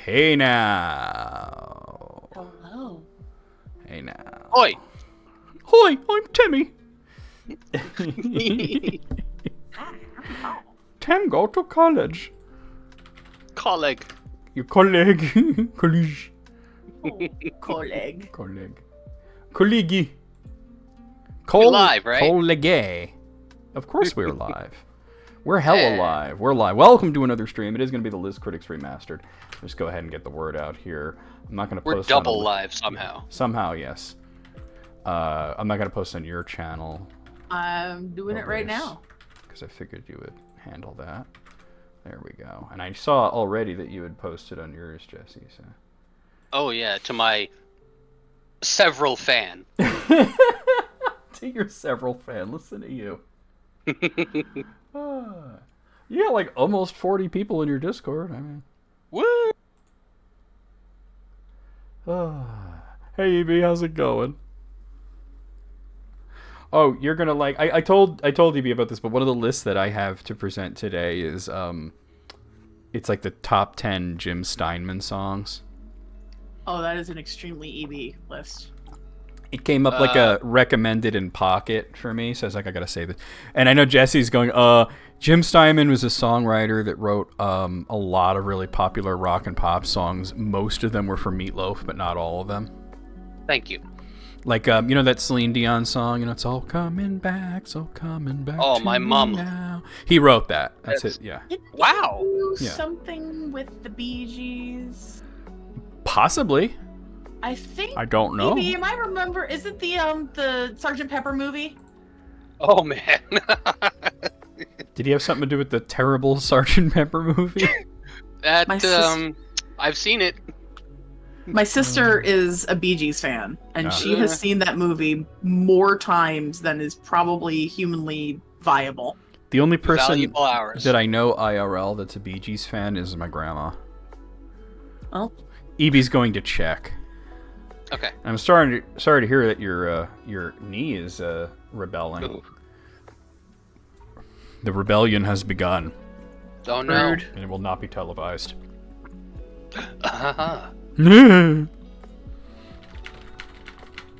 Hey now. Hello. Hey now. Oi! Hi, I'm Timmy. Tim go to college. Colleague. Your colleague. College. Colleague. Colleague. Colleague. We're live, right? Colleague. Of course we're live. We're hella live. We're live. Welcome to another stream. It is going to be the Liz Critics Remastered. Just go ahead and get the word out here. I'm not going to post. We're double live somehow. Somehow, yes. I'm not going to post on your channel. I'm doing it right now. Because I figured you would handle that. There we go. And I saw already that you had posted on yours, Jesse. So. Oh yeah, to my several fan. To your several fan. Listen to you. You got like almost 40 people in your Discord. I mean. Woo! Hey EB, how's it going? Oh, you're gonna like. I told EB about this, but one of the lists that I have to present today is it's like the top 10 Jim Steinman songs. Oh, that is an extremely EB list. It came up like a recommended in Pocket for me, so I was like, I gotta say this. And I know Jesse's going, Jim Steinman was a songwriter that wrote a lot of really popular rock and pop songs. Most of them were for Meatloaf, but not all of them. Thank you. Like, you know that Celine Dion song, it's all coming back, so coming back Oh, to my me mom. now. He wrote that. That's it, yeah. Wow. Yeah. Something with the Bee Gees. Possibly. I think. I don't know. Maybe, am I remember? Is it the Sgt. Pepper movie? Oh man. Did he have something to do with the terrible Sgt. Pepper movie? That I've seen it. My sister is a Bee Gees fan, and she has seen that movie more times than is probably humanly viable. The only person Valuable hours. that I know IRL that's a Bee Gees fan is my grandma. Well, EB's going to check. Okay. I'm sorry to hear that your knee is rebelling. Ooh. The rebellion has begun, Oh no. and it will not be televised. Uh-huh. Yeah.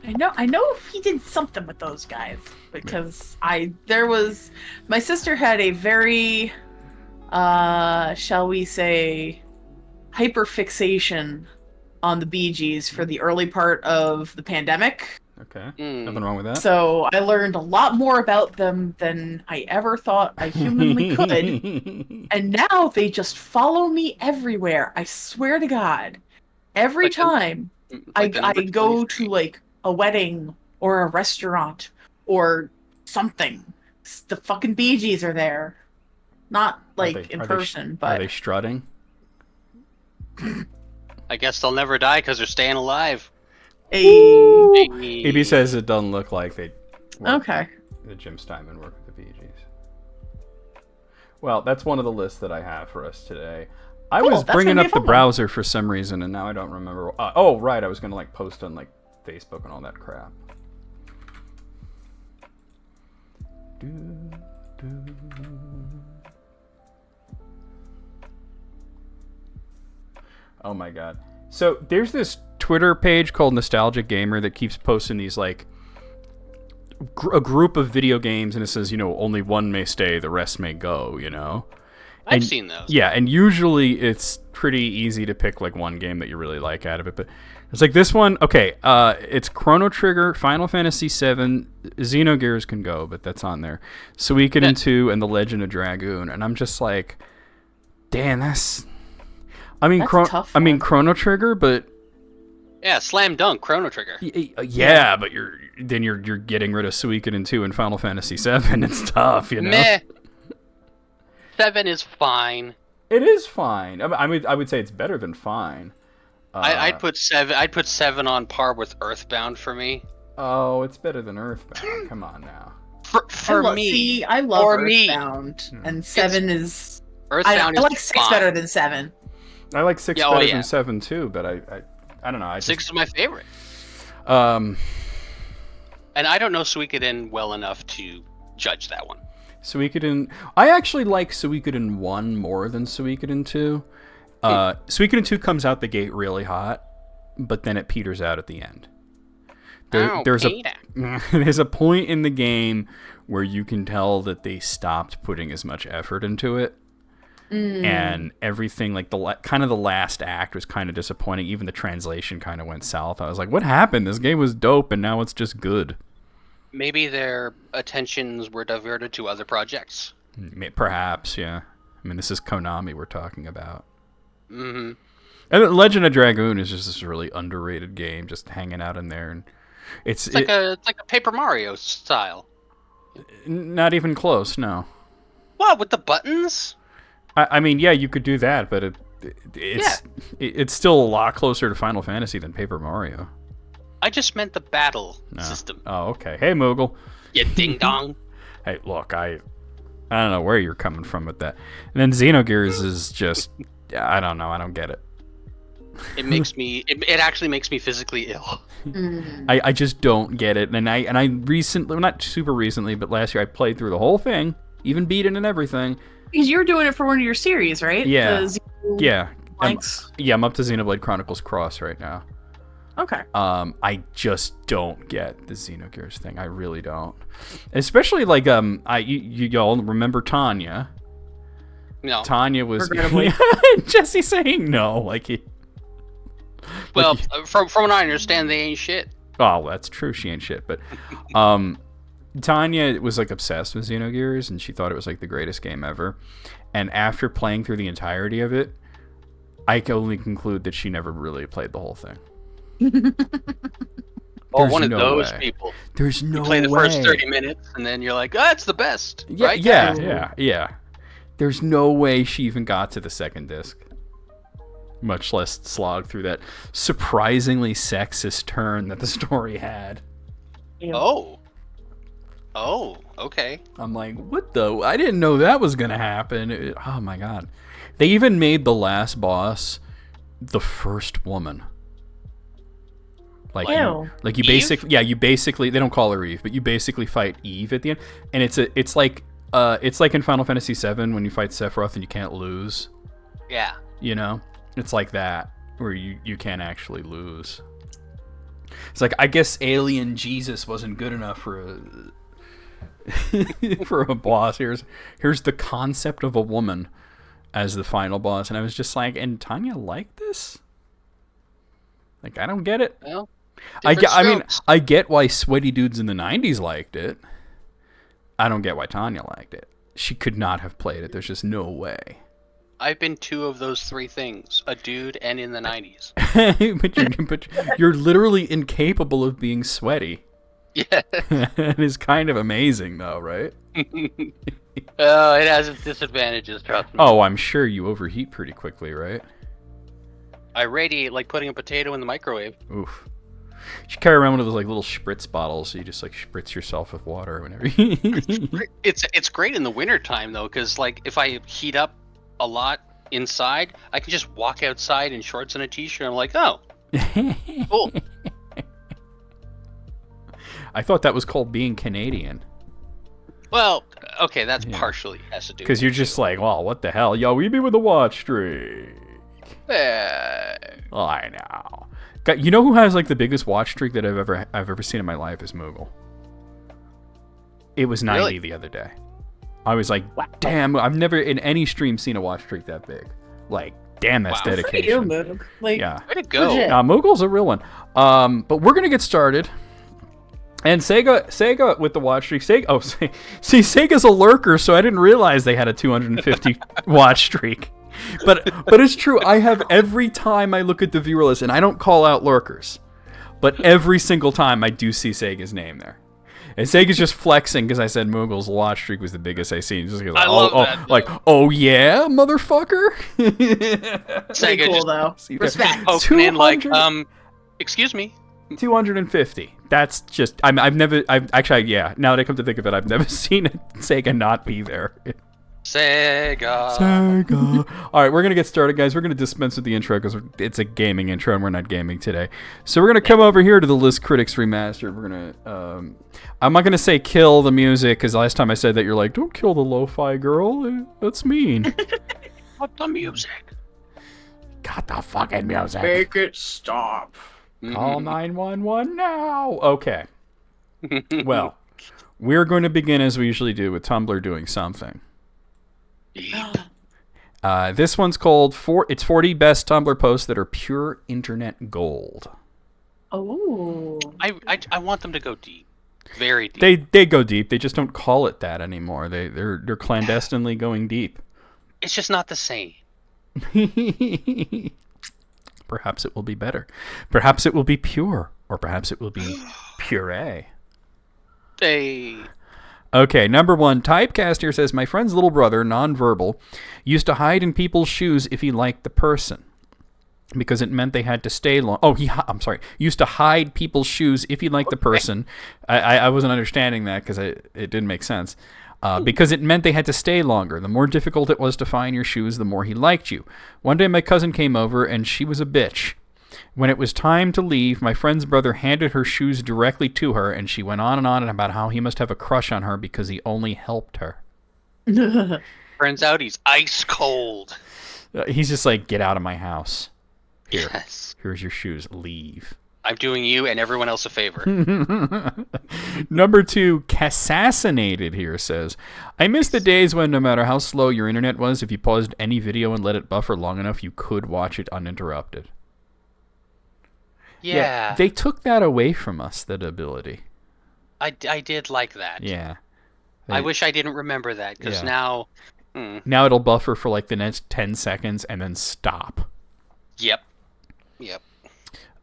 I know he did something with those guys because my sister had a very, shall we say, hyperfixation on the Bee Gees for the early part of the pandemic. Okay. Nothing wrong with that. So I learned a lot more about them than I ever thought I humanly could. And now they just follow me everywhere. I swear to God. Every time I go to like a wedding or a restaurant or something, the fucking Bee Gees are there. Not like in person, but are they strutting? I guess they'll never die because they're staying alive. Hey. EB says it doesn't look like they. Okay. The Jim Steinman work with the Bee Gees. Well, that's one of the lists that I have for us today. I was bringing up the browser for some reason, and now I don't remember. Oh, right, I was gonna like post on like Facebook and all that crap. Oh my god. So there's this Twitter page called Nostalgic Gamer that keeps posting these like a group of video games, and it says, only one may stay, the rest may go, I've seen those. Yeah, and usually it's pretty easy to pick like one game that you really like out of it, but it's like this one. Okay, it's Chrono Trigger, Final Fantasy VII, Xenogears can go, but that's on there. Suikoden 2 and The Legend of Dragoon, and I'm just like, damn, that's tough one. Chrono Trigger, but Yeah, slam dunk, Chrono Trigger. yeah, but you're getting rid of Suikoden 2 and Final Fantasy VII. It's tough, Meh. 7 is fine. It is fine. I would say it's better than fine. I'd put 7. I'd put 7 on par with Earthbound for me. Oh, it's better than Earthbound. Come on now. For me, see, I love for Earthbound, and 7 is. Earthbound I is like 6 fine. better than 7. I like 6 better than 7 too, but I don't know. 6 is my favorite. And I don't know Suikoden well enough to judge that one. Suikoden. I actually like Suikoden 1 more than Suikoden 2. Suikoden 2 comes out the gate really hot, but then it peters out at the end. There's a point in the game where you can tell that they stopped putting as much effort into it. And everything, like the last act was kind of disappointing. Even the translation kind of went south. I was like, what happened? This game was dope, and now it's just good. Maybe their attentions were diverted to other projects. Perhaps, yeah. I mean, this is Konami we're talking about. Mm-hmm. And Legend of Dragoon is just this really underrated game, just hanging out in there, and it's like a Paper Mario style. Not even close, no. What, with the buttons? I mean, yeah, you could do that, but it's still a lot closer to Final Fantasy than Paper Mario. I just meant the battle system. Oh, okay. Hey, Moogle. Yeah, ding dong. Hey, look, I don't know where you're coming from with that. And then Xenogears is just, I don't know, I don't get it. It actually makes me physically ill. I just don't get it. And I recently, well, not super recently, but last year I played through the whole thing, even beat it and everything. Because you were doing it for one of your series, right? Yeah. Yeah. I'm up to Xenoblade Chronicles Cross right now. Okay. I just don't get the Xenogears thing. I really don't. Especially like y'all remember Tanya? No. Tanya was Jesse saying no, like he. Well, from what I understand, they ain't shit. Oh, that's true. She ain't shit, but Tanya was like obsessed with Xenogears, and she thought it was like the greatest game ever. And after playing through the entirety of it, I can only conclude that she never really played the whole thing. One of those people. There's no way. You play the first 30 minutes, and then you're like, it's the best. Yeah, right? Yeah. There's no way she even got to the second disc. Much less slog through that surprisingly sexist turn that the story had. Yeah. Oh, okay. I'm like, what the? I didn't know that was going to happen. Oh my god. They even made the last boss the first woman. Like, you basically, they don't call her Eve, but you basically fight Eve at the end. And it's like in Final Fantasy VII when you fight Sephiroth and you can't lose. Yeah. You know? It's like that, where you can't actually lose. It's like, I guess Alien Jesus wasn't good enough for a boss. Here's the concept of a woman as the final boss, and I was just like, and Tanya liked this? Like, I don't get it. Well, I get why sweaty dudes in the 90s liked it. I don't get why Tanya liked it. She could not have played it. There's just no way. I've been two of those three things, a dude and in the 90s. but you're literally incapable of being sweaty. Yeah. It is kind of amazing, though, right? It has its disadvantages, trust me. Oh, I'm sure you overheat pretty quickly, right? I radiate like putting a potato in the microwave. Oof. You should carry around one of those like little spritz bottles, so you just like spritz yourself with water whenever. It's great in the wintertime though, because like if I heat up a lot inside, I can just walk outside in shorts and a t-shirt. I'm like, oh, cool. I thought that was called being Canadian. Well, okay, that's partially has to do. Because you're just like, well, what the hell, yo, we be with the watch streak. Oh, I know. You know who has like the biggest watch streak that I've ever seen in my life is Moogle. It was 90 really? The other day. I was like, damn, I've never in any stream seen a watch streak that big. Like, damn, that's dedication. For you, Moog. Like, yeah. Way to go. Moogle's a real one. But we're going to get started. And Sega with the watch streak. Sega's a lurker, so I didn't realize they had a 250 watch streak. But it's true. I have every time I look at the viewer list, and I don't call out lurkers, but every single time I do see Sega's name there. And Sega's just flexing because I said Moogle's watch streak was the biggest I seen. Just like, I love that. Like, oh yeah, motherfucker. Sega cool, just though. Respect. Poking in like, excuse me. 250. That's just. I've never. Now that I come to think of it, I've never seen Sega not be there. Sega. All right, we're going to get started, guys. We're going to dispense with the intro because it's a gaming intro and we're not gaming today. So we're going to come over here to the List Critics Remastered. We're going to... I'm not going to say kill the music because last time I said that, you're like, don't kill the lo-fi girl. That's mean. What the music? Cut the fucking music. Make it stop. Call 911 now. Okay. Well, we're going to begin as we usually do with Tumblr doing something. This one's called it's 40 best Tumblr posts that are pure internet gold. Oh. I want them to go deep. Very deep. They go deep. They just don't call it that anymore. They're clandestinely going deep. It's just not the same. Perhaps it will be better. Perhaps it will be pure. Or perhaps it will be puree. Okay, number 1. Typecast here says, my friend's little brother, nonverbal, used to hide in people's shoes if he liked the person. Because it meant they had to stay long. Oh, I'm sorry. Used to hide people's shoes if he liked the person. I wasn't understanding that because it didn't make sense. Because it meant they had to stay longer. The more difficult it was to find your shoes, the more he liked you. One day my cousin came over and she was a bitch. When it was time to leave, my friend's brother handed her shoes directly to her, and she went on about how he must have a crush on her because he only helped her. Turns out he's ice cold. He's just like, get out of my house. Here, Yes. Here's your shoes. Leave. I'm doing you and everyone else a favor. Number 2, Cassassinated here says, I miss the days when no matter how slow your internet was, if you paused any video and let it buffer long enough, you could watch it uninterrupted. Yeah. They took that away from us, that ability. I did like that. Yeah. I wish I didn't remember that, because now... Now it'll buffer for like the next 10 seconds and then stop. Yep.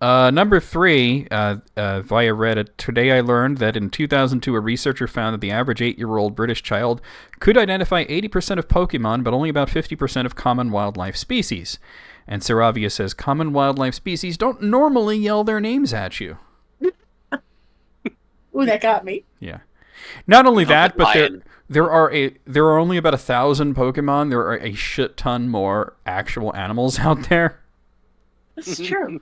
Number 3, via Reddit, today I learned that in 2002 a researcher found that the average 8-year-old British child could identify 80% of Pokemon, but only about 50% of common wildlife species. And Saravia says, common wildlife species don't normally yell their names at you. Ooh, that got me. Yeah. Not only that, but there are only about 1,000 Pokemon. There are a shit ton more actual animals out there. That's true.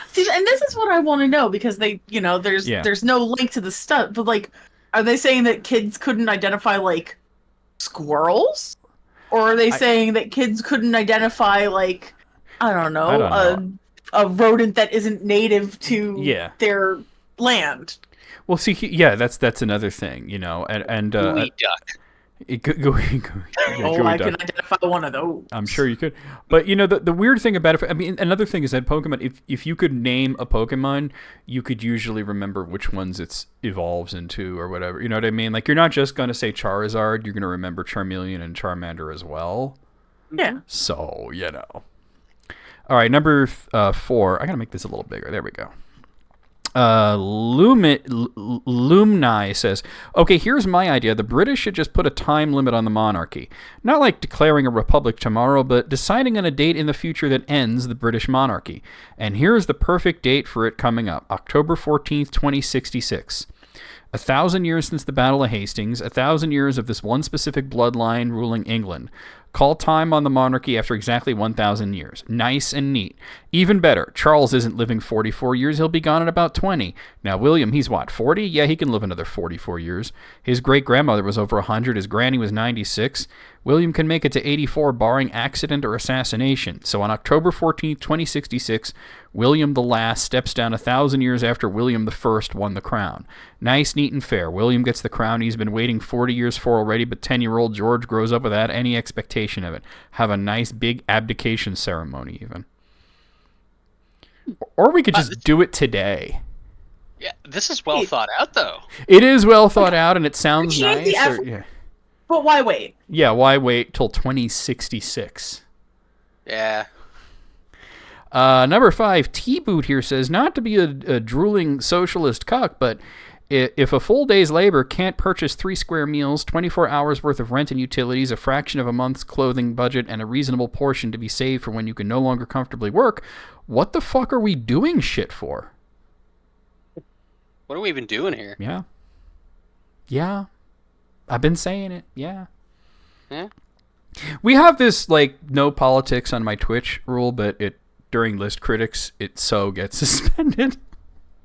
See, and this is what I want to know, because there's no link to the stuff, but like, are they saying that kids couldn't identify like squirrels, or are they saying that kids couldn't identify like I don't know. A rodent that isn't native to their land? Well, see, that's another thing, and Gooey duck. I can identify one of those. I'm sure you could. But, the weird thing about it, I mean, another thing is that Pokemon, if you could name a Pokemon, you could usually remember which ones it evolves into or whatever. You know what I mean? Like, you're not just going to say Charizard, you're going to remember Charmeleon and Charmander as well. Yeah. So, All right, number 4. I got to make this a little bigger. There we go. Lumni says, okay, here's my idea. The British should just put a time limit on the monarchy. Not like declaring a republic tomorrow, but deciding on a date in the future that ends the British monarchy. And here's the perfect date for it coming up. October 14th, 2066. 1,000 years since the Battle of Hastings, 1,000 years of this one specific bloodline ruling England. Call time on the monarchy after exactly 1,000 years. Nice and neat. Even better, Charles isn't living 44 years, he'll be gone in about 20. Now, William, he's what, 40? Yeah, he can live another 44 years. His great-grandmother was over 100, his granny was 96. William can make it to 84 barring accident or assassination. So on October 14th, 2066, William the Last steps down 1,000 years after William the First won the crown. Nice, neat, and fair. William gets the crown he's been waiting 40 years for already, but 10-year-old George grows up without any expectation of it. Have a nice big abdication ceremony, even. Or we could just do it today. Yeah, this is well thought out, though. It is well thought out, and it sounds nice. But why wait? Yeah, why wait till 2066? Yeah. Number 5, T-Boot here says, not to be a drooling socialist cuck, but if a full day's labor can't purchase 3 square meals, 24 hours worth of rent and utilities, a fraction of a month's clothing budget, and a reasonable portion to be saved for when you can no longer comfortably work, what the fuck are we doing shit for? What are we even doing here? Yeah. Yeah. I've been saying it. Yeah. Yeah. We have this, like, no politics on my Twitch rule, but during list critics, it so gets suspended.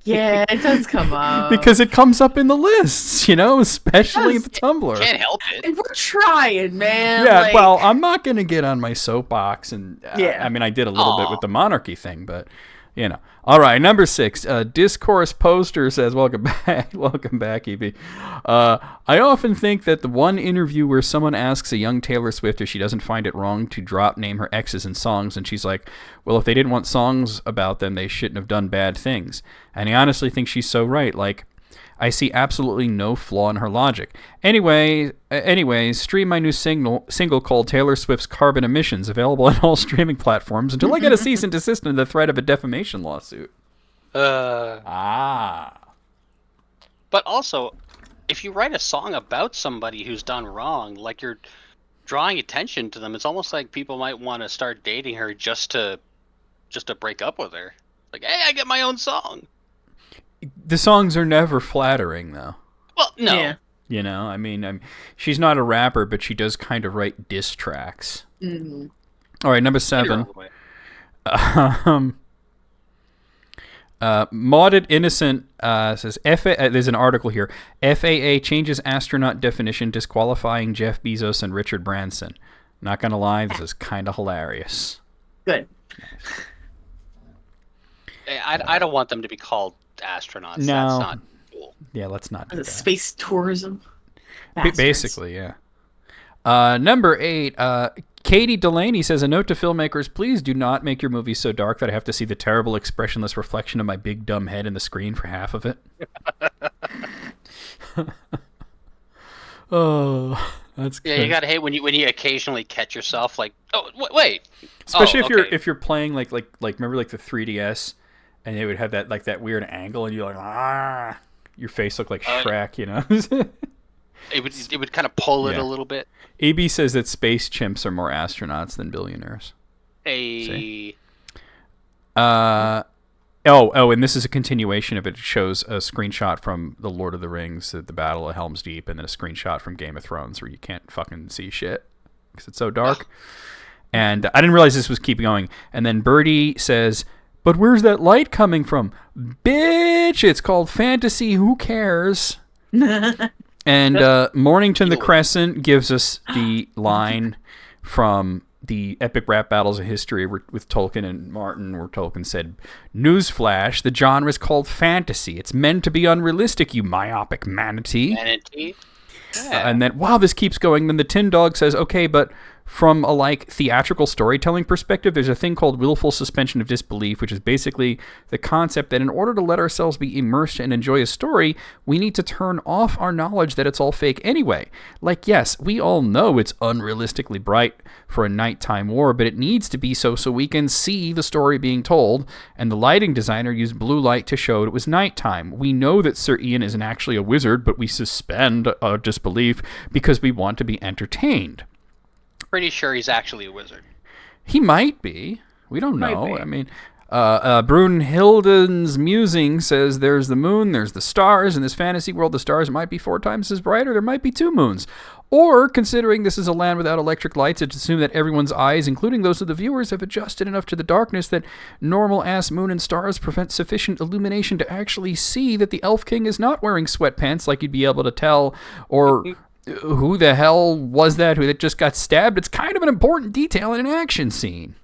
Yeah, it does come up. Because it comes up in the lists, especially the Tumblr. Can't help it. And we're trying, man. Yeah, like, well, I'm not going to get on my soapbox. And Yeah. I mean, I did a little bit with the monarchy thing, but, All right, number 6. Discourse Poster says, welcome back, EB. I often think that the one interview where someone asks a young Taylor Swift if she doesn't find it wrong to name her exes in songs, and she's like, well, if they didn't want songs about them, they shouldn't have done bad things. And I honestly think she's so right. Like, I see absolutely no flaw in her logic. Anyways, stream my new single called Taylor Swift's Carbon Emissions, available on all streaming platforms until I get a cease and desist and the threat of a defamation lawsuit. But also, if you write a song about somebody who's done wrong, like you're drawing attention to them, it's almost like people might want to start dating her just to break up with her. Like, hey, I get my own song. The songs are never flattering, though. Well, no. Yeah. I mean, she's not a rapper, but she does kind of write diss tracks. Mm-hmm. All right, number 7. Modded Innocent says, there's an article here. FAA changes astronaut definition, disqualifying Jeff Bezos and Richard Branson. Not going to lie, this is kind of hilarious. Good. I don't want them to be called astronauts. No. That's not cool. Yeah, let's not do that. Space tourism. Basically, yeah. Number 8, Katie Delaney says, a note to filmmakers, please do not make your movie so dark that I have to see the terrible expressionless reflection of my big dumb head in the screen for half of it. Oh, that's good. Yeah, you gotta hate when you occasionally catch yourself like, oh wait. Especially if you're playing like remember like the 3DS, and they would have that weird angle, and you're like, your face looked like Shrek, It would kind of pull it a little bit. AB says that space chimps are more astronauts than billionaires. See? And this is a continuation of it. It shows a screenshot from The Lord of the Rings, the Battle of Helm's Deep, and then a screenshot from Game of Thrones where you can't fucking see shit because it's so dark. And I didn't realize this was keeping going. And then Birdie says, but where's that light coming from? Bitch, it's called fantasy. Who cares? And Mornington the Crescent gives us the line from the epic rap battles of history with Tolkien and Martin, where Tolkien said, newsflash, the genre is called fantasy. It's meant to be unrealistic, you myopic manatee. Manatee? And then, wow, this keeps going. Then the Tin Dog says, okay, but from a theatrical storytelling perspective, there's a thing called willful suspension of disbelief, which is basically the concept that in order to let ourselves be immersed and enjoy a story, we need to turn off our knowledge that it's all fake anyway. Like, yes, we all know it's unrealistically bright for a nighttime war, but it needs to be so we can see the story being told, and the lighting designer used blue light to show it was nighttime. We know that Sir Ian isn't actually a wizard, but we suspend our disbelief because we want to be entertained. Pretty sure he's actually a wizard. He might be. We don't know. Might be. I mean, Brunhilden's musing says there's the moon, there's the stars. In this fantasy world, the stars might be 4 times as bright, or there might be 2 moons. Or, considering this is a land without electric lights, it's assumed that everyone's eyes, including those of the viewers, have adjusted enough to the darkness that normal-ass moon and stars prevent sufficient illumination to actually see that the Elf King is not wearing sweatpants like you'd be able to tell, or... who the hell was that who just got stabbed? It's kind of an important detail in an action scene.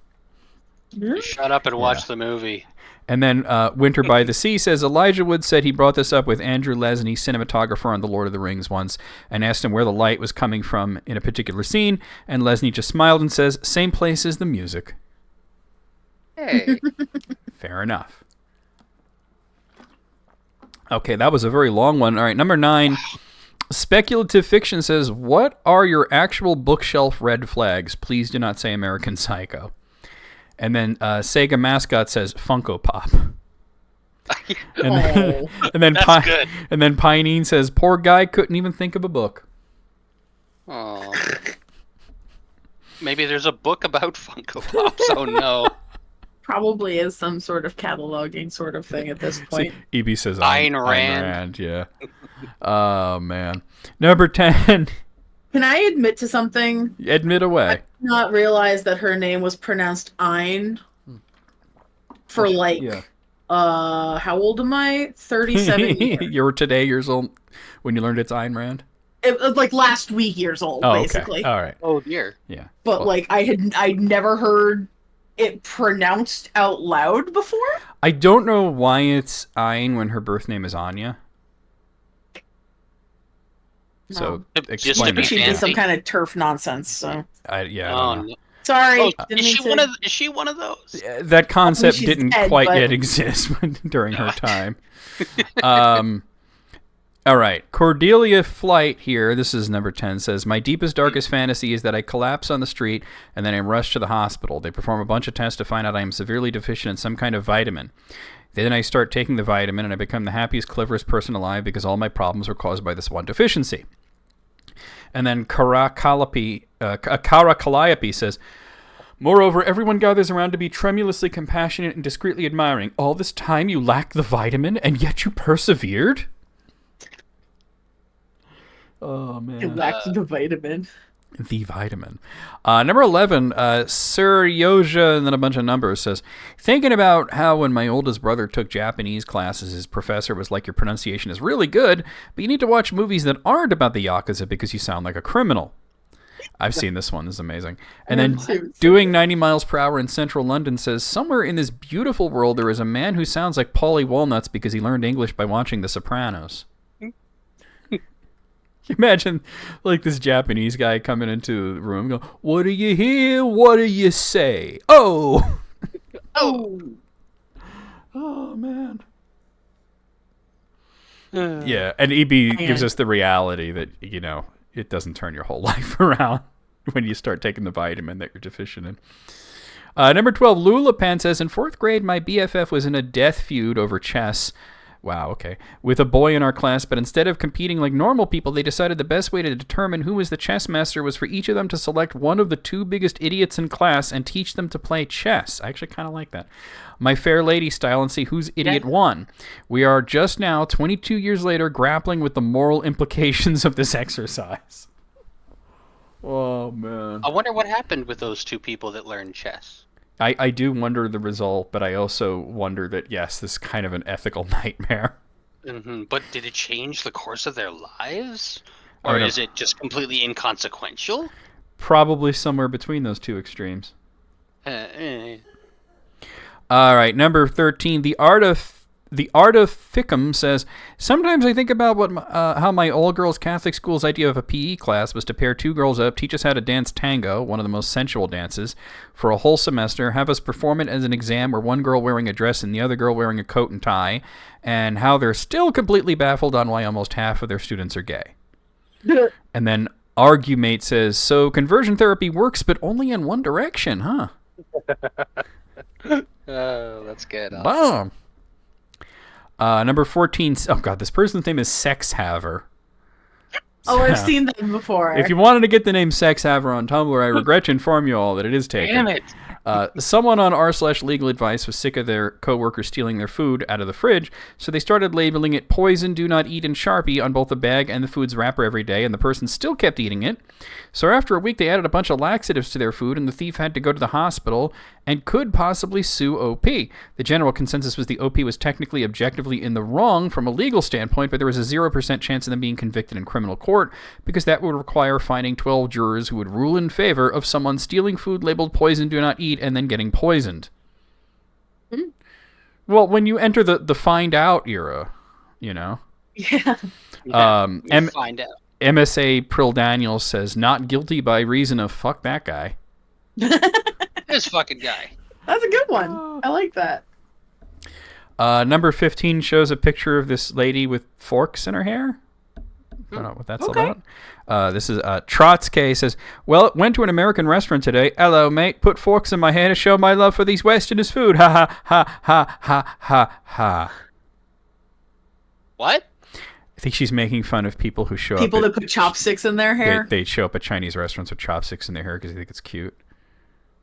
You shut up and watch the movie. And then Winter by the Sea says, Elijah Wood said he brought this up with Andrew Lesney, cinematographer on The Lord of the Rings once, and asked him where the light was coming from in a particular scene, and Lesney just smiled and says, same place as the music. Hey. Fair enough. Okay, that was a very long one. All right, number 9. Speculative Fiction says, what are your actual bookshelf red flags? Please do not say American Psycho. And then Sega Mascot says Funko Pop. and then That's good. And then Pinene says, poor guy couldn't even think of a book. Oh. Maybe there's a book about Funko Pops. Oh no. Probably is some sort of cataloging sort of thing at this point. EB says Ayn Ayn Rand. Rand, yeah. Oh, man. Number 10. Can I admit to something? Admit away. I did not realize that her name was pronounced Ein for How old am I? 37 years. You were today years old when you learned it's Ayn Rand? It was like last week years old, Oh, basically. okay. All right. Oh dear. Yeah. But Well, like I'd never heard it pronounced out loud before. I don't know why it's Ayn when her birth name is Anya. So Just explain to be that. She did some fancy. kind of turf nonsense. So I don't Oh, know. no. sorry. Oh, didn't is mean she to- one of? Is she one of those? That concept she's didn't dead, quite but- yet exist during her time. All right. Cordelia Flight here, this is number 10, says, my deepest, darkest fantasy is that I collapse on the street and then I'm rushed to the hospital. They perform a bunch of tests to find out I am severely deficient in some kind of vitamin. Then I start taking the vitamin and I become the happiest, cleverest person alive because all my problems were caused by this one deficiency. And then Calliope says, moreover, everyone gathers around to be tremulously compassionate and discreetly admiring. All this time you lack the vitamin and yet you persevered? Oh, man. It lacked the vitamin. The vitamin. Number 11, Sir Yoja, and then a bunch of numbers, says, thinking about how when my oldest brother took Japanese classes, his professor was like, your pronunciation is really good, but you need to watch movies that aren't about the Yakuza because you sound like a criminal. I've seen this one. This is amazing. And then doing 90 miles per hour in central London says, somewhere in this beautiful world there is a man who sounds like Paulie Walnuts because he learned English by watching The Sopranos. Imagine, like, this Japanese guy coming into the room going, what do you hear? What do you say? Oh! Oh. Oh, man. Yeah, and EB gives us the reality that, you know, it doesn't turn your whole life around when you start taking the vitamin that you're deficient in. Number 12, Lulapan says, in 4th grade, my BFF was in a death feud over chess. Wow, okay. With a boy in our class, but instead of competing like normal people, they decided the best way to determine who was the chess master was for each of them to select one of the 2 biggest idiots in class and teach them to play chess. I actually kind of like that. My Fair Lady style, and see whose idiot won. We are just now, 22 years later, grappling with the moral implications of this exercise. Oh, man. I wonder what happened with those 2 people that learned chess. I do wonder the result, but I also wonder that, yes, this is kind of an ethical nightmare. Mm-hmm. But did it change the course of their lives? I Or don't is it just completely inconsequential? Probably somewhere between those 2 extremes. Eh. All right, number 13, the art of Fickum says, sometimes I think about how my all-girls Catholic school's idea of a PE class was to pair 2 girls up, teach us how to dance tango, one of the most sensual dances, for a whole semester, have us perform it as an exam where one girl wearing a dress and the other girl wearing a coat and tie, and how they're still completely baffled on why almost half of their students are gay. And then Argumate says, so conversion therapy works, but only in one direction, huh? Oh, that's good. Bomb. Number 14. Oh, God, this person's name is Sex Haver. Oh, I've seen them before. If you wanted to get the name Sex Haver on Tumblr, I regret to inform you all that it is taken. Damn it. Someone on r/legal advice was sick of their coworkers stealing their food out of the fridge, so they started labeling it poison, do not eat, and Sharpie on both the bag and the food's wrapper every day, and the person still kept eating it. So after a week, they added a bunch of laxatives to their food, and the thief had to go to the hospital and could possibly sue OP. The general consensus was the OP was technically objectively in the wrong from a legal standpoint, but there was a 0% chance of them being convicted in criminal court, because that would require finding 12 jurors who would rule in favor of someone stealing food labeled poison, do not eat, and then getting poisoned. Mm. Well, when you enter the find out era, you know. Yeah. Find out. MSA Prill Daniels says, not guilty by reason of fuck that guy. This fucking guy. That's a good one. I like that. Number 15 shows a picture of this lady with forks in her hair. I don't know what that's Okay. about. This is Trotsky says, well, went to an American restaurant today. Hello, mate. Put forks in my hair to show my love for these Westerners' food. Ha ha ha ha ha ha ha. What? I think she's making fun of people who show People up. that put chopsticks in their hair. They show up at Chinese restaurants with chopsticks in their hair because they think it's cute.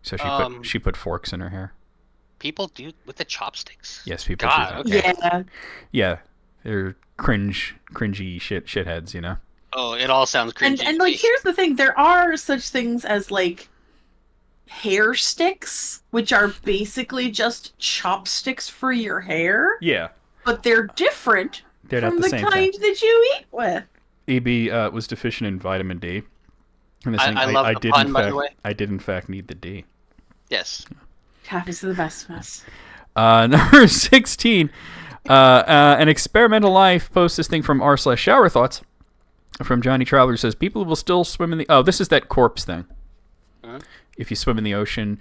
So she put forks in her hair. People do with the chopsticks? Yes, people God, do that. okay. Yeah. Yeah, they're cringy shitheads, you know. Oh, it all sounds cringy. And like, here's the thing: there are such things as like hair sticks, which are basically just chopsticks for your hair, Yeah. but they're different They're not from the the same kind that you eat with. EB was deficient in vitamin D. And this thing, I love the pun, by the way. I did in fact need the D. Yes. Happens to the best of us. Number 16, an experimental life posts this thing from r/shower thoughts from Johnny Traveler, says people will still swim in the. Oh, this is that corpse thing. Uh-huh. If you swim in the ocean,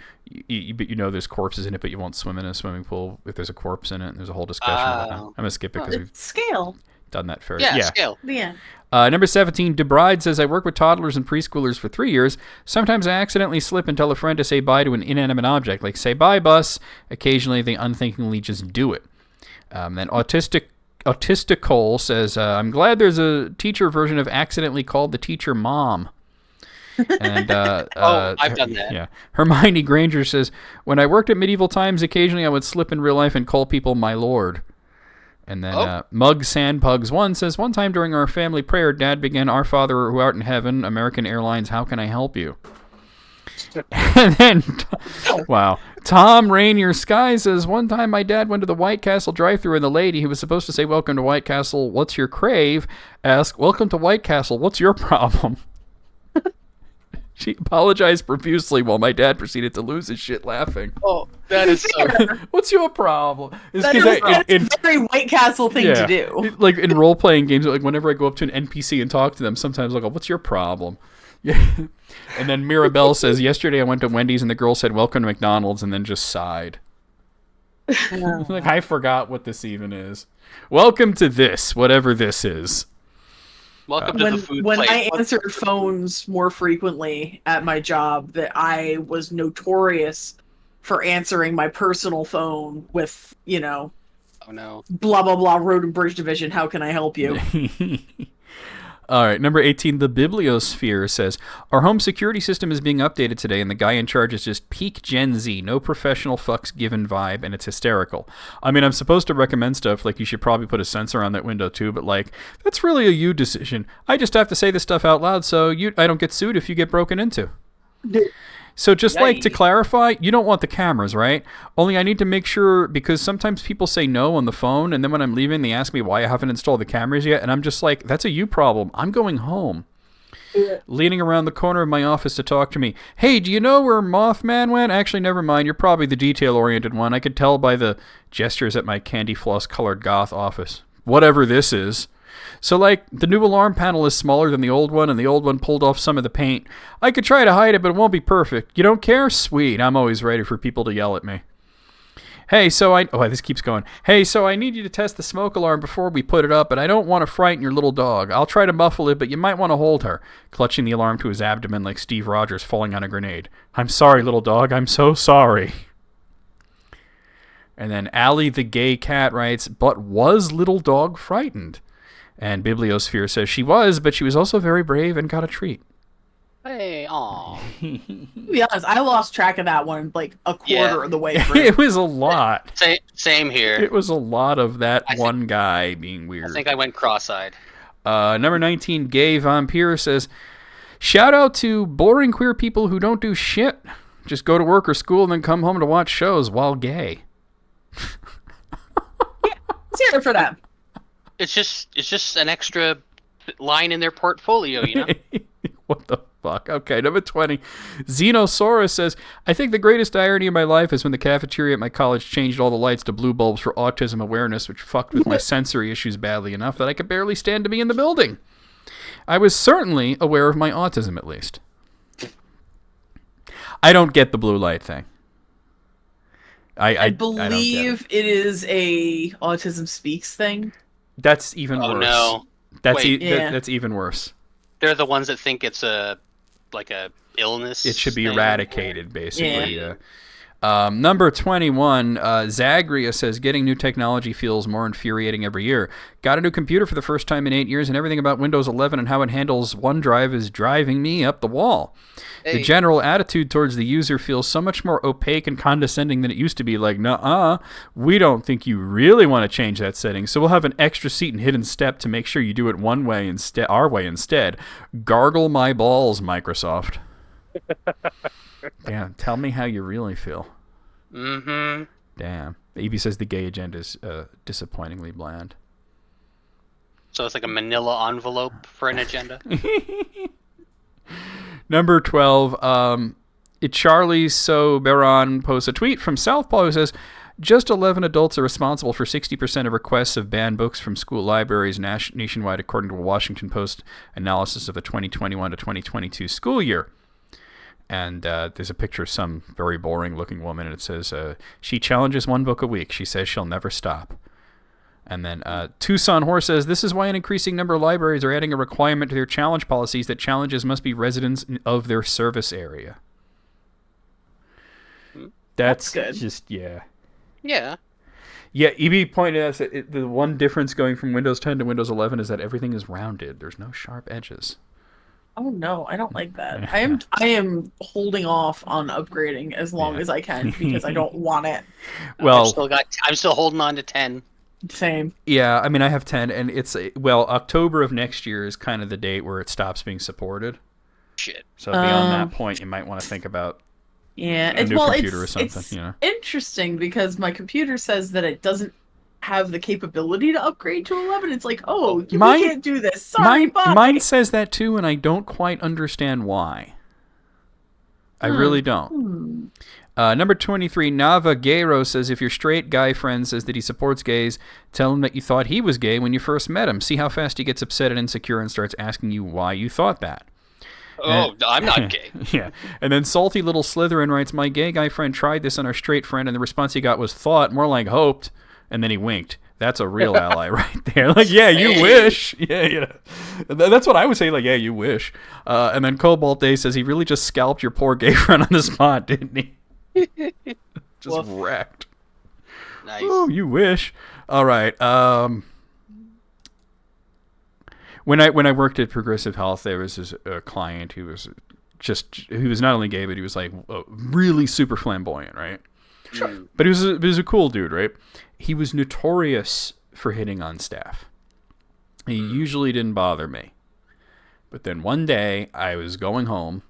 you know there's corpses in it, but you won't swim in a swimming pool if there's a corpse in it. And there's a whole discussion about that. I'm gonna skip it because we've It's scale. done that first. Yeah, scale. Yeah. Number 17, DeBride says, I work with toddlers and preschoolers for 3 years. Sometimes I accidentally slip and tell a friend to say bye to an inanimate object, like say bye, bus. Occasionally they unthinkingly just do it. Then Autistical says, I'm glad there's a teacher version of accidentally called the teacher mom. And I've done that. Yeah. Hermione Granger says, when I worked at medieval times, occasionally I would slip in real life and call people my lord. And then Mug Sandpugs 1 says, one time during our family prayer, Dad began, Our Father who art in heaven, American Airlines, how can I help you? And then, wow, Tom Rainier Sky says, one time my dad went to the White Castle drive-thru and the lady who was supposed to say, welcome to White Castle, what's your crave, asked, welcome to White Castle, what's your problem? She apologized profusely while my dad proceeded to lose his shit laughing. Oh, that is so... What's your problem? That's a very White Castle thing to do. Like in role-playing games, like whenever I go up to an NPC and talk to them, sometimes I'll go, what's your problem? Yeah. And then Mirabelle says, yesterday I went to Wendy's and the girl said, welcome to McDonald's, and then just sighed. Like, I forgot what this even is. Welcome to this, whatever this is. Welcome to the food when place. I answered phones more frequently at my job, that I was notorious for answering my personal phone with, oh no, blah, blah, blah, Road and Bridge Division, how can I help you? All right, number 18, the Bibliosphere says, our home security system is being updated today, and the guy in charge is just peak Gen Z, no professional fucks given vibe, and it's hysterical. I mean, I'm supposed to recommend stuff, like you should probably put a sensor on that window too, but like, that's really a you decision. I just have to say this stuff out loud so I don't get sued if you get broken into. So just like to clarify, you don't want the cameras, right? Only I need to make sure, because sometimes people say no on the phone, and then when I'm leaving, they ask me why I haven't installed the cameras yet, and I'm just like, that's a you problem. I'm going home. Yeah. Leaning around the corner of my office to talk to me. Hey, do you know where Mothman went? Actually, never mind. You're probably the detail-oriented one. I could tell by the gestures at my candy floss-colored goth office. Whatever this is. So, like, the new alarm panel is smaller than the old one, and the old one pulled off some of the paint. I could try to hide it, but it won't be perfect. You don't care? Sweet. I'm always ready for people to yell at me. Hey, this keeps going. Hey, so I need you to test the smoke alarm before we put it up, but I don't want to frighten your little dog. I'll try to muffle it, but you might want to hold her. Clutching the alarm to his abdomen like Steve Rogers falling on a grenade. I'm sorry, little dog. I'm so sorry. And then Allie the gay cat writes, but was little dog frightened? And Bibliosphere says she was, but she was also very brave and got a treat. Hey, aw. To be honest, I lost track of that one like a quarter of the way through. It was a lot. Same here. It was a lot of that one guy being weird. I think I went cross-eyed. Number 19, Gay Vampire says, shout out to boring queer people who don't do shit. Just go to work or school and then come home to watch shows while gay. Yeah, let's hear it for them. It's just an extra line in their portfolio, you know? What the fuck? Okay, number 20. Xenosaurus says, I think the greatest irony of my life is when the cafeteria at my college changed all the lights to blue bulbs for autism awareness, which fucked with my sensory issues badly enough that I could barely stand to be in the building. I was certainly aware of my autism, at least. I don't get the blue light thing. I believe it is a Autism Speaks thing. That's even worse. No. That's even worse. They're the ones that think it's a illness. It should be eradicated, basically. Yeah. Number 21, Zagria says, getting new technology feels more infuriating every year. Got a new computer for the first time in 8 years, and everything about Windows 11 and how it handles OneDrive is driving me up the wall. Hey. The general attitude towards the user feels so much more opaque and condescending than it used to be. Like, nuh-uh, we don't think you really want to change that setting, so we'll have an extra seat and hidden step to make sure you do it our way instead. Gargle my balls, Microsoft. Damn, tell me how you really feel. Mm-hmm. Damn. EB says the gay agenda is disappointingly bland. So it's like a manila envelope for an agenda? Number 12, Charlie Soberon posts a tweet from Southpaw who says, just 11 adults are responsible for 60% of requests of banned books from school libraries nationwide, according to a Washington Post analysis of the 2021 to 2022 school year. And there's a picture of some very boring-looking woman, and it says, she challenges one book a week. She says she'll never stop. And then Tucson Horse says, this is why an increasing number of libraries are adding a requirement to their challenge policies that challenges must be residents of their service area. That's good. Just, yeah. Yeah. Yeah, EB pointed out that the one difference going from Windows 10 to Windows 11 is that everything is rounded. There's no sharp edges. Oh no, I don't like that. I am holding off on upgrading as long as I can because I don't want it. Well, I'm still holding on to 10. Same. Yeah, I mean I have 10, and it's October of next year is kind of the date where it stops being supported. Shit. So beyond that point, you might want to think about a new computer or something. It's interesting because my computer says that it doesn't have the capability to upgrade to 11. It's like, we can't do this. Sorry, bye. Mine says that too, and I don't quite understand why. I really don't. Number 23, Navagero says, if your straight guy friend says that he supports gays, tell him that you thought he was gay when you first met him. See how fast he gets upset and insecure and starts asking you why you thought that. I'm not gay. Yeah. And then Salty Little Slytherin writes, my gay guy friend tried this on our straight friend, and the response he got was thought, more like hoped, and then he winked. That's a real ally right there. Like, yeah, you wish. Yeah. That's what I would say, like, yeah, you wish. And then Cobalt Day says, he really just scalped your poor gay friend on the spot, didn't he? Just wrecked. Nice. Oh, you wish. All right. When I worked at Progressive Health, there was this client who was not only gay, but he was like really super flamboyant, right? Sure. But he was a cool dude, right? He was notorious for hitting on staff. He usually didn't bother me. But then one day I was going home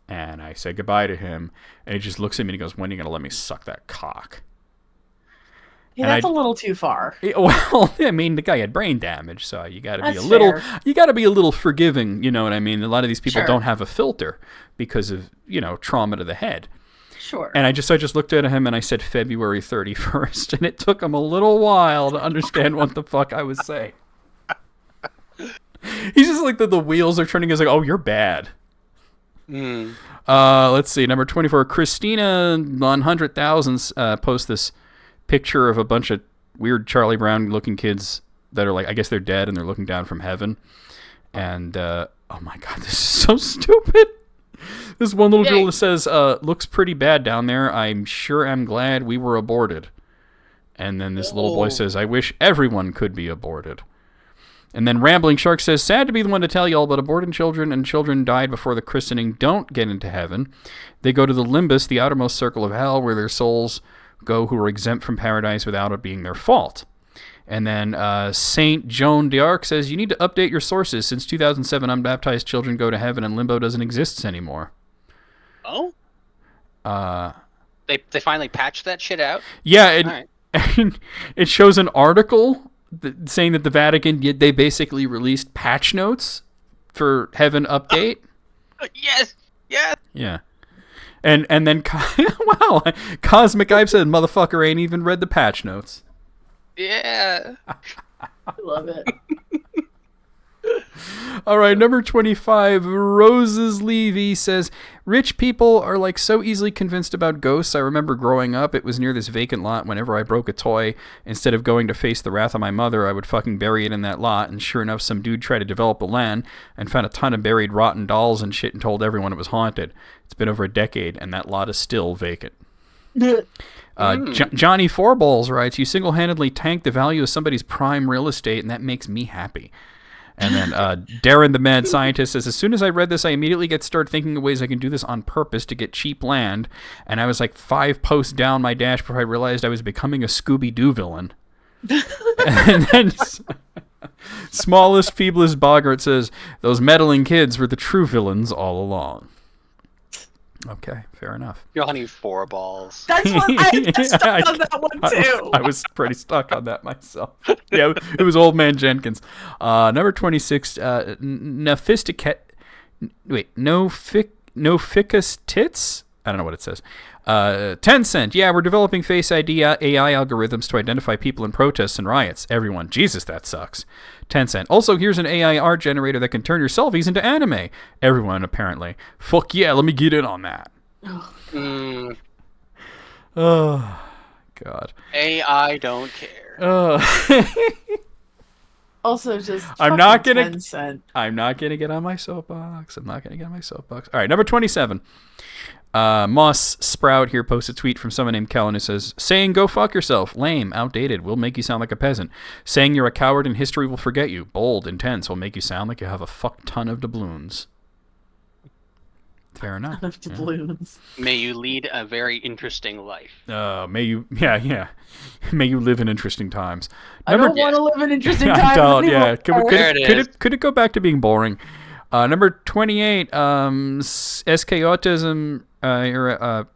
and I said goodbye to him, and he just looks at me and he goes, when are you going to let me suck that cock? Yeah, that's a little too far. Well, I mean, the guy had brain damage, so you got to be a little forgiving, you know what I mean? A lot of these people don't have a filter because of, trauma to the head. Sure. And I just looked at him and I said February 31st, and it took him a little while to understand what the fuck I was saying. He's just like the wheels are turning. He's like, oh, you're bad. Let's see. Number 24, Christina 100,000 posts this picture of a bunch of weird Charlie Brown looking kids that are like, I guess they're dead and they're looking down from heaven. And oh my god, this is so stupid. This one little girl that says, looks pretty bad down there. I'm glad we were aborted. And then this little boy says, I wish everyone could be aborted. And then Rambling Shark says, sad to be the one to tell y'all, but aborted children and children died before the christening don't get into heaven. They go to the limbus, the outermost circle of hell, where their souls go who are exempt from paradise without it being their fault. And then Saint Joan d'Arc says, you need to update your sources. Since 2007, unbaptized children go to heaven and limbo doesn't exist anymore. Oh? They finally patched that shit out? Yeah, it shows an article saying that the Vatican, they basically released patch notes for heaven update. Yes. Yeah. And then, wow, Cosmic Ive said, motherfucker ain't even read the patch notes. Yeah. I love it. All right, number 25, Roses Levy says, rich people are like so easily convinced about ghosts. I remember growing up, it was near this vacant lot. Whenever I broke a toy, instead of going to face the wrath of my mother, I would fucking bury it in that lot. And sure enough, some dude tried to develop the land and found a ton of buried rotten dolls and shit and told everyone it was haunted. It's been over a decade and that lot is still vacant. Johnny Fourballs writes, you single-handedly tanked the value of somebody's prime real estate, and that makes me happy. And then Darren the Mad Scientist says, as soon as I read this, I immediately started thinking of ways I can do this on purpose to get cheap land, and I was like 5 posts down my dash before I realized I was becoming a Scooby-Doo villain. And then Smallest, Feeblest Boggart says, those meddling kids were the true villains all along. Okay, fair enough. You'll need 4 balls. That's what I just stuck on that one too. I was pretty stuck on that myself. Yeah, it was Old Man Jenkins. Number 26, Nophisticat. Wait, Noficus Tits? I don't know what it says. Tencent. Yeah, we're developing Face ID AI algorithms to identify people in protests and riots. Everyone. Jesus, that sucks. Tencent. Also, here's an AI art generator that can turn your selfies into anime. Everyone, apparently. Fuck yeah, let me get in on that. Oh, God. AI don't care. Also, just I'm not gonna Tencent. I'm not gonna get on my soapbox. All right, number 27. Moss Sprout here posts a tweet from someone named Kellen who says, saying go fuck yourself, lame, outdated, will make you sound like a peasant. Saying you're a coward and history will forget you, bold, intense, will make you sound like you have a fuck ton of doubloons. Fair enough. Of doubloons. May you lead a very interesting life. May you live in interesting times. I don't want to live in interesting times. I don't, yeah. There Could it go back to being boring? Number 28, SK Autism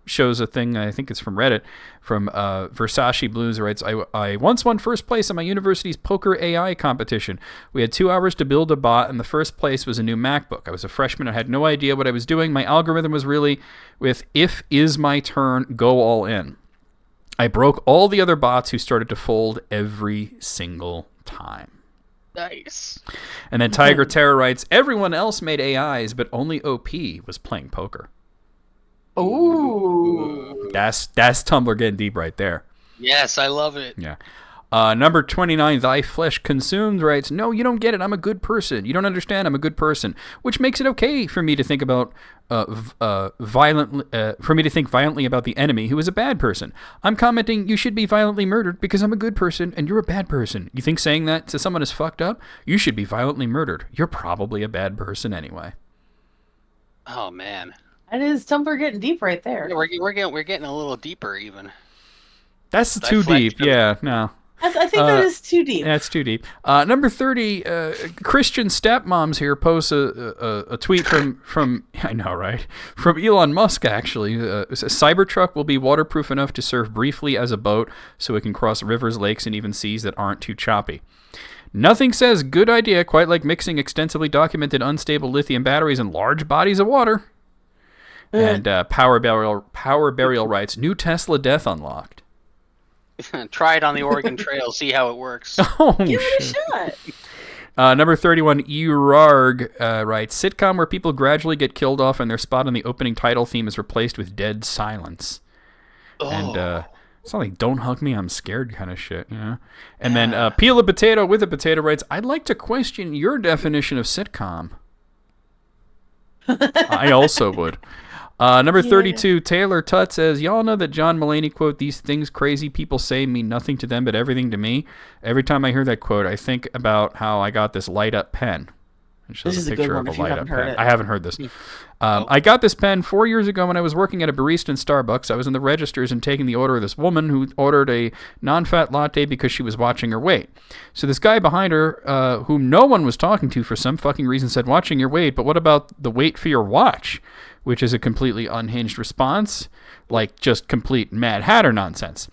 shows a thing, I think it's from Reddit, from Versace Blues, writes, I once won first place in my university's poker AI competition. We had 2 hours to build a bot, and the first place was a new MacBook. I was a freshman and had no idea what I was doing. My algorithm was really with, if is my turn, go all in. I broke all the other bots who started to fold every single time. Nice. And then Tiger Terror writes, everyone else made AIs, but only OP was playing poker. Ooh. That's Tumblr getting deep right there. Yes, I love it. Yeah. Number 29, Thy Flesh Consumed writes, no, you don't get it. I'm a good person. You don't understand. I'm a good person. Which makes it okay for me to think about violently about the enemy who is a bad person. I'm commenting you should be violently murdered because I'm a good person and you're a bad person. You think saying that to someone is fucked up? You should be violently murdered. You're probably a bad person anyway. Oh man. That is Tumblr getting deep right there. Yeah, we're getting a little deeper even. That's too deep. Yeah, no. I think that is too deep. That's too deep. Number 30, Christian Stepmoms here posts a tweet from I know, right? From Elon Musk, actually. It says, Cybertruck will be waterproof enough to serve briefly as a boat so it can cross rivers, lakes, and even seas that aren't too choppy. Nothing says good idea quite like mixing extensively documented unstable lithium batteries in large bodies of water. And Power Burial writes, new Tesla death unlocked. Try it on the Oregon Trail, see how it works. Oh, Give it shit. a shot. Number 31, Urarg writes, sitcom where people gradually get killed off and their spot on the opening title theme is replaced with dead silence. Oh. And it's not like don't hug me, I'm scared kind of shit, you know? And then Peel a Potato with a Potato writes, I'd like to question your definition of sitcom. I also would. Number 32, Taylor Tutt says, y'all know that John Mulaney quote, these things crazy people say mean nothing to them but everything to me. Every time I hear that quote, I think about how I got this light up pen. It shows This is a a good picture one of a if you light up haven't heard pen. it. I haven't heard this. I got this pen 4 years ago when I was working at a barista in Starbucks. I was in the registers and taking the order of this woman who ordered a non-fat latte because she was watching her weight. So this guy behind her, whom no one was talking to for some fucking reason, said, watching your weight, but what about the weight for your watch? Which is a completely unhinged response, like just complete Mad Hatter nonsense.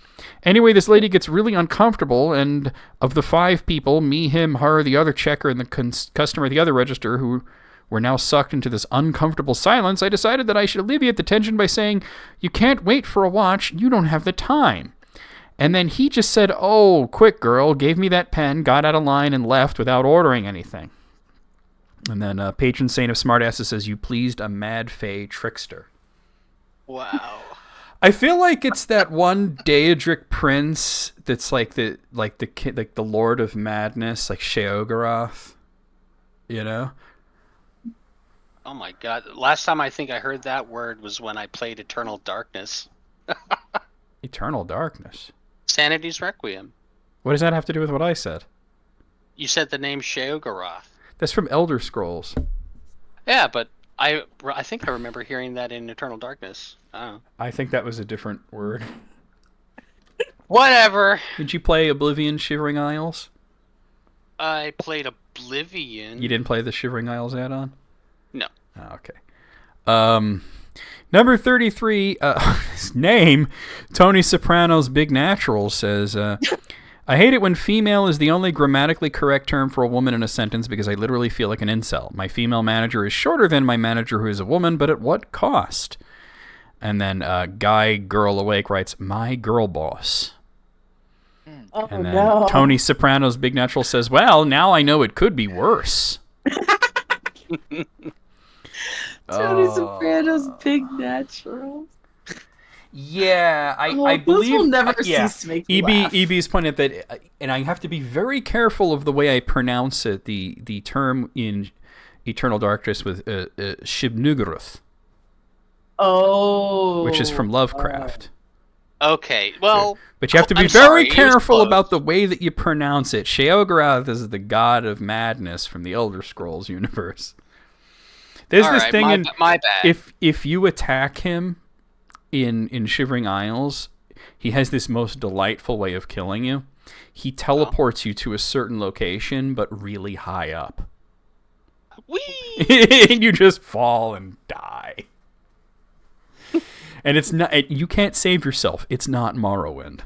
Anyway, this lady gets really uncomfortable, and of the 5 people, me, him, her, the other checker, and the customer at the other register, who were now sucked into this uncomfortable silence, I decided that I should alleviate the tension by saying, you can't wait for a watch, you don't have the time. And then he just said, oh, quick girl, gave me that pen, got out of line, and left without ordering anything. And then patron saint of smartasses says, you pleased a mad fey trickster. Wow. I feel like it's that one Daedric prince that's like the Lord of Madness, like Sheogorath. You know? Oh my god. Last time I think I heard that word was when I played Eternal Darkness. Eternal Darkness. Sanity's Requiem. What does that have to do with what I said? You said the name Sheogorath. That's from Elder Scrolls. Yeah, but I think I remember hearing that in Eternal Darkness. I don't know. I think that was a different word. Whatever. Did you play Oblivion Shivering Isles? I played Oblivion. You didn't play the Shivering Isles add-on? No. Oh, okay. Number 33, his name, Tony Soprano's Big Natural, says, I hate it when female is the only grammatically correct term for a woman in a sentence because I literally feel like an incel. My female manager is shorter than my manager who is a woman, but at what cost? And then Guy Girl Awake writes, my girl boss. Oh, And then no. Tony Soprano's Big Natural says, well, now I know it could be worse. Tony Soprano's Big Natural. Yeah, I Those believe... will never yeah. cease to make me laugh. EB's pointed that, and I have to be very careful of the way I pronounce it, the term in Eternal Darkness with Shibnugaruth, Oh. which is from Lovecraft. Okay, well... But you have to be I'm very sorry, he was careful close. about the way that you pronounce it. Sheogorath is the god of madness from the Elder Scrolls universe. There's All this right, thing my bad. if you attack him in Shivering Isles, he has this most delightful way of killing you. He teleports you to a certain location, but really high up. Whee! And you just fall and die. And it's not, you can't save yourself. It's not Morrowind.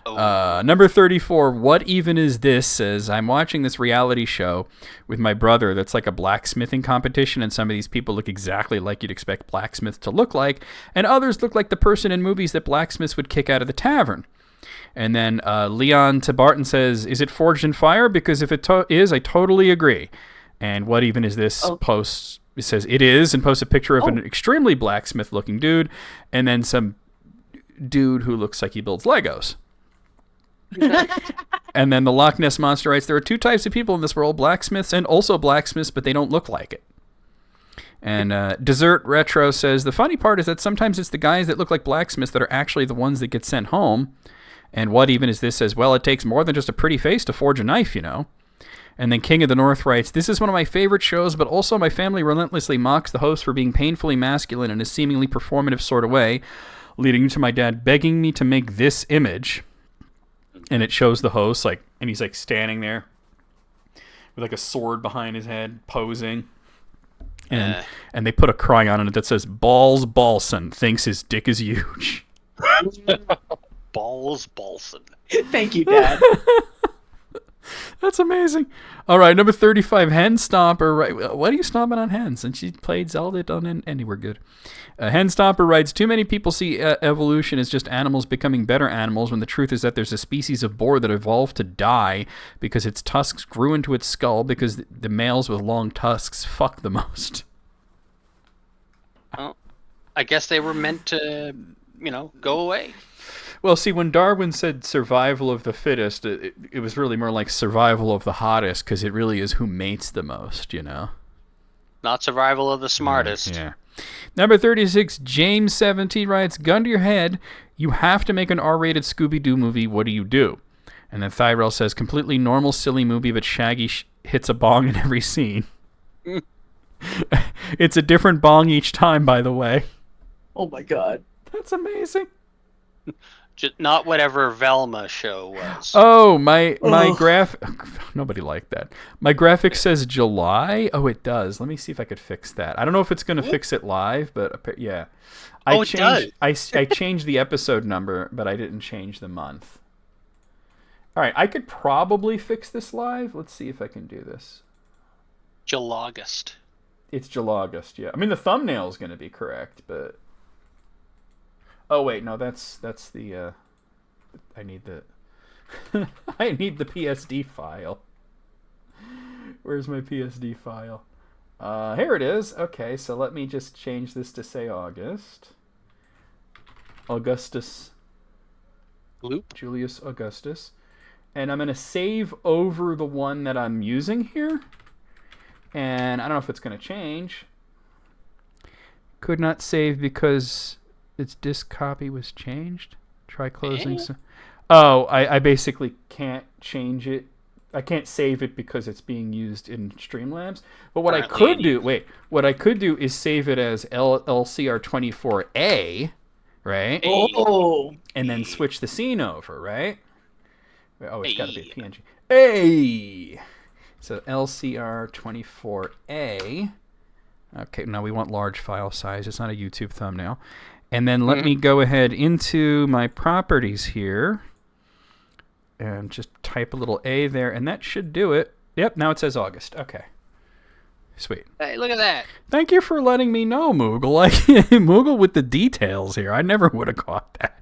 Oh. Number 34, What Even Is This, says, I'm watching this reality show with my brother that's like a blacksmithing competition, and some of these people look exactly like you'd expect blacksmiths to look like, and others look like the person in movies that blacksmiths would kick out of the tavern. And then Leon Tabarton says, is it forged in fire? Because if it is, I totally agree. And What Even Is This posts... It says it is, and posts a picture of an extremely blacksmith-looking dude, and then some dude who looks like he builds Legos. And then the Loch Ness Monster writes, there are two types of people in this world, blacksmiths and also blacksmiths, but they don't look like it. And Dessert Retro says, the funny part is that sometimes it's the guys that look like blacksmiths that are actually the ones that get sent home. And What Even Is This says, well, it takes more than just a pretty face to forge a knife, you know. And then King of the North writes, this is one of my favorite shows, but also my family relentlessly mocks the host for being painfully masculine in a seemingly performative sort of way, leading to my dad begging me to make this image. And it shows the host, like, and he's like standing there with like a sword behind his head, posing. And they put a cry on it that says, Balls Balson thinks his dick is huge. Balls Balson. Thank you, Dad. That's amazing. All right, number 35, Hen Stomper. Right, what are you stomping on hens? And she played Zelda, done anywhere good. Hen Stomper writes, too many people see evolution as just animals becoming better animals, when the truth is that there's a species of boar that evolved to die because its tusks grew into its skull because the males with long tusks fuck the most. Well, I guess they were meant to, go away. Well, see, when Darwin said survival of the fittest, it was really more like survival of the hottest, because it really is who mates the most, Not survival of the smartest. Yeah. Number 36, James 17 writes, gun to your head, you have to make an R-rated Scooby-Doo movie, what do you do? And then Thyrell says, completely normal, silly movie, but Shaggy hits a bong in every scene. It's a different bong each time, by the way. Oh my god. That's amazing. Just not whatever Velma show was. Oh, my graph... Nobody liked that. My graphic says July. Oh, it does. Let me see if I could fix that. I don't know if it's going to fix it live, but yeah. It does. I changed the episode number, but I didn't change the month. All right, I could probably fix this live. Let's see if I can do this. August. It's August, yeah. I mean, the thumbnail is going to be correct, but... Oh wait, no, that's the I need the I need the PSD file. Where's my PSD file? Here it is. Okay, so let me just change this to say August. Augustus. Loop. Julius Augustus. And I'm going to save over the one that I'm using here. And I don't know if it's going to change. Could not save because its disk copy was changed. Try closing. I basically can't change it. I can't save it because it's being used in Streamlabs. But what I could do is save it as LCR24A, right? Oh. And then switch the scene over, right? Oh, it's got to be a PNG. Hey! So LCR24A. Okay, now we want large file size. It's not a YouTube thumbnail. And then let me go ahead into my properties here and just type a little A there, and that should do it. Yep, now it says August. Okay. Sweet. Hey, look at that. Thank you for letting me know, Moogle. Like, Moogle with the details here. I never would have caught that.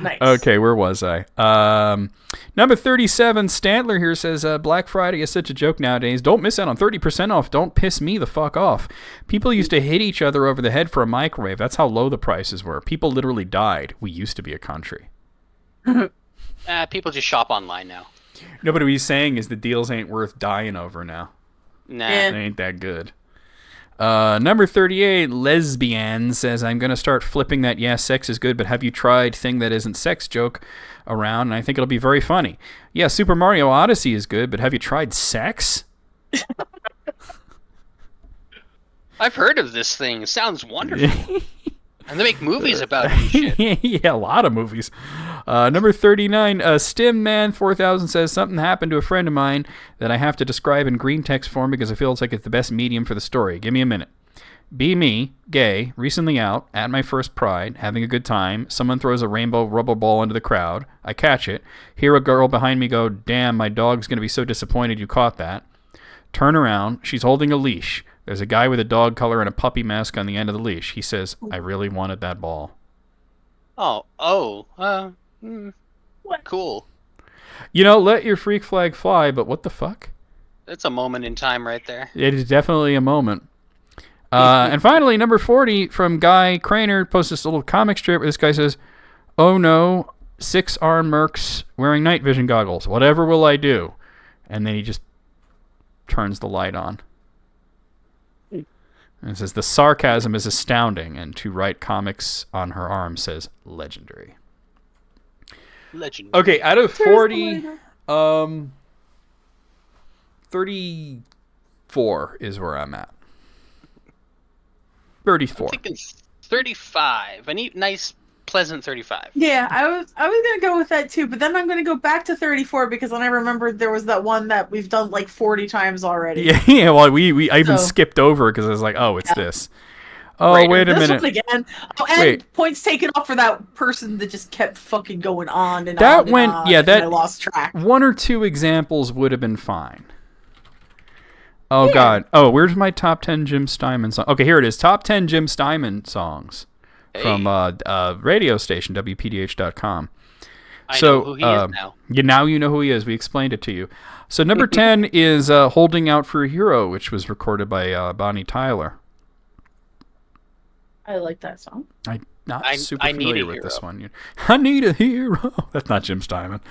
Nice. Okay, where was I? Number 37, Stantler here says, Black Friday is such a joke nowadays. Don't miss out on 30% off. Don't piss me the fuck off. People used to hit each other over the head for a microwave. That's how low the prices were. People literally died. We used to be a country. People just shop online now. No, but what he's saying is the deals ain't worth dying over now. Nah. They ain't that good. Number 38, Lesbian says, I'm going to start flipping that sex is good, but have you tried thing that isn't sex joke around? And I think it'll be very funny. Yeah, Super Mario Odyssey is good, but have you tried sex? I've heard of this thing. It sounds wonderful. And they make movies about it and shit. Yeah, a lot of movies. Number 39, Stimman4000 says, something happened to a friend of mine that I have to describe in green text form because it feels like it's the best medium for the story. Give me a minute. Be me, gay, recently out, at my first Pride, having a good time. Someone throws a rainbow rubber ball into the crowd. I catch it. Hear a girl behind me go, damn, my dog's going to be so disappointed you caught that. Turn around. She's holding a leash. There's a guy with a dog collar and a puppy mask on the end of the leash. He says, I really wanted that ball. Cool. You know, let your freak flag fly, but what the fuck? That's a moment in time right there. It is definitely a moment. And finally, number 40 from Guy Craner posts this little comic strip where this guy says, oh no, 6 armed mercs wearing night vision goggles. Whatever will I do? And then he just turns the light on. And it says, the sarcasm is astounding. And to write comics on her arm says, legendary. Legendary. Okay, out of 40, 34 is where I'm at. 34. I'm thinking 35. A neat, nice, pleasant 35. Yeah, I was gonna go with that too, but then I'm gonna go back to 34 because then I remembered there was that one that we've done like 40 times already. Yeah, well, I even skipped over because I was like, oh, it's this. Oh, right, wait a this minute. one again. Oh, and Wait. points taken off for that person that just kept fucking going on and That on went, and on, yeah, and that I lost track. 1 or 2 examples would have been fine. Oh, Yeah. God. Oh, where's my top 10 Jim Steinman songs? Okay, here it is. Top 10 Jim Steinman songs from radio station, WPDH.com. I know who he is now. Now you know who he is. We explained it to you. So number 10 is Holding Out for a Hero, which was recorded by Bonnie Tyler. I like that song. I'm not super I need familiar a with this hero. one. I need a hero. That's not Jim Steinman.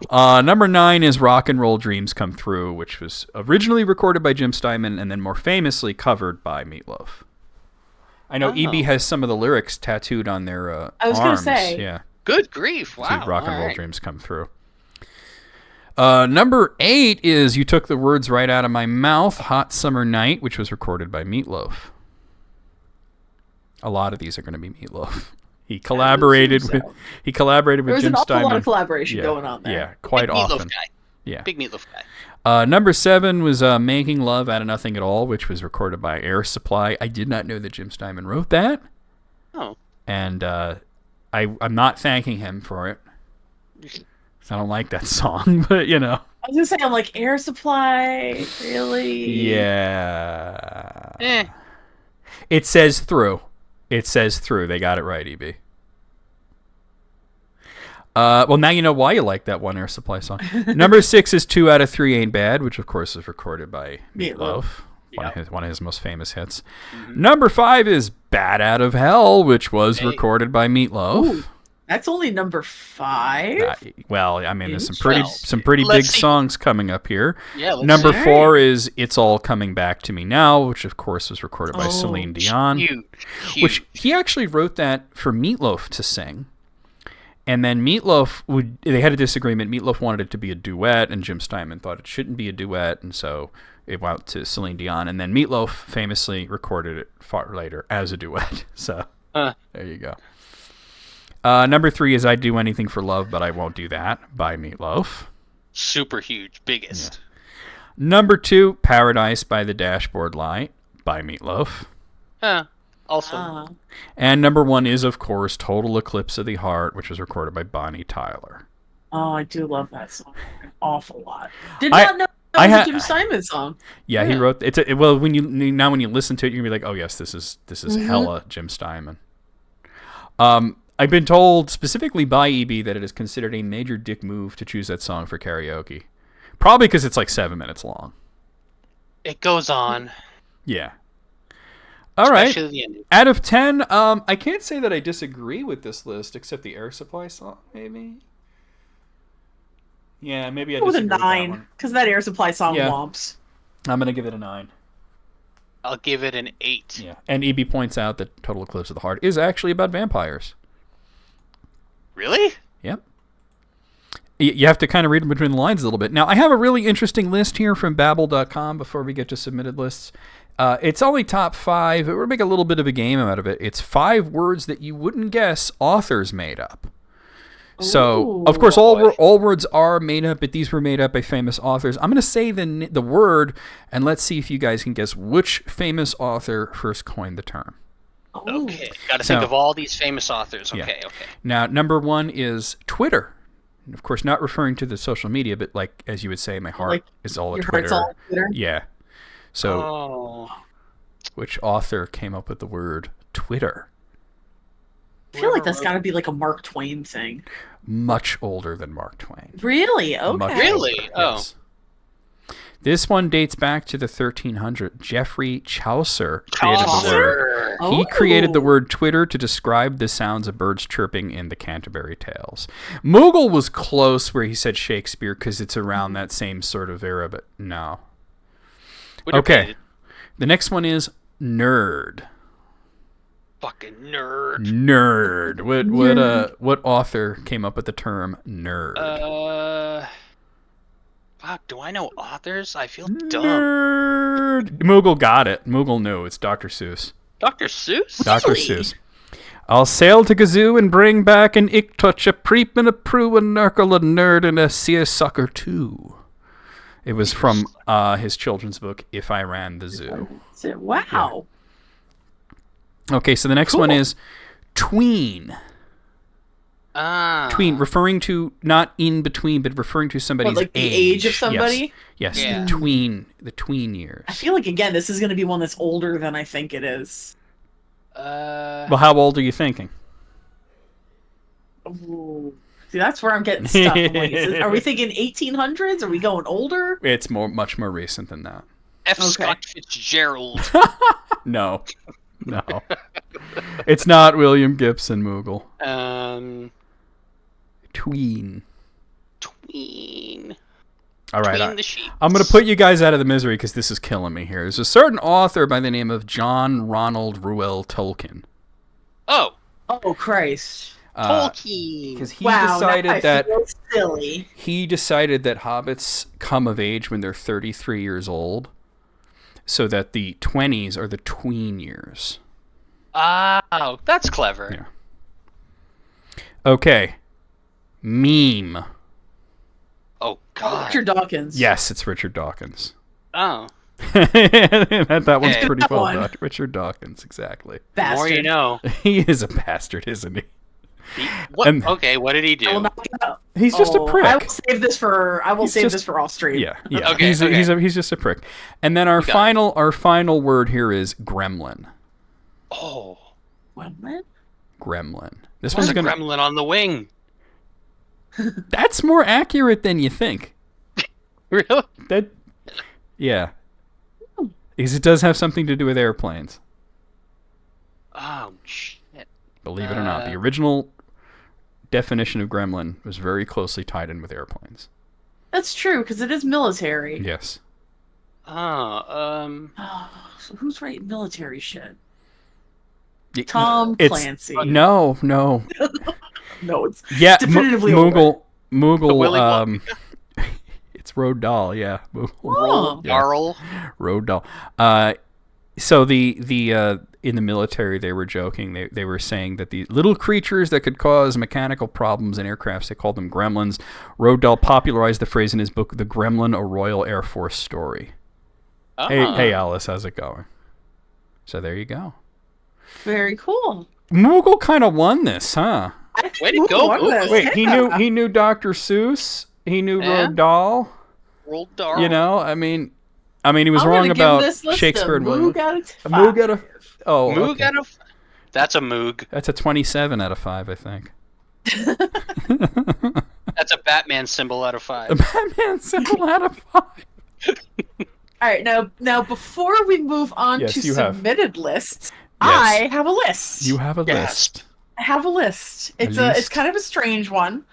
Number 9 is Rock and Roll Dreams Come Through, which was originally recorded by Jim Steinman and then more famously covered by Meatloaf. I know EB has some of the lyrics tattooed on their arms. I was gonna say. Yeah. Good grief. Wow. See, Rock and Roll Alright. Dreams Come Through. Number 8 is You Took the Words Right Out of My Mouth, Hot Summer Night, which was recorded by Meatloaf. A lot of these are going to be Meatloaf. He collaborated with Jim Steinman. There was an awful lot of collaboration going on there. Yeah, quite Big often. Meatloaf guy. Yeah. Big Meatloaf guy. Number 7 was Making Love Out of Nothing at All, which was recorded by Air Supply. I did not know that Jim Steinman wrote that. Oh. And I'm not thanking him for it. 'Cause I don't like that song, but you know. I was gonna say, I'm like, Air Supply, really? Yeah. It says through. It says through. They got it right, EB. Well, now you know why you like that one Air Supply song. Number 6 is 2 Out of 3 Ain't Bad, which of course is recorded by Meatloaf. One of his most famous hits. Mm-hmm. Number 5 is Bad Out of Hell, which was recorded by Meatloaf. Ooh, that's only number 5. Well, I mean, there's some pretty big songs coming up here. Yeah. Number 4 is It's All Coming Back to Me Now, which of course was recorded by Celine Dion. Huge. Which he actually wrote that for Meatloaf to sing. And then they had a disagreement. Meatloaf wanted it to be a duet, and Jim Steinman thought it shouldn't be a duet, and so it went to Celine Dion. And then Meatloaf famously recorded it far later as a duet. So there you go. Number 3 is I Do Anything for Love, But I Won't Do That by Meatloaf. Super huge. Biggest. Yeah. Number 2, Paradise by the Dashboard Light. by Meatloaf. Also, And number 1 is, of course, Total Eclipse of the Heart, which was recorded by Bonnie Tyler. Oh, I do love that song an awful lot. Did not know that was a Jim Steinman song. Yeah, he wrote well. When you listen to it, you're gonna be like, oh yes, this is hella Jim Steinman. I've been told specifically by EB that it is considered a major dick move to choose that song for karaoke, probably because it's like 7 minutes long. it goes on. Yeah. All right. Especially the ending. Out of 10, I can't say that I disagree with this list, except the Air Supply song, maybe. Yeah, maybe I Go with a disagree with that 9, one. because that Air Supply song Yeah. womps. I'm gonna give it a 9. I'll give it an 8. Yeah, and EB points out that Total Eclipse of the Heart is actually about vampires. Really? Yep. You have to kind of read between the lines a little bit. Now, I have a really interesting list here from Babbel.com before we get to submitted lists. It's only top 5. We're going to make a little bit of a game out of it. It's 5 words that you wouldn't guess authors made up. So, of course, all words are made up, but these were made up by famous authors. I'm going to say the word, and let's see if you guys can guess which famous author first coined the term. Okay. Got to think of all these famous authors. Okay, Yeah. okay. Now, number 1 is Twitter. Of course, not referring to the social media, but like, as you would say, my heart is all at Your Twitter. heart's all Twitter? Yeah. So, which author came up with the word Twitter? I feel like that's got to be like a Mark Twain thing. Much older than Mark Twain. Really? Okay. Much Really? older, Oh. yes. This one dates back to the 1300s. Geoffrey Chaucer created the word. He created the word Twitter to describe the sounds of birds chirping in the Canterbury Tales. Moogle was close where he said Shakespeare because it's around that same sort of era, but no. Okay. The next one is nerd. Fucking nerd. Nerd. What author came up with the term nerd? Fuck, do I know authors? I feel dumb. Nerd. Moogle got it. Moogle knew. It's Dr. Seuss. Dr. Seuss? Dr. Seuss. I'll sail to Gazoo and bring back an ick touch, a preep and a prue, a narkle, a nerd, and a seersucker too. It was from his children's book, If I Ran the Zoo. Wow. Yeah. Okay, so the next one is tween. Tween, referring to not in between, but referring to somebody's like age. the age of somebody? Yes, Yeah. the tween years. I feel like, again, this is going to be one that's older than I think it is. Well, how old are you thinking? Ooh. See, that's where I'm getting stuck. I'm like, are we thinking 1800s? Are we going older? It's much more recent than that. Scott Fitzgerald. No. It's not William Gibson, Moogle. Tween. All right, Tween the sheets. I'm going to put you guys out of the misery because this is killing me here. There's a certain author by the name of John Ronald Reuel Tolkien. Oh, Christ. Tolkien. Because he Wow, decided now I that feel silly. he decided that hobbits come of age when they're 33 years old, so that the 20s are the tween years. Oh, that's clever. Yeah. Okay. Meme. Oh, God. Richard Dawkins. Yes, it's Richard Dawkins. Oh. that one's Hey. pretty That well one. done. Richard Dawkins, exactly. The more you Bastard. know. He is a bastard, isn't he? What? And- Okay, what did he I will do? not get out. He's just a prick. I will save this for. He's just- this for off stream. Yeah. Okay, he's okay. he's just a prick. And then our got final word here is gremlin. Oh, Gremlin? Gremlin. This what's one's a gonna. gremlin on the wing? That's more accurate than you think. Really? Yeah. Because it does have something to do with airplanes. Oh, shit. Believe it or not, the original definition of gremlin was very closely tied in with airplanes. That's true because it is military. Yes. Oh, So who's writing military shit? Y- Tom it's- Clancy. No. No, it's Yeah, definitively Moogle. Willy It's Road Doll. Yeah, Moogle. Oh. Yeah. Darl. Road Doll. So the in the military they were joking. They were saying that the little creatures that could cause mechanical problems in aircrafts, they called them gremlins. Road Doll popularized the phrase in his book, The Gremlin: A Royal Air Force Story. Oh. Hey Alice, how's it going? So there you go. Very cool. Moogle kind of won this, huh? I think Way to Moogle go, won Moogle. this, Wait, yeah. he knew Dr. Seuss. He knew Yeah. Roald Dahl. Rolled down. You know, I mean, he was I'm wrong gonna about give this list Shakespeare a and William. Moog out of A Moog out of 5. oh, Moog okay. out of. That's a Moog. That's a 27 out of 5, I think. That's a Batman symbol out of 5. A Batman symbol out of 5. All right, now before we move on Yes, to you have. submitted lists, Yes. I have a list. You have a Yes. list. I have a list. A It's list. kind of a strange one.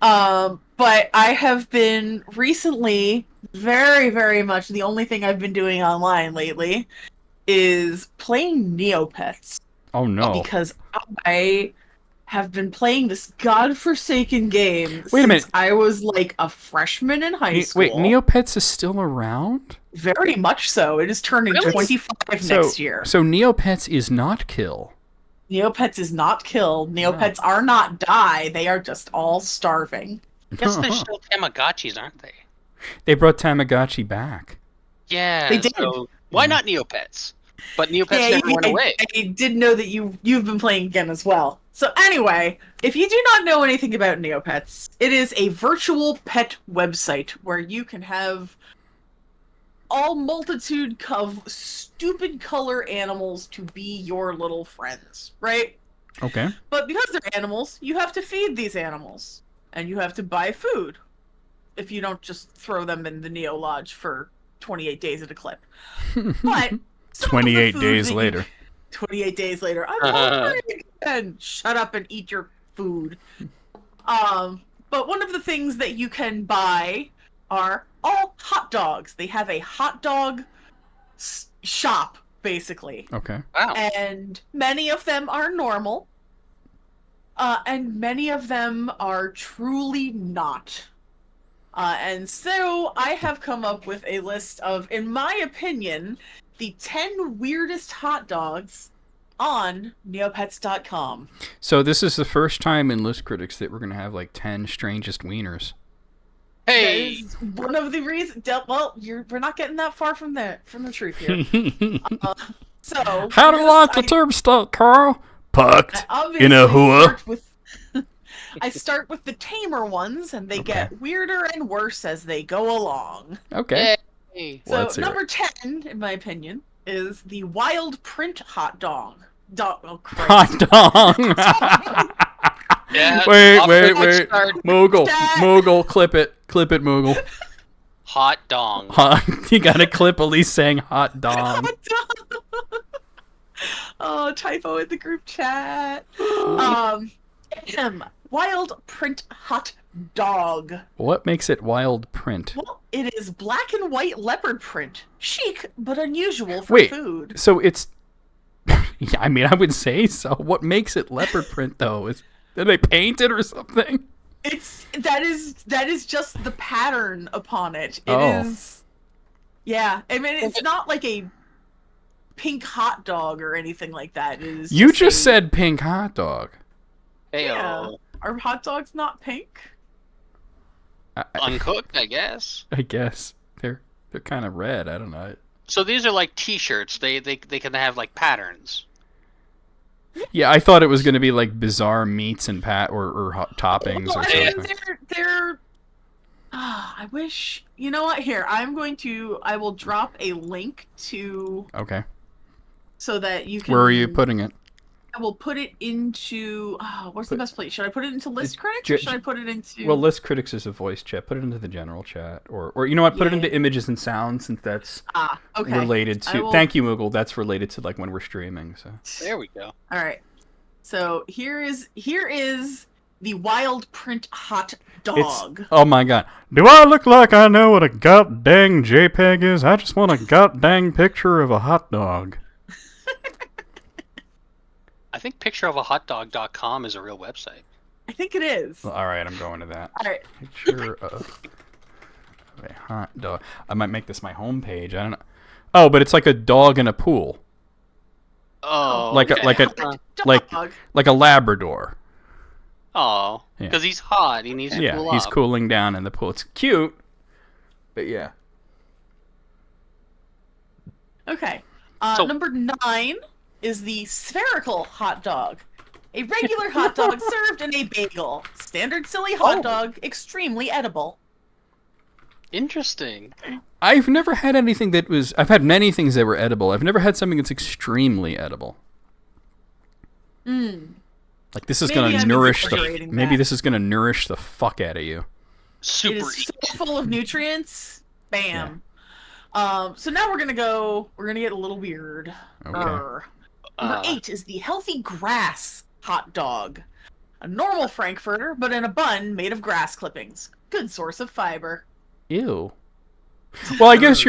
But I have been recently very, very much the only thing I've been doing online lately is playing Neopets. Oh no. Because I have been playing this godforsaken game Wait a minute. since I was like a freshman in high school. Wait, Neopets is still around? Very much so. It is turning Really? 25 next year. So Neopets is not kill. Neopets is not kill. Neopets are not die. They are just all starving. I guess they're still Tamagotchis, aren't they? They brought Tamagotchi back. Yeah. They did. So why not Neopets? But Neopets never went away. I did know that you've been playing again as well. So anyway, if you do not know anything about Neopets, it is a virtual pet website where you can have all multitude of stupid color animals to be your little friends, right? Okay. But because they're animals, you have to feed these animals. And you have to buy food. If you don't just throw them in the Neo Lodge for 28 days at a clip. But 28 days later. 28 days later. I'm hungry again. Shut up and eat your food. But one of the things that you can buy are all hot dogs. They have a hot dog shop, basically. Okay. Wow. And many of them are normal. And many of them are truly not. And so I have come up with a list of, in my opinion, the 10 weirdest hot dogs on Neopets.com. So this is the first time in List Critics that we're going to have like 10 strangest wieners. Hey. That is one of the reasons. Well, we're not getting that far from the truth here. So How do you like the turnstile, Carl? Pucked in a hua. I start with the tamer ones, and they get weirder and worse as they go along. Okay. Hey. So Let's hear number 10, in my opinion, is the wild print hot dog. Oh, Christ. Hot dog. Yeah, wait. off to a good start. Moogle, clip it, Moogle. Hot dong. You gotta clip Elise saying hot dog. Hot dog. Oh, typo in the group chat. Wild print hot dog. What makes it wild print? Well, it is black and white leopard print. Chic, but unusual for Wait, food. so it's... Yeah, I mean, I would say so. What makes it leopard print, though? Did they paint it or something? That is just the pattern upon it. It is. Yeah, I mean, it's not like a pink hot dog or anything like that. It is You just said pink hot dog. Hey, Yeah. Are hot dogs not pink? uncooked, I guess. I guess they're kind of red. I don't know. So these are like T-shirts. They can have like patterns. Yeah, I thought it was going to be like bizarre meats and or hot toppings Well, or I mean, something. they're. I wish. You know what? Here, I will drop a link to Okay. so that you can. Where are you putting it? I will put it into. What's the best place? Should I put it into List Critics J- or should I put it into? Well, List Critics is a voice chat. Put it into the general chat, or you know what? Put it Yeah. into images and sounds, since that's okay. related I to. will- Thank you, Moogle. That's related to like when we're streaming. So. There we go. All right. So here is the wild print hot dog. Oh my god. Do I look like I know what a god dang JPEG is? I just want a god dang picture of a hot dog. I think pictureofahotdog.com is a real website. I think it is. Well, alright, I'm going to that. All right. Picture of a hot dog. I might make this my homepage. I don't know. Oh, but it's like a dog in a pool. Oh, Like okay. like a Labrador. Oh, Yeah. because he's hot. He needs to Yeah, cool he's off. cooling down in the pool. It's cute. But yeah. Okay. So- Number 9 is the spherical hot dog. A regular hot dog served in a bagel. Standard silly hot dog, extremely edible. Interesting. I've never had anything that was... I've had many things that were edible. I've never had something that's extremely edible. Like, this is going to nourish the... Maybe this is going to nourish the fuck out of you. Super. It is so full of nutrients. Bam. So now we're gonna get a little weird. Okay. Number 8 is the healthy grass hot dog. A normal Frankfurter, but in a bun made of grass clippings. Good source of fiber. Ew. Well, I guess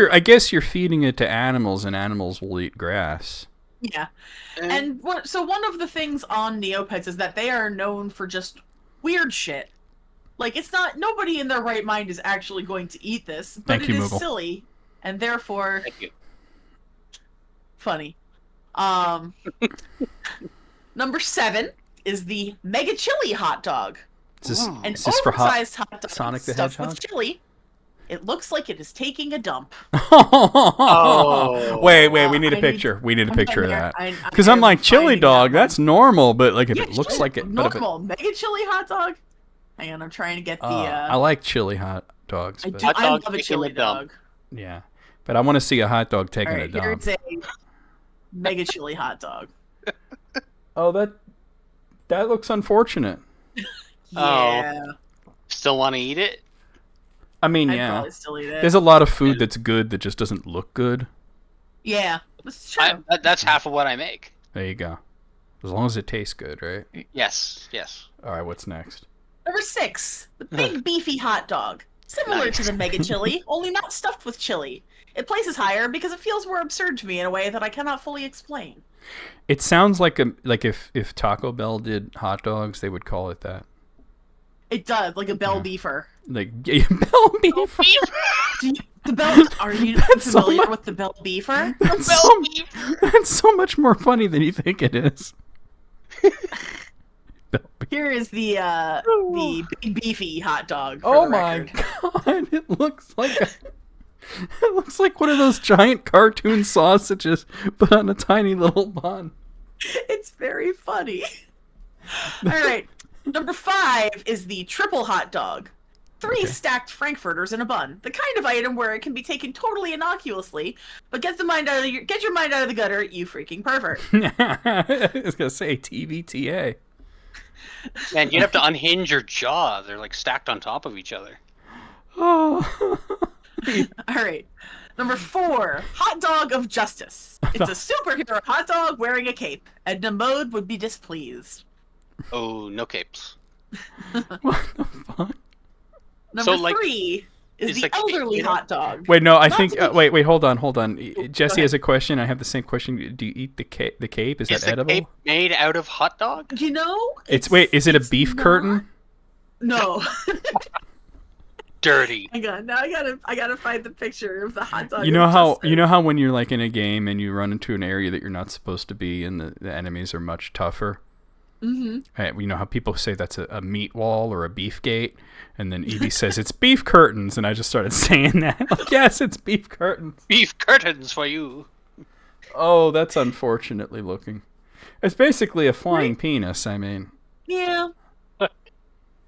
you're feeding it to animals, and animals will eat grass. Yeah. And so one of the things on Neopets is that they are known for just weird shit. Like, it's not... Nobody in their right mind is actually going to eat this, but it is silly, and therefore... Thank you. Funny. Number 7 is the Mega Chili hot dog. Is An this for oversized hot dog Sonic the stuffed Hedgehog? with chili. It looks like it is taking a dump. Oh. Wait, we need a picture. We need a picture of there. that. Because I'm like, chili dog, that's normal, but like if it looks like it... Normal. Mega Chili hot dog? Hang on, I'm trying to get the... I like chili hot dogs. But... I love a chili dog. Yeah. But I want to see a hot dog taking a dump. Here's a Mega Chili hot dog. Oh, that looks unfortunate. Yeah. Still want to eat it? I mean, I'd yeah. probably still eat it. There's a lot of food that's good that just doesn't look good. Yeah, that's true. That's half of what I make. There you go. As long as it tastes good, right? Yes. All right, what's next? Number 6, the big beefy hot dog. Similar to the Mega Chili, only not stuffed with chili. It places higher because it feels more absurd to me in a way that I cannot fully explain. It sounds like if Taco Bell did hot dogs, they would call it that. It does, like a Bell Beefer. Like Bell Beef. Are you familiar with the Bell Beefer? That's so much more funny than you think it is. Here is the big beefy hot dog. Oh my god! It looks like one of those giant cartoon sausages, but on a tiny little bun. It's very funny. All right, number 5 is the triple hot dog. 3 stacked Frankfurters in a bun. The kind of item where it can be taken totally innocuously, but get your mind out of the gutter, you freaking pervert. I was gonna say TVTA. Man, you'd have to unhinge your jaw. They're like stacked on top of each other. Oh. All right. Number 4, hot dog of justice. It's a superhero hot dog wearing a cape. Edna Mode would be displeased. Oh, no capes. What the fuck? Number 3 is the elderly hot dog. Wait, no, I think. Wait, hold on. Jesse has a question. I have the same question. Do you eat the cape? Is that edible? Is the cape made out of hot dog? You know, is it a beef curtain? No. Dirty. Hang on, now I gotta find the picture of the hot dog. You know how when you're like in a game and you run into an area that you're not supposed to be and the enemies are much tougher. Mm-hmm. Right, you know how people say that's a meat wall or a beef gate, and then Evie says it's beef curtains, and I just started saying that. Like, yes, it's beef curtains. Beef curtains for you. Oh, that's unfortunately looking. It's basically a flying penis. I mean. Yeah.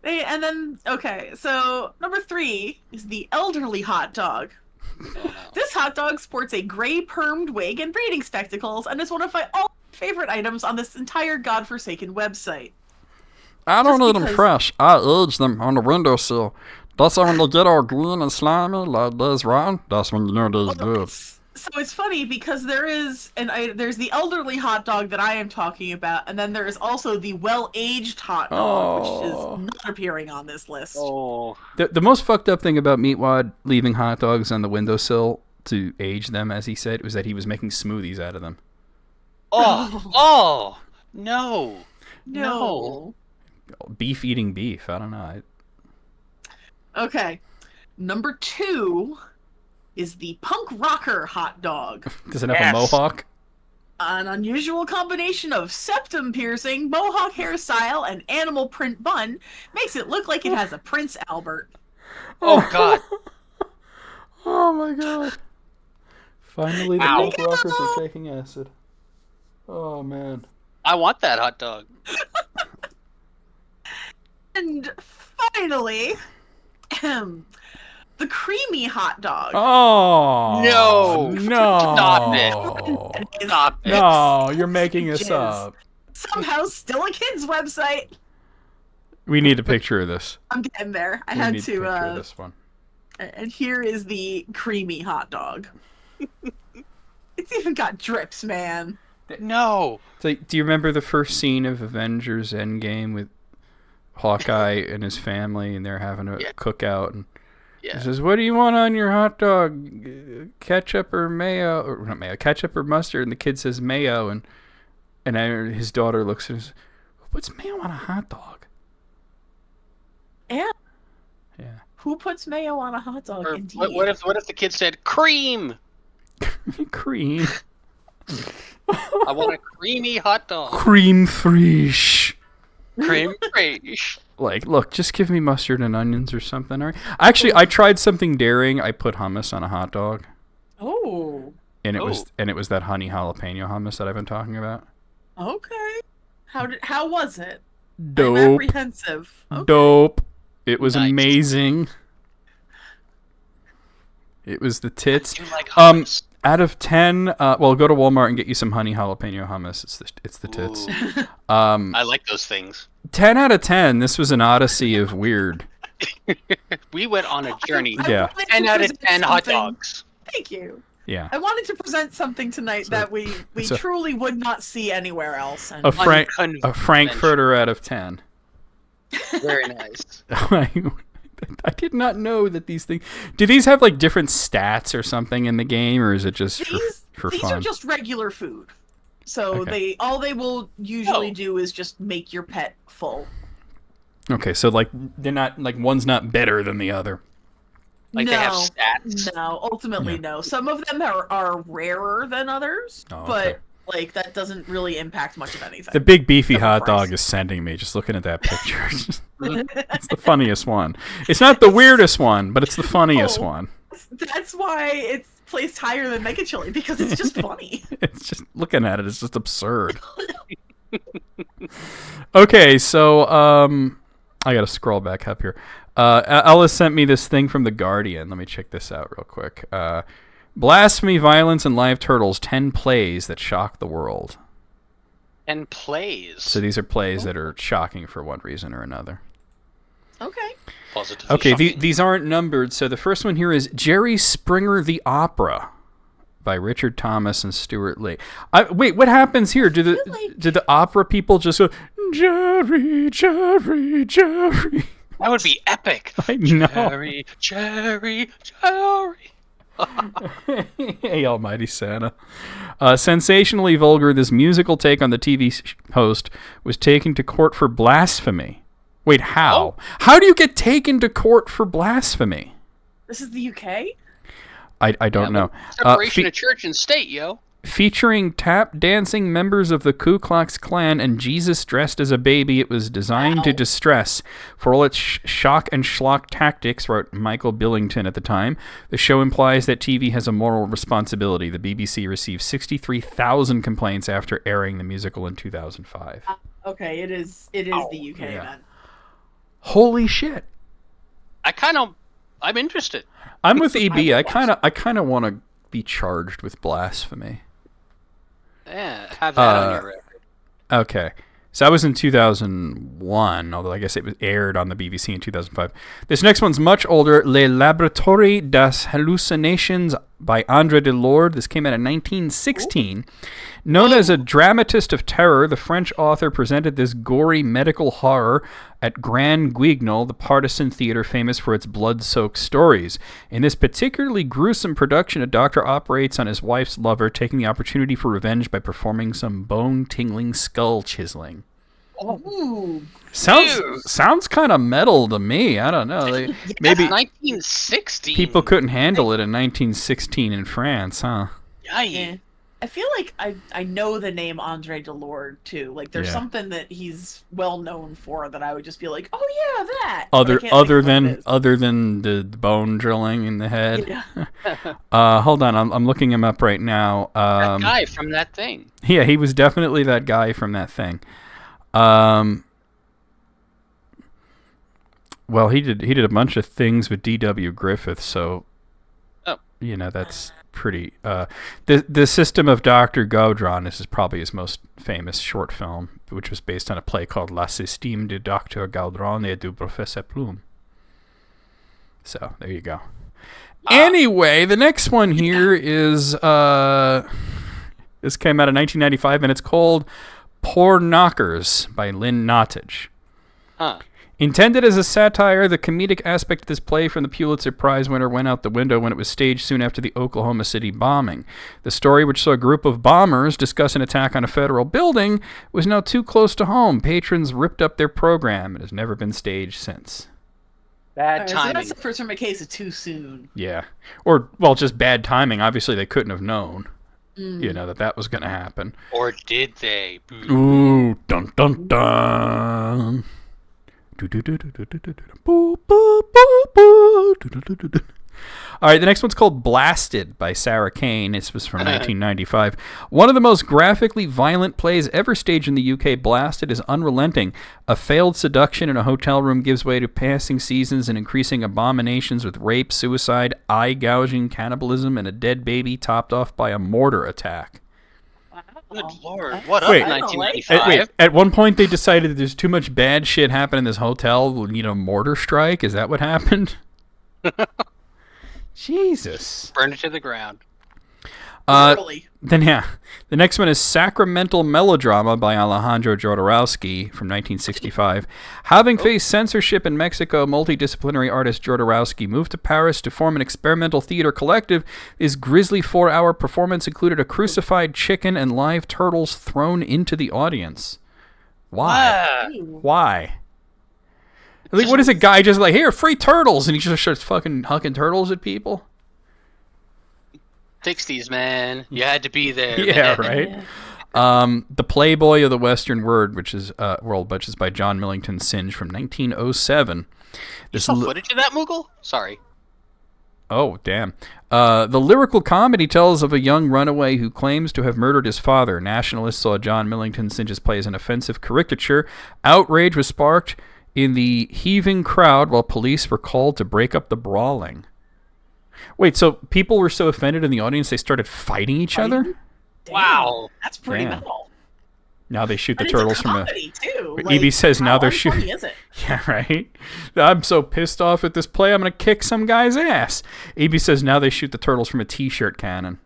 And then, okay, so number 3 is the elderly hot dog. Oh, no. This hot dog sports a gray permed wig and reading spectacles, and is one of my favorite items on this entire godforsaken website. I don't need them fresh. I age them on the windowsill. That's when they get all green and slimy like days rotten. That's when you know they's good. So it's funny because there's the elderly hot dog that I am talking about, and then there is also the well-aged hot dog, which is not appearing on this list. Oh. The most fucked up thing about Meatwad leaving hot dogs on the windowsill to age them, as he said, was that he was making smoothies out of them. Oh, no. Beef eating beef. I don't know. Okay. Number 2 is the punk rocker hot dog. Does it have a mohawk? An unusual combination of septum piercing, mohawk hairstyle, and animal print bun makes it look like it has a Prince Albert. Oh, God. Oh, my God. Finally, the Ow. punk rockers are taking acid. Oh, man. I want that hot dog. And finally, the creamy hot dog. Oh. No. No. Stop it. Stop it. No, you're making this Jizz. up. Somehow still a kid's website. We need a picture of this. I'm getting there. I We had need a picture of to, this one. and here is the creamy hot dog. It's even got drips, man. No. So, do you remember the first scene of Avengers Endgame with Hawkeye and his family, and they're having a cookout, and Yeah. he says, "What do you want on your hot dog? Ketchup or mayo? Or not mayo? Ketchup or mustard?" And the kid says mayo, and his daughter looks and says, "Who puts mayo on a hot dog?" Yeah. Yeah. Who puts mayo on a hot dog? Or Indeed. what if the kid said cream? Cream. I want a creamy hot dog. Cream fraiche. Cream fraiche. Like, look, just give me mustard and onions or something. All right. Actually, I tried something daring. I put hummus on a hot dog, Oh. and it was that honey jalapeno hummus that I've been talking about. Okay. How was it? I'm Dope. apprehensive. Okay. Dope. It was Nice. amazing. It was the tits. I do like hummus. Out of 10, well, go to Walmart and get you some honey jalapeno hummus. It's the tits. Ooh, Um, I like those things. 10 out of 10. This was an odyssey of weird. We went on a journey. Yeah. wanted to 10 out of present 10 hot something- dogs. Thank you. Yeah. I wanted to present something tonight that we so- truly would not see anywhere else. And A Unconventional. Frankfurter out of 10. Very nice. I did not know that these things. Do these have like different stats or something in the game, or is it just for these fun? are just regular food. So Okay. they will usually Oh. do is just make your pet full. Okay, so like they're not like one's not better than the other. Like no, they have stats. No, ultimately Yeah. no. Some of them are rarer than others, Oh, but okay. like that doesn't really impact much of anything. The big beefy Except for hot price. dog is sending me just looking at that picture. It's the funniest one. It's not the weirdest one, but it's the funniest Oh. one. That's why it's placed higher than Mega Chili because it's just funny. It's just looking at it. It's just absurd. Okay, so I gotta scroll back up here. Ellis sent me this thing from The Guardian. Let me check this out real quick. Blasphemy, violence, and live turtles. 10 plays that shock the world. And plays. So these are plays that are shocking for one reason or another. Okay. Positively Okay, shocking. these aren't numbered. So the first one here is Jerry Springer the Opera by Richard Thomas and Stuart Lee. Wait, what happens here? Do the opera people just go, Jerry, Jerry, Jerry? That would be epic. I know. Jerry, Jerry, Jerry. Hey, Almighty Santa. Sensationally vulgar, this musical take on the TV host was taken to court for blasphemy. Wait, how? Oh. How do you get taken to court for blasphemy? This is the UK? I don't know. Separation of church and state, yo. Featuring tap dancing members of the Ku Klux Klan and Jesus dressed as a baby, it was designed to distress. For all its shock and schlock tactics, wrote Michael Billington at the time, the show implies that TV has a moral responsibility. The BBC received 63,000 complaints after airing the musical in 2005. Okay, it is the UK yeah. then. Holy shit! I'm interested. I'm with EB. I kind of want to be charged with blasphemy. Yeah, have that on your record. Okay. So that was in 2001, although I guess it was aired on the BBC in 2005. This next one's much older, Le Laboratoire das Hallucinations by André Delorde. This came out in 1916. Ooh. Known as a dramatist of terror, the French author presented this gory medical horror at Grand Guignol, the partisan theater famous for its blood-soaked stories. In this particularly gruesome production, a doctor operates on his wife's lover, taking the opportunity for revenge by performing some bone-tingling skull chiseling. Ooh. Sounds kind of metal to me. I don't know. Maybe 1916. people couldn't handle it in 1916 in France, huh? Yikes. I feel like I know the name Andre Delorde too. Like there's Yeah. something that he's well known for that I would just be like, oh yeah, that. But I can't think Other of what it is. than the bone drilling in the head. Yeah. Hold on, I'm looking him up right now. That guy from that thing. Yeah, he was definitely that guy from that thing. Well, he did a bunch of things with D.W. Griffith, so that's pretty. The System of Dr. Gaudron, this is probably his most famous short film, which was based on a play called La Système de Dr. Gaudron et du Professeur Plume. So there you go. Anyway, the next one here is this came out in 1995, and it's called Poor Knockers by Lynn Nottage. Huh. Intended as a satire, the comedic aspect of this play from the Pulitzer Prize winner went out the window when it was staged soon after the Oklahoma City bombing. The story, which saw a group of bombers discuss an attack on a federal building, was now too close to home. Patrons ripped up their program and has never been staged since. Bad So timing. that's the first one case of too soon. Yeah. Or, well, just bad timing. Obviously, they couldn't have known, that was going to happen. Or did they? Ooh, dun dun dun. All right, the next one's called Blasted by Sarah Kane. This was from 1995. One of the most graphically violent plays ever staged in the UK, Blasted is unrelenting. A failed seduction in a hotel room gives way to passing seasons and increasing abominations with rape, suicide, eye gouging, cannibalism, and a dead baby topped off by a mortar attack. Good lord. What up, Wait. 1995? At one point they decided that there's too much bad shit happening in this hotel. We'll need a mortar strike. Is that what happened? Jesus. Burn it to the ground. Literally. The next one is Sacramental Melodrama by Alejandro Jodorowsky from 1965. Having faced censorship in Mexico, multidisciplinary artist Jodorowsky moved to Paris to form an experimental theater collective. His grisly 4-hour performance included a crucified chicken and live turtles thrown into the audience. Why? Why? Like, what is a guy just like, here, free turtles, and he just starts fucking hucking turtles at people? 60s, man. You had to be there. Yeah, man. right. The Playboy of the Western World, which is by John Millington Synge from 1907. You saw footage of that, Moogle? Sorry. Oh, damn. The lyrical comedy tells of a young runaway who claims to have murdered his father. Nationalists saw John Millington Synge's play as an offensive caricature. Outrage was sparked in the heaving crowd while police were called to break up the brawling. Wait, so people were so offended in the audience they started fighting each other? Damn, Wow. That's pretty Damn. metal. Now they shoot the And turtles it's a from a... comedy too. EB says now they're how shooting... unfunny is it? Yeah, right? I'm so pissed off at this play, I'm going to kick some guy's ass. EB says now they shoot the turtles from a T-shirt cannon.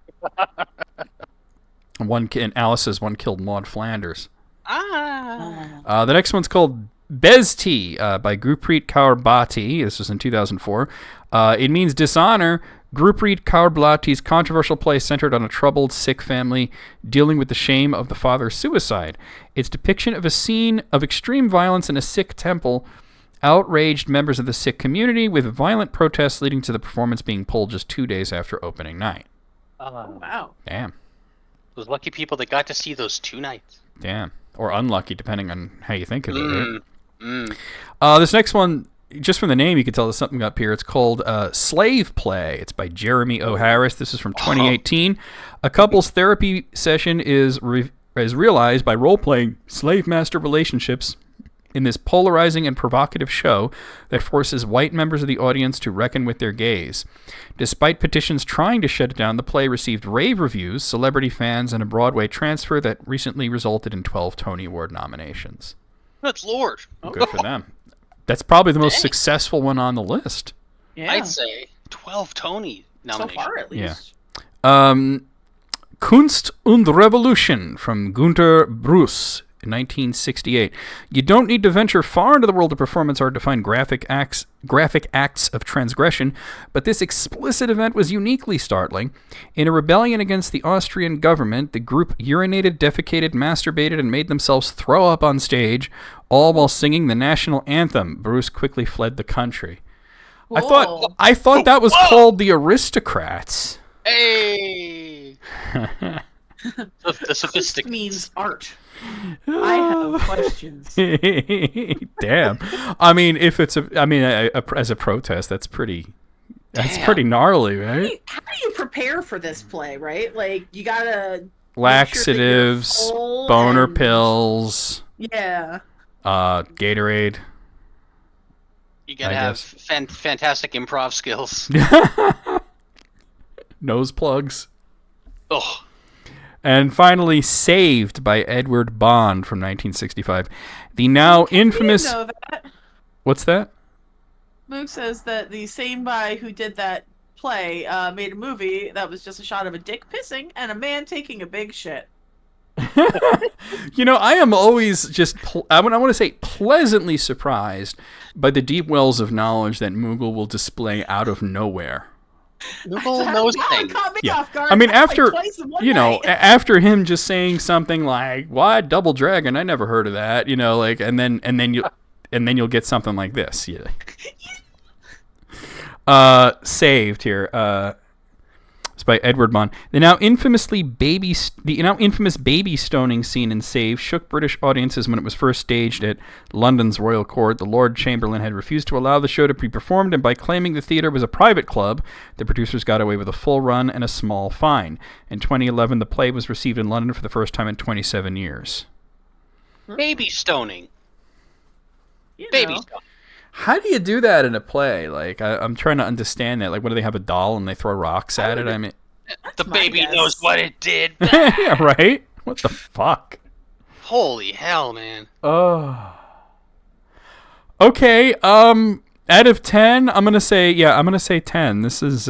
And Alice says one killed Maud Flanders. The next one's called Bezti by Gurpreet Kaur Bhatti. This was in 2004. It means dishonor. Gurpreet Kaur Bhatti's controversial play centered on a troubled Sikh family dealing with the shame of the father's suicide. Its depiction of a scene of extreme violence in a Sikh temple outraged members of the Sikh community, with violent protests leading to the performance being pulled just 2 days after opening night. Oh, wow. Damn. Those lucky people that got to see those 2 nights. Damn. Or unlucky, depending on how you think of it. Mm. This next one, just from the name, you can tell there's something up here. It's called Slave Play. It's by Jeremy O. Harris. This is from 2018. A couple's therapy session is realized by role-playing slave-master relationships in this polarizing and provocative show that forces white members of the audience to reckon with their gaze. Despite petitions trying to shut it down, the play received rave reviews, celebrity fans, and a Broadway transfer that recently resulted in 12 Tony Award nominations. Good lord. Good for them. That's probably the most successful one on the list. Yeah. I'd say 12 Tony so nominations. far at least. Kunst und Revolution from Günter Bruce in 1968. You don't need to venture far into the world of performance art to find graphic acts of transgression, but this explicit event was uniquely startling. In a rebellion against the Austrian government, the group urinated, defecated, masturbated, and made themselves throw up on stage, all while singing the national anthem. Bruce quickly fled the country. Whoa. I thought that was called The Aristocrats. Hey! The This sophisticated. means art. I have questions. Damn. I mean, if it's as a protest, that's pretty gnarly, right? How do you prepare for this play, right? Like, you gotta Laxatives, make sure that you're full boner and- pills, Yeah. Gatorade. You gotta I have guess. fantastic improv skills. Nose plugs. Oh, And finally, Saved by Edward Bond from 1965. The now infamous... I didn't know that. What's that? Moog says that the same guy who did that play made a movie that was just a shot of a dick pissing and a man taking a big shit. You know, I am always just, I want to say, pleasantly surprised by the deep wells of knowledge that Moogle will display out of nowhere. Google knows Wow, it things. caught me Yeah. off guard. I mean, That's after, like twice in one you know, night. after him just saying something like, "What, Double Dragon? I never heard of that," you know, like, and then you'll get something like this. Yeah. Saved here. It's by Edward Bond. The now infamous baby stoning scene in Save shook British audiences when it was first staged at London's Royal Court. The Lord Chamberlain had refused to allow the show to be performed, and by claiming the theatre was a private club, the producers got away with a full run and a small fine. In 2011, the play was received in London for the first time in 27 years. Baby stoning. You Baby know. stoning. How do you do that in a play? Like, I'm trying to understand that. Like, what do they have, a doll and they throw rocks at it? I mean, The my baby guess. knows what it did. yeah, right? What the fuck? Holy hell, man. Oh. Okay, out of 10, I'm gonna say 10. This is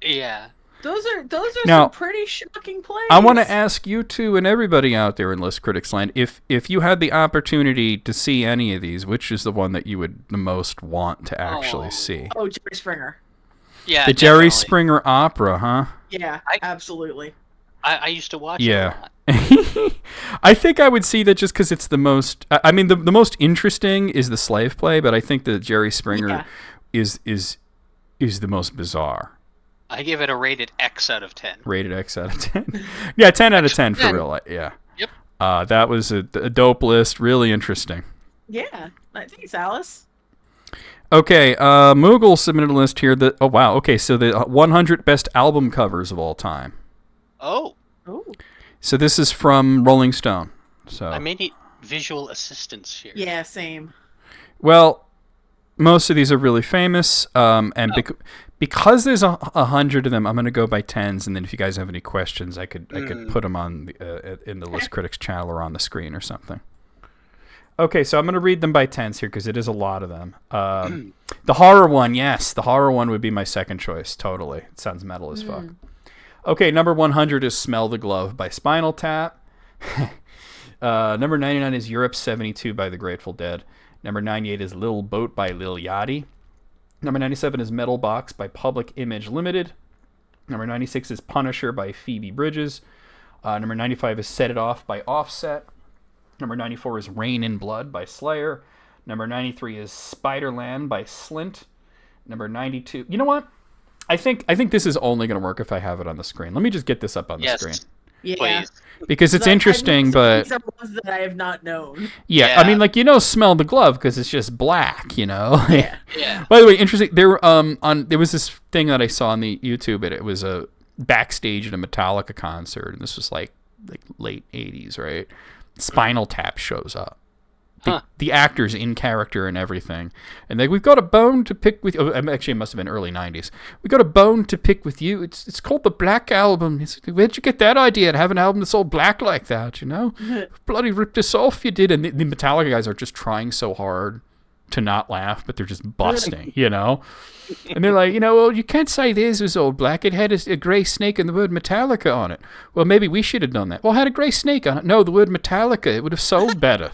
Yeah. Those are Now, some pretty shocking plays. I want to ask you two and everybody out there in List Critics Land, if you had the opportunity to see any of these, which is the one that you would the most want to actually see? Oh, Jerry Springer. Yeah. The Jerry definitely. Springer opera, huh? Yeah, absolutely. I used to watch Yeah. it a lot. I think I would see that just because it's the most. I mean, the most interesting is the slave play, but I think that Jerry Springer is the most bizarre. I give it a rated X out of 10. Rated X out of 10. Yeah, 10 out of 10 for 10. real. Yeah. Yep. That was a dope list. Really interesting. Yeah, thanks, Alice. Okay, Moogle submitted a list here that. Oh wow. Okay, so the 100 best album covers of all time. Oh, Oh, So this is from Rolling Stone. So I may need visual assistance here. yeah, same. well, most of these are really famous, and because there's 100 of them, I'm going to go by tens, and then if you guys have any questions, I could put them on in the List Critics channel or on the screen or something. Okay, so I'm going to read them by tens here because it is a lot of them. The horror one, yes, the horror one would be my second choice. Totally, it sounds metal as fuck. Okay, number 100 is "Smell the Glove" by Spinal Tap. Number 99 is "Europe 72" by the Grateful Dead. Number 98 is "Little Boat" by Lil Yachty. Number 97 is "Metal Box" by Public Image Limited. Number 96 is "Punisher" by Phoebe Bridges. Number 95 is "Set It Off" by Offset. Number 94 is "Rain in Blood" by Slayer. Number 93 is "Spiderland" by Slint. Number 92... You know what? I think this is only going to work if I have it on the screen. Let me just get this up on the screen. Yeah. Please. Because it's interesting, but... These are ones that I have not known. Yeah, I mean, like, "Smell the Glove" because it's just black, Yeah. Yeah. By the way, interesting. There was this thing that I saw on the YouTube, and it was a backstage at a Metallica concert, and this was like late '80s, right? Spinal Tap shows up. The actors in character and everything, and we've got a bone to pick with. Oh, actually, it must have been early '90s. We got a bone to pick with you. It's called the Black Album. Where'd you get that idea to have an album that's all black like that? Bloody ripped us off, you did. And the Metallica guys are just trying so hard to not laugh, but they're just busting, And they're like, well, you can't say this was all black. It had a gray snake and the word Metallica on it. Well, maybe we should have done that. Well, it had a gray snake on it. No, the word Metallica. It would have sold better.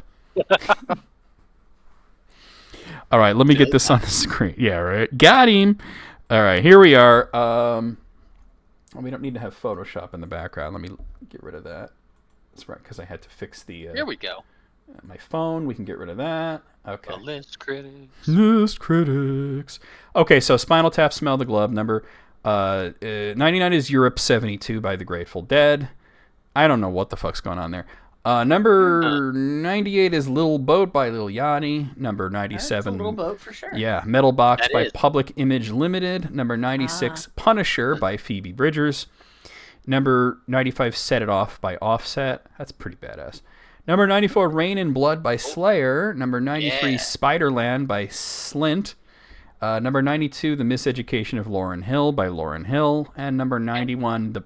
All right, let me get this on the screen. Yeah, right. Got him. All right, here we are. We don't need to have Photoshop in the background. Let me get rid of that. That's right, because I had to fix the... Here we go. my phone. We can get rid of that. Okay. The List Critics. List Critics. Okay, so Spinal Tap, "Smell the Glove." Number 99 is "Europe 72" by the Grateful Dead. I don't know what the fuck's going on there. Number 98 is Little Boat by Lil Yachty. Number 97. That's a Little Boat for sure. Yeah, Metal Box That by is. Public Image Limited. Number 96, Punisher by Phoebe Bridgers. Number 95, Set It Off by Offset. That's pretty badass. Number 94, Rain and Blood by Slayer. Number 93, Spiderland by Slint. Number 92, The Miseducation of Lauryn Hill by Lauryn Hill. And number 91,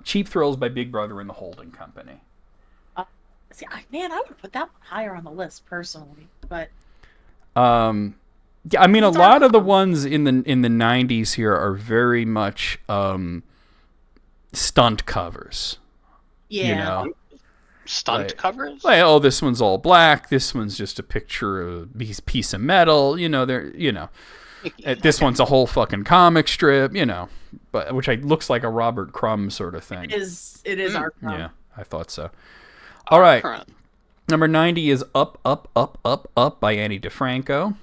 Cheap Thrills by Big Brother and the Holding Company. See, man, I would put that one higher on the list personally, but Yeah, I mean, a lot of the ones in the 90s here are very much stunt covers. yeah, You know? Stunt Like- covers? Like, oh, this one's all black. This one's just a picture of a piece of metal. You know, this one's a whole fucking comic strip. You know, but which looks like a Robert Crumb sort of thing. it is art. Yeah, I thought so. All right, Current. number 90 is Up, Up, Up, Up, Up by Annie DeFranco.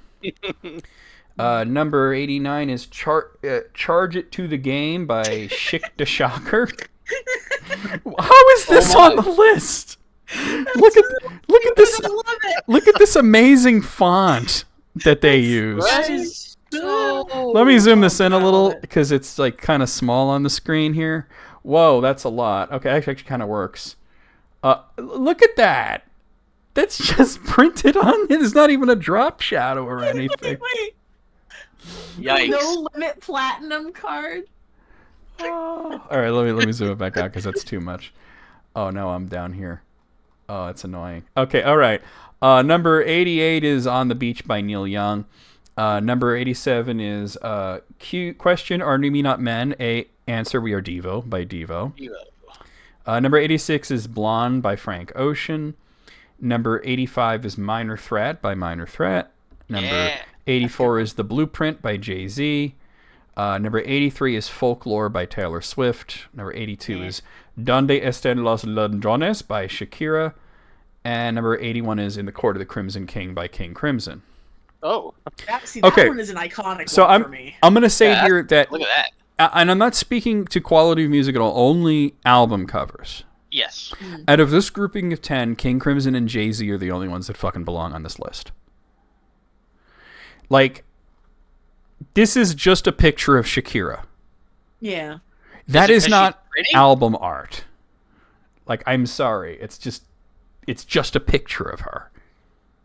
Number 89 is Charge It to the Game by Schick de Shocker. How is this on the list? Look at this! I love it. Look at this amazing font that they use. That is so. Let me zoom this in a little Love it. because it's like kind of small on the screen here. Whoa, that's a lot. Okay, actually kind of works. Look at that. That's just printed on. There's not even a drop shadow or anything. Wait, Yikes. No Limit Platinum card. Oh. All right, let me zoom it back out because that's too much. Oh no, I'm down here. Oh, it's annoying. Okay, all right. Number 88 is On the Beach by Neil Young. Number 87 is Question, Are We Not Men? Answer, We Are Devo by Devo. Number 86 is Blonde by Frank Ocean. Number 85 is Minor Threat by Minor Threat. Number 84 is The Blueprint by Jay-Z. Number 83 is Folklore by Taylor Swift. Number 82 is Donde Estén los Ladrones by Shakira. And number 81 is In the Court of the Crimson King by King Crimson. Oh, That Okay. one is an iconic So one for me. I'm going to say Yeah, here that, look at that. and I'm not speaking to quality of music at all, only album covers. Yes. Out of this grouping of 10, King Crimson and Jay-Z are the only ones that fucking belong on this list. Like, this is just a picture of Shakira. Yeah. That it is 'cause not she's pretty? album art. Like, I'm sorry. It's just a picture of her.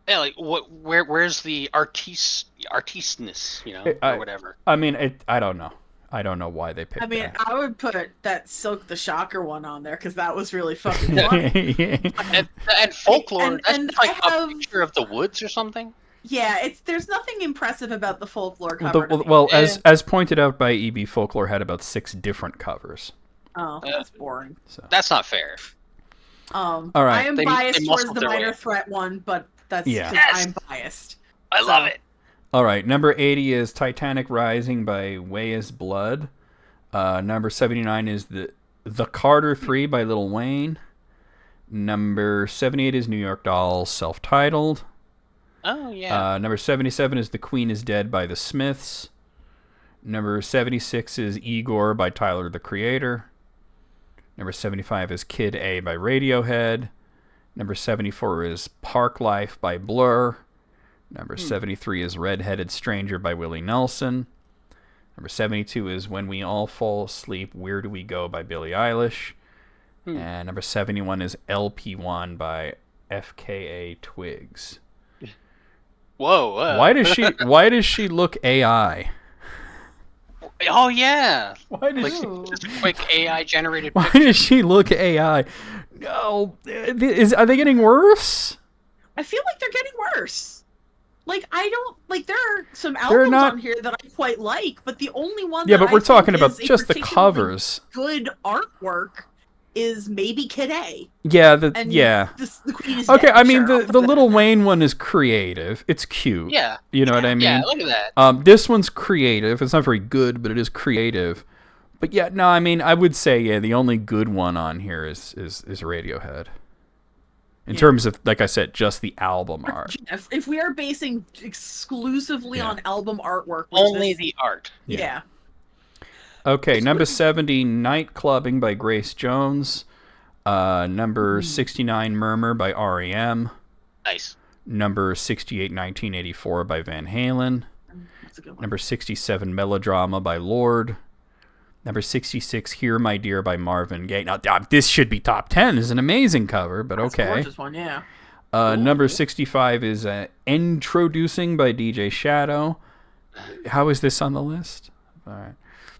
Yeah, like where's the artistness, or whatever. I mean, I don't know. I don't know why they picked I mean, that. I would put that Silk the Shocker one on there because that was really fucking fun. And folklore, And that's like I have- a picture of the woods or something. Yeah, there's nothing impressive about the Folklore cover. to me. Well, as pointed out by EB, Folklore had about 6 different covers. Oh, that's boring. That's not fair. All right. I am They biased towards muscled the their Minor way. Threat one, but that's Yeah. because Yes! I'm biased. I love it. All right, number 80 is Titanic Rising by Weyes Blood. Number 79 is the Carter 3 by Lil Wayne. Number 78 is New York Dolls, self-titled. Oh yeah. Number 77 is The Queen is Dead by The Smiths. Number 76 is Igor by Tyler, the Creator. Number 75 is Kid A by Radiohead. Number 74 is Park Life by Blur. Number 73 is Red-Headed Stranger by Willie Nelson. Number 72 is When We All Fall Asleep, Where Do We Go by Billie Eilish. And number 71 is LP1 by FKA Twigs. Whoa. Why does she look AI? Oh yeah. Why does Ooh. Just a quick AI generated. Why does she look AI? No, are they getting worse? I feel like they're getting worse. Like I don't like there are some They're albums not- on here that I quite like, but the only one Yeah, that but we're I talking think about is a just the particularly covers. good artwork is maybe Kid A. Yeah, And yeah. the Queen is Okay, Dead, I mean sure, I'll the put that Lil in. Wayne one is creative. It's cute. Yeah. You know what I mean? Yeah. Look at that. This one's creative. It's not very good, but it is creative. But yeah, no, I mean, I would say the only good one on here is Radiohead. In terms of, like I said, just the album art. If we are basing exclusively Yeah. on album artwork, which Only this- the art. yeah. Okay, number 70, Night Clubbing by Grace Jones. Number 69, Murmur by REM. Nice. Number 68, 1984 by Van Halen. That's a good one. Number 67, Melodrama by Lorde. Number 66, Here My Dear by Marvin Gaye. Now, this should be top 10. It's an amazing cover, but That's a okay. gorgeous one, yeah. Number 65 is Introducing by DJ Shadow. How is this on the list? All right.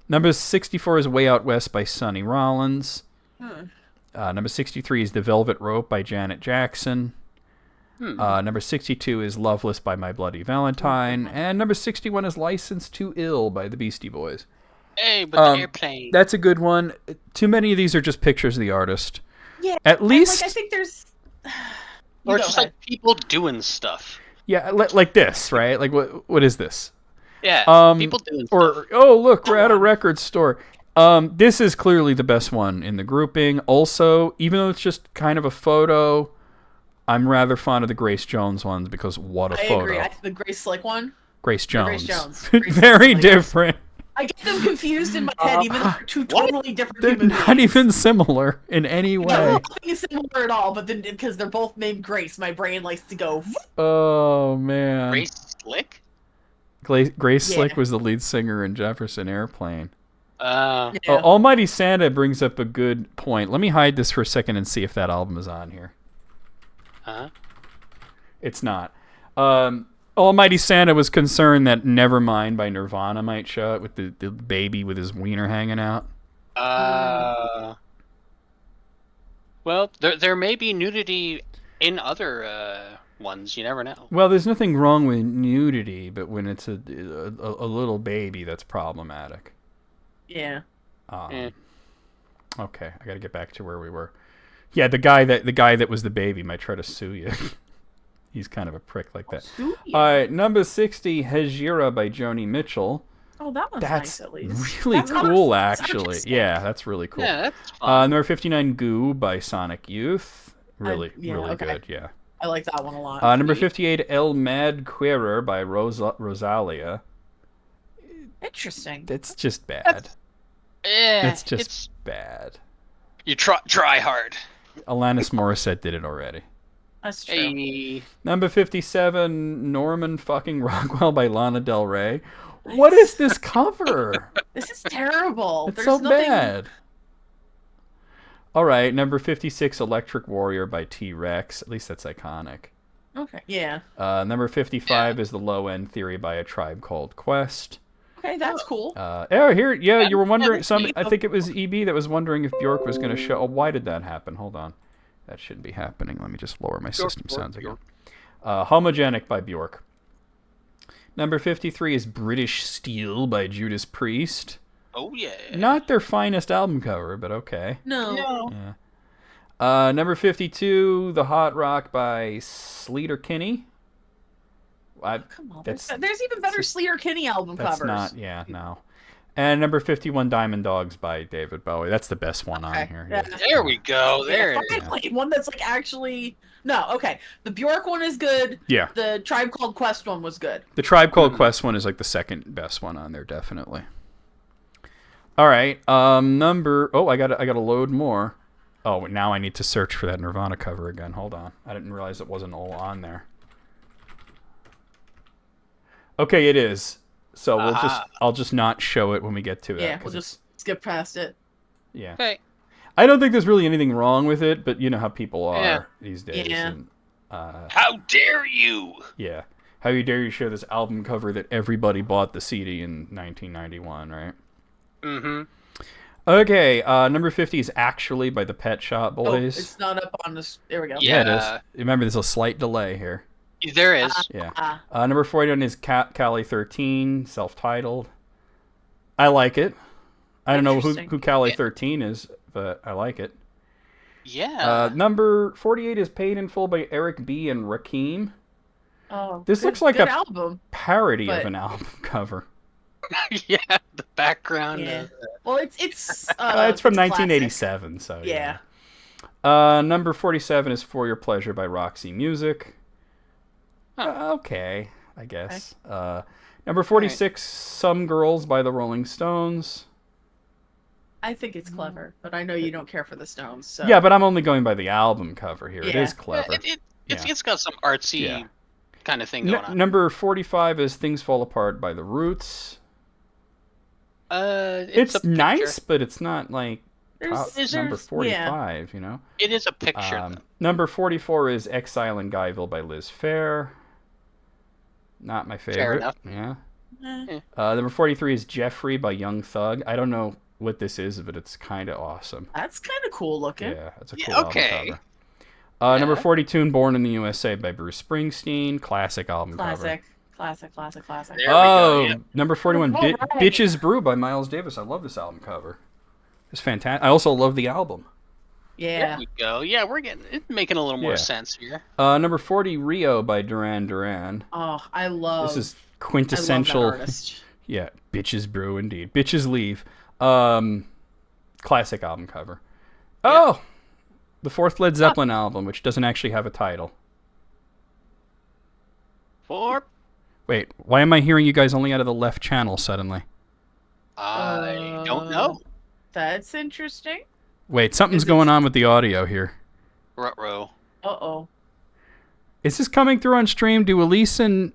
Number 64 is Way Out West by Sonny Rollins. Number 63 is The Velvet Rope by Janet Jackson. Number 62 is Loveless by My Bloody Valentine. And number 61 is Licensed to Ill by the Beastie Boys. Hey, but the airplane. That's a good one. Too many of these are just pictures of the artist. Yeah. At least... I think there's... Or just like people doing stuff. Yeah, like this, right? Like, what is this? Yeah, people doing stuff. Or, oh, look, we're at a record store. This is clearly the best one in the grouping. Also, even though it's just kind of a photo, I'm rather fond of the Grace Jones ones because what a photo. I agree. The Grace Slick one? Grace Jones. Grace Jones. Very different. I get them confused in my head, even though they're two totally different They're human not beings. even similar in any way. Nothing is similar at all, but then because they're both named Grace, my brain likes to go... Oh, man. Grace Slick? Grace Yeah. Slick was the lead singer in Jefferson Airplane. Yeah. Almighty Santa brings up a good point. Let me hide this for a second and see if that album is on here. Huh? It's not. Almighty Santa was concerned that Nevermind by Nirvana might show it with the baby with his wiener hanging out. Well, there may be nudity in other ones. You never know. Well, there's nothing wrong with nudity, but when it's a little baby, that's problematic. Yeah. Okay, I got to get back to where we were. Yeah, the guy that was the baby might try to sue you. He's kind of a prick like that. Sue you. All right, number 60, Hejira by Joni Mitchell. Oh, that one's That's nice, at least. really That's cool, that's actually. artistic. Yeah, that's really cool. Yeah, that's fun. Number 59, Goo by Sonic Youth. Really yeah, okay. good, yeah. I like that one a lot. Number 58, El Mad Querer by Rosalia. Interesting. That's just bad. It's just bad. You try hard. Alanis Morissette did it already. That's true. Hey. Number 57, Norman fucking Rockwell by Lana Del Rey. What is this cover? This is terrible. It's There's so nothing... bad. All right, number 56, Electric Warrior by T-Rex. At least that's iconic. Okay, yeah. Number 55 is The Low End Theory by A Tribe Called Quest. Okay, that's cool. You were wondering. I think it was EB that was wondering if Bjork was going to show. Oh, why did that happen? Hold on. That shouldn't be happening. Let me just lower my system sounds again. Homogenic by Bjork. Number 53 is British Steel by Judas Priest. Oh yeah. Not their finest album cover, but okay. No. Yeah. Number 52, The Hot Rock by Sleater Kinney. Come on. There's even better Sleater Kinney album That's covers. not, yeah, no. And number 51, Diamond Dogs by David Bowie. That's the best one on here. Yeah. There we go. There it is. Finally, one that's like actually... No, okay. The Bjork one is good. Yeah. The Tribe Called Quest one was good. The Tribe Called Quest one is like the second best one on there, definitely. All right. I gotta load more. Oh, now I need to search for that Nirvana cover again. Hold on. I didn't realize it wasn't all on there. Okay, it is. So I'll just not show it when we get to that. Yeah, we'll just skip past it. Yeah. Okay. I don't think there's really anything wrong with it, but you know how people are these days. Yeah. And, How dare you? yeah. How dare you show this album cover that everybody bought the CD in 1991, right? Mm-hmm. Okay, number 50 is Actually by the Pet Shop Oh, Boys. it's not up on this. There we go. Yeah, it Yeah. is. Remember, there's a slight delay here. There is. Yeah. Number 41 is Cali 13, self-titled. I like it. I don't know who Cali 13 is, but I like it. Yeah. Number 48 is Paid in Full by Eric B. and Rakim. Oh, This looks like good a album. parody but- of an album cover. Yeah. The background. Yeah. Is, Well, it's It's from a classic. 1987, so Yeah. Number 47 is For Your Pleasure by Roxy Music. Okay, I guess. Number 46, Some Girls by the Rolling Stones. I think it's clever, but I know you don't care for the Stones. So. Yeah, but I'm only going by the album cover here. It Yeah. is clever. It's got some artsy Yeah. kind of thing going on. Number 45 is Things Fall Apart by The Roots. It's a nice, picture. but it's not like top There's- number there's- 45, you know? It is a picture. though. Number 44 is Exile in Guyville by Liz Phair. Not my favorite. enough. Yeah. Eh. Number 43 is Jeffrey by Young Thug. I don't know what this is, but it's kind of awesome. That's kind of cool looking. Yeah, it's a Yeah, cool album okay. cover. Number Yeah. 42, Born in the USA by Bruce Springsteen. Classic album cover. Classic. There we Oh, go. Yeah. number 41, All right. Bitches Brew by Miles Davis. I love this album cover. It's fantastic. I also love the album. There Yeah. we go. Yeah, it's making a little more Yeah. sense here. Number 40, Rio by Duran Duran. Oh, I love. This is I love quintessential. that artist. Yeah, Bitches Brew indeed. Bitches Leave. Classic album cover. Oh, the fourth Led Zeppelin album, which doesn't actually have a title. Wait, why am I hearing you guys only out of the left channel suddenly? I don't know. That's interesting. Wait, something's Is it- going on with the audio here. Ruh-roh. Uh-oh. Is this coming through on stream? Do Elise and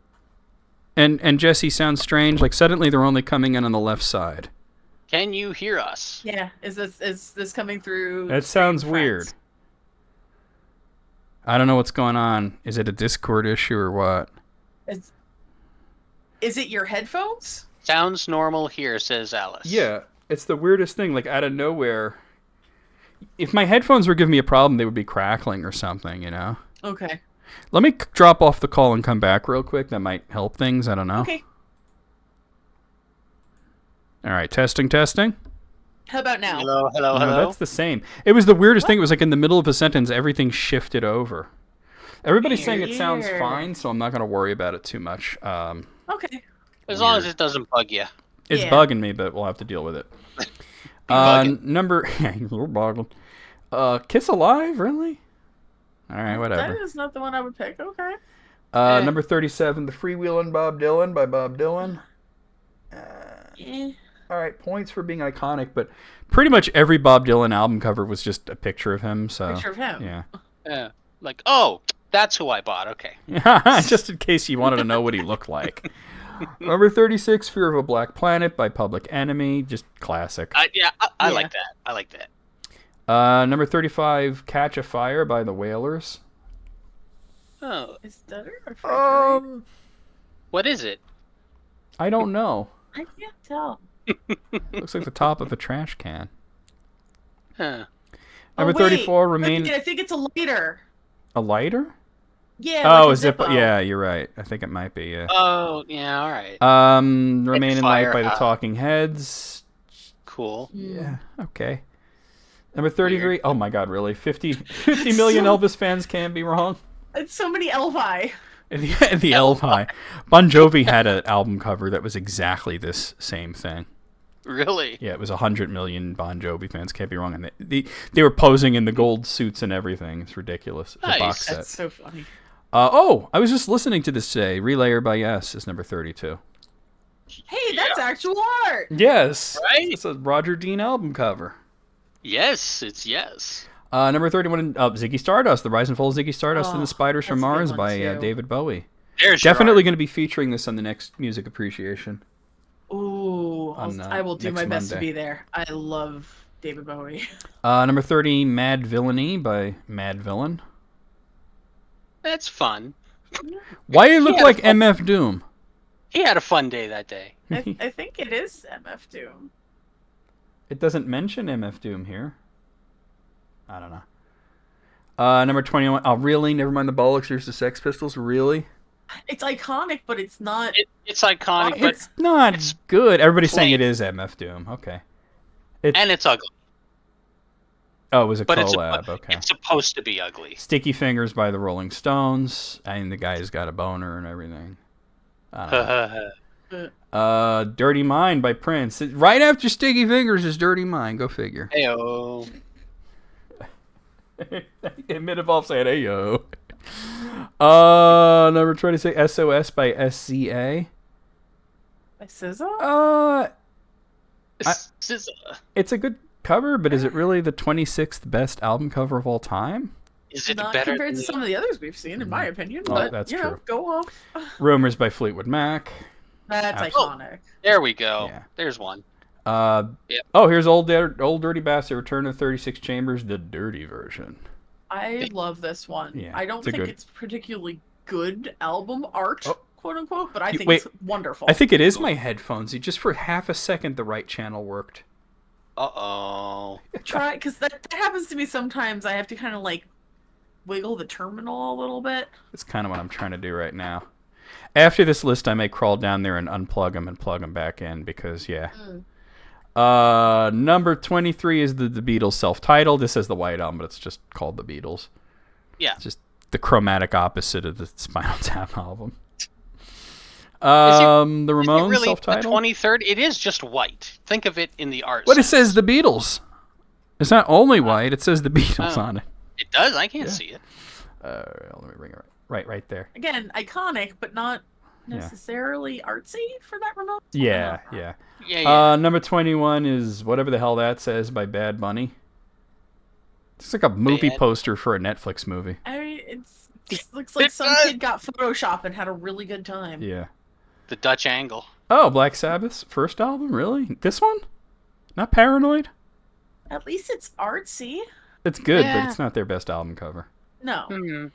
Jesse sound strange? Like suddenly they're only coming in on the left side. Can you hear us? Yeah. Is this coming through? That sounds Stream weird. Friends? I don't know what's going on. Is it a Discord issue or what? Is it your headphones? Sounds normal here, says Alice. Yeah, it's the weirdest thing. Like out of nowhere. If my headphones were giving me a problem, they would be crackling or something, you know? Okay. Let me drop off the call and come back real quick. That might help things. I don't know. Okay. All right, testing. How about now? Hello. No, that's the same. It was the weirdest thing. It was like in the middle of a sentence, everything shifted over. Everybody's saying it sounds Weird. fine, so I'm not going to worry about it too much. Okay. As long as it doesn't bug you. It's Yeah. bugging me, but we'll have to deal with it. bugging. Number... You're bugging. Kiss Alive? Really? All right, That whatever. is not the one I would pick. Okay. Number 37, The Freewheelin' Bob Dylan by Bob Dylan. Eh. All right, points for being iconic, but pretty much every Bob Dylan album cover was just a picture of him. So Picture of him. Yeah, Yeah. Like, oh, that's who I bought. Okay. just in case you wanted to know what he looked like. Number 36, Fear of a Black Planet by Public Enemy, just classic. I Yeah. like that. I like that. Number 35, Catch a Fire by the Wailers. Oh, Is that a refrigerator? what is it? I don't know. I can't tell. Looks like the top of a trash can. Huh. Number Oh, wait. 34, Remain... I think it's a lighter. A lighter? Yeah. Oh, like a Zippo. Zippo. Yeah, you're right. I think it might be, yeah. Oh, yeah, all right. Remain in Light by the Fire. Talking Heads. Cool. Yeah, okay. Number 33. Oh my god, really? 50 million so- Elvis fans can't be wrong. It's so many Elvi. And the Elvi. Bon Jovi had an album cover that was exactly this same thing. Really? Yeah, it was 100 million Bon Jovi fans can't be wrong. And they were posing in the gold suits and everything. It's ridiculous. It's a box Nice. set. That's so funny. I was just listening to this today. Relayer by Yes is number 32. Hey, that's actual art. Yes. Right? It's a Roger Dean album cover. Yes, it's yes. Number 31, Ziggy Stardust, The Rise and Fall of Ziggy Stardust and the Oh, Spiders from that's a good Mars one, by too. David Bowie. There's your Definitely art. going to be featuring this on the next Music Appreciation. Ooh, On, I will do next my best to Monday. be there. I love David Bowie. Number 30, Mad Villainy by Mad Villain. That's fun. Why do you look Yeah. like MF Doom? He had a fun day that day. I think it is MF Doom. It doesn't mention MF Doom here. I don't know. Number 21, oh really? Never mind the bollocks, here's the Sex Pistols, really? It's iconic, but it's not. It's iconic, but It's not it's good. Everybody's saying plain. it is MF Doom. Okay. and it's ugly. Oh, it was a But collab. Okay. it's supposed to be ugly. Sticky Fingers by the Rolling Stones. And the guy's got a boner and everything. I don't know. Dirty Mind by Prince. Right after Sticky Fingers is Dirty Mind. Go figure. Heyo. Mid-evolve saying, hey, yo. Number 26, SOS by SZA. By SZA? Uh, SZA. it's a good... cover, but is it really the 26th best album cover of all time? Is it Not better compared than to some of the others we've seen, in my opinion. Oh, But that's you know, true. go off. Rumors by Fleetwood Mac. That's Absolutely. iconic. There we go. Yeah. There's one. Yep. Oh, here's Old Dirty Bastard, Return of 36 Chambers, the dirty version. I love this one. Yeah, I don't it's a think good- it's particularly good album art, quote unquote, but I think wait. it's wonderful. I think it is my headphones. Just for half a second, the right channel worked. Uh-oh. Try, because that happens to me sometimes. I have to kind of like wiggle the terminal a little bit. That's kind of what I'm trying to do right now. After this list, I may crawl down there and unplug them and plug them back in because, yeah. Number 23 is the Beatles self-titled. This is the White Album, but it's just called The Beatles. Yeah. It's just the chromatic opposite of the Spinal Tap album. The Ramones really self-titled. the 23rd? It is just white. Think of it in the art. But it sense. says The Beatles. It's not only white. It says The Beatles Oh. on it. It does. I can't see it. Let me bring it right there. Again, iconic, but not necessarily artsy for that remote. Yeah. Yeah. Number 21 is whatever the hell that says by Bad Bunny. It's like a movie Bad- poster for a Netflix movie. I mean, it looks like It some does. kid got Photoshop and had a really good time. Yeah. The Dutch angle. Oh, Black Sabbath's first album? Really? This one? Not Paranoid? At least it's artsy. It's good, but Yeah. it's not their best album cover. No. Hmm.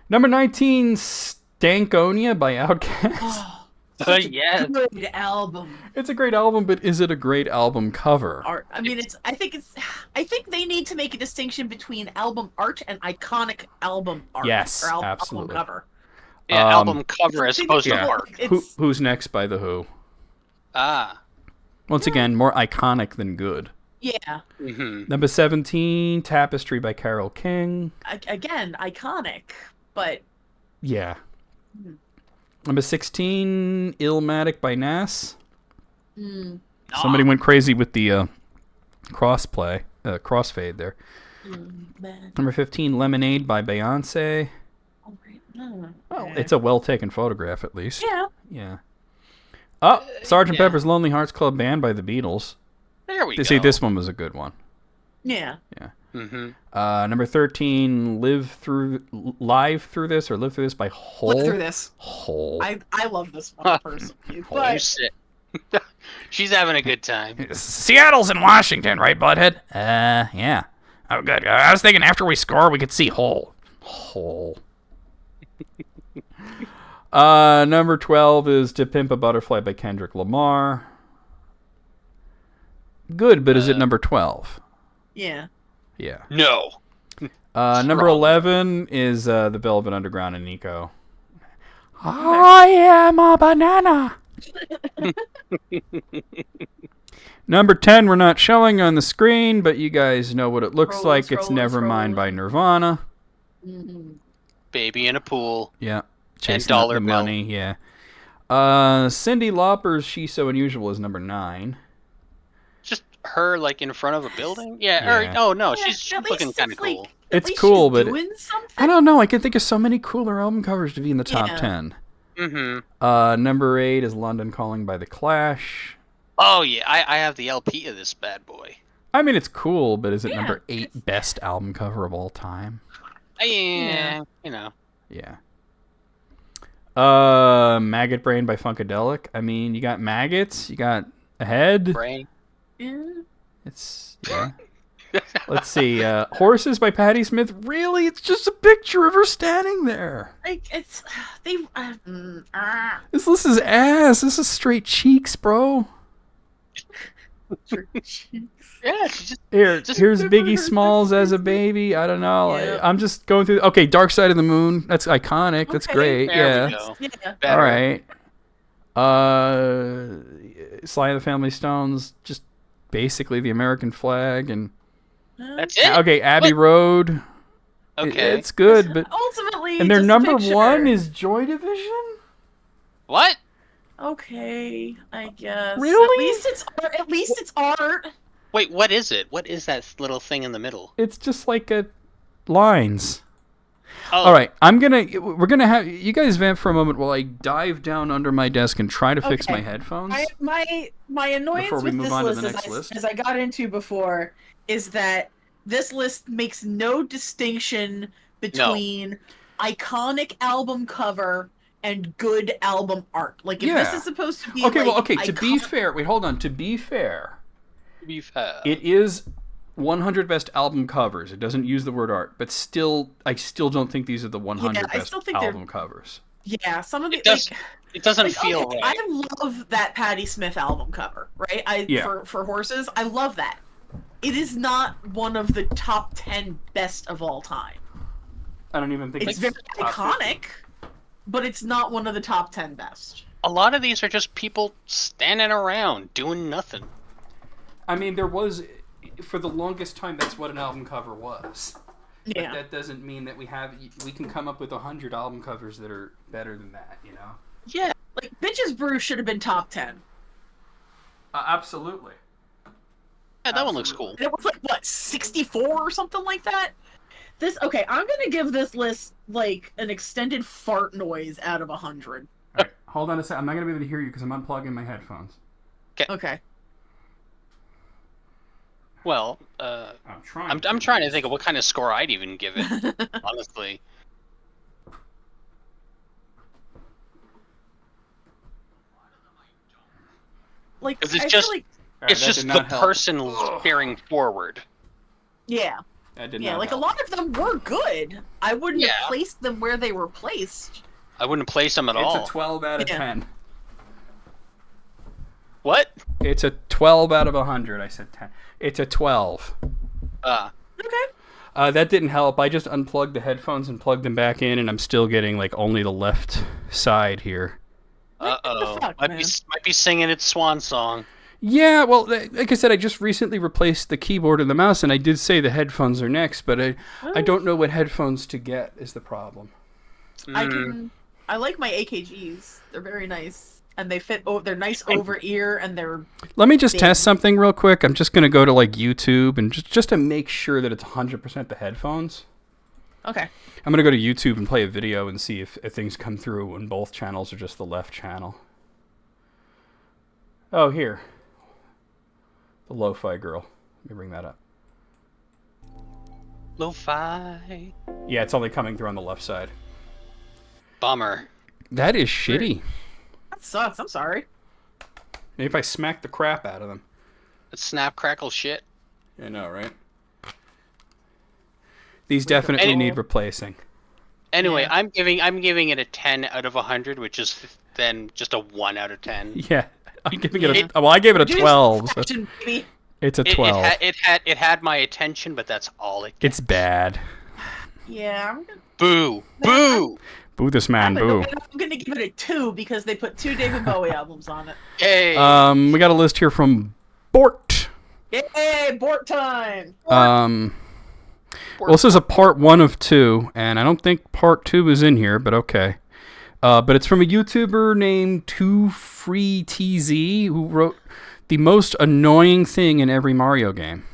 Number 19, Stankonia by Outkast. Oh, such a Yes. good album. It's a great album, but is it a great album cover? Art. I mean, I think they need to make a distinction between album art and iconic album art. Yes, or album absolutely. cover. Yeah, Um, album cover as See, opposed yeah. to art. Who's Next by The Who? Ah. Once again, more iconic than good. Yeah. Mm-hmm. Number 17, Tapestry by Carole King. Again, iconic, but Yeah. Number 16, Illmatic by Nas. Somebody went crazy with the crossfade there. man. Number 15, Lemonade by Beyonce. Oh, right. No. Well, it's a well-taken photograph, at least. Yeah. Yeah. Oh, Sgt. yeah. Pepper's Lonely Hearts Club Band by the Beatles. There we go. See, this one was a good one. Yeah. Mm-hmm. Number 13, Live Through This by Hole. Look through this. Hole. I love this one personally, You but sit. She's having a good time. Seattle's in Washington, right, butthead? Yeah. Oh, good. I was thinking after we score, we could see Hole. Hole. Number 12 is To Pimp a Butterfly by Kendrick Lamar. Good, but is it number 12? yeah. Yeah. No. Number 11 is The Velvet Underground and Nico. I am a banana. Number 10 we're not showing on the screen, but you guys know what it looks Scrolling, like. It's scrolling, Nevermind by scrolling. Nirvana. Baby in a pool. Yeah. And Chasing up Dollar the Bill. money, yeah. Cyndi Lauper's She's So Unusual is number 9. Just her, like, in front of a building? Yeah. Yeah. Or, oh, no, Yeah, she's at looking least kind of it's like- cool. at It's least cool, she's but doing something. I don't know. I can think of so many cooler album covers to be in the top Yeah. 10. Mm-hmm. Number 8 is London Calling by The Clash. Oh, yeah. I have the LP of this bad boy. I mean, it's cool, but is it Yeah, number 8 it's- best album cover of all time? Yeah. You know. Yeah. Maggot Brain by Funkadelic. I mean, you got maggots, you got a head. Brain. Yeah. It's yeah. Let's see. Horses by Patti Smith. Really? It's just a picture of her standing there. Like it's they. This is ass. This is straight cheeks, bro. Yeah, she just Here's Biggie Smalls as a baby. I don't know. Yeah. I'm just going through. Okay, Dark Side of the Moon. That's iconic. That's Okay, great. there we Yeah. go. Yeah. Better. All right. Sly and the Family Stones. Just basically the American flag and That's it. okay, Abbey Road. Okay. It's good, but Ultimately, and their just a number picture. 1 is Joy Division. What? Okay, I guess. Really? At least it's art. At least it's art. Wait, what is it? What is that little thing in the middle? It's just like lines. Oh, All right, we're gonna have you guys vamp for a moment while I dive down under my desk and try to fix my headphones. My annoyance Before we with move this on to list, the next list. as I got into before, is that this list makes no distinction between iconic album cover and good album art. Like, if this Yeah. is supposed to be Okay, like, well, okay. To be iconic- fair, wait, hold on. To be fair, we've had. it is 100 best album covers. It doesn't use the word art, but still, I still don't think these are the 100 I best still think they're- album covers. yeah, some of It it, does. like, It doesn't like, feel okay, right. I love that Patti Smith album cover, right? For horses, I love that. It is not one of the top 10 best of all time. I don't even think It's very iconic, but it's not one of the top 10 best. A lot of these are just people standing around doing nothing. I mean, there was, for the longest time, that's what an album cover was. Yeah. But that doesn't mean that we can come up with 100 album covers that are better than that, you know? Yeah. Like, Bitches Brew should have been top 10. Absolutely. Yeah, that one looks cool. And it was like, what, 64 or something like that? Okay, I'm gonna give this list, like, an extended fart noise out of 100. All right, hold on a sec. I'm not going to be able to hear you because I'm unplugging my headphones. Okay. Well, I'm trying. I'm trying to think of what kind of score I'd even give it. Honestly. Like, Because it's I just feel like, it's just the person staring forward. yeah. That did Yeah, not like, help. a lot of them were good. I wouldn't Yeah. have placed them where they were placed. I wouldn't place them at all. It's a 12 out of Yeah. 10. What? It's a 12 out of 100. I said 10. It's a 12. Okay. That didn't help. I just unplugged the headphones and plugged them back in, and I'm still getting like only the left side here. Uh-oh. fuck, Might man? be singing its swan song. Yeah, well, like I said, I just recently replaced the keyboard and the mouse, and I did say the headphones are next, but I don't know what headphones to get is the problem. I like my AKGs. They're very nice. And they fit, they're nice over ear, and they're... Let me just big. test something real quick. I'm just going to go to like YouTube and just to make sure that it's 100% the headphones. Okay. I'm going to go to YouTube and play a video and see if things come through when both channels are just the left channel. Oh, here. The Lo-Fi girl. Let me bring that up. Lo-fi. Yeah, it's only coming through on the left side. Bummer. That is shitty. That sucks. I'm sorry. Maybe if I smack the crap out of them. That's snap crackle shit. I know, right? These definitely need replacing. Anyway, Yeah. I'm giving it a 10 out of 100, which is then just a 1 out of 10. Yeah, I'm giving it a... Well, I gave it a 12. So Action, baby. it's a 12. It had my attention, but that's all it gets. It's bad. Yeah, I'm gonna... Boo! Boo! Boo this man, boo. I'm gonna give it a 2 because they put 2 David Bowie albums on it. Hey! We got a list here from Bort. Yay, Bort time! Well, this is a part 1 of 2, and I don't think part 2 is in here, but okay. But it's from a YouTuber named 2FreeTZ, who wrote the most annoying thing in every Mario game.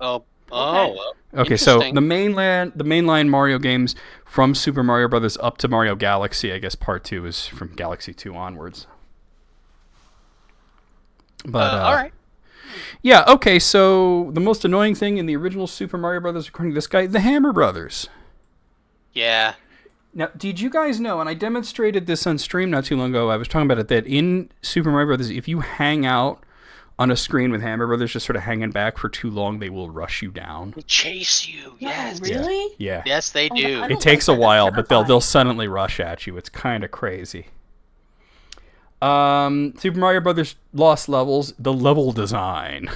Okay, so the mainline Mario games from Super Mario Brothers up to Mario Galaxy. I guess part 2 is from Galaxy 2 onwards. But all right. Yeah, okay, so the most annoying thing in the original Super Mario Brothers, according to this guy, the Hammer Brothers. Yeah. Now, did you guys know, and I demonstrated this on stream not too long ago, I was talking about it, that in Super Mario Brothers, if you hang out on a screen with Hammer Brothers just sort of hanging back for too long, they will rush you down. They chase you. Yes. Really? Yeah. Yes, they do. I It don't takes like a that. while, That's but they'll suddenly rush at you. It's kind of crazy. Super Mario Brothers Lost Levels, the level design.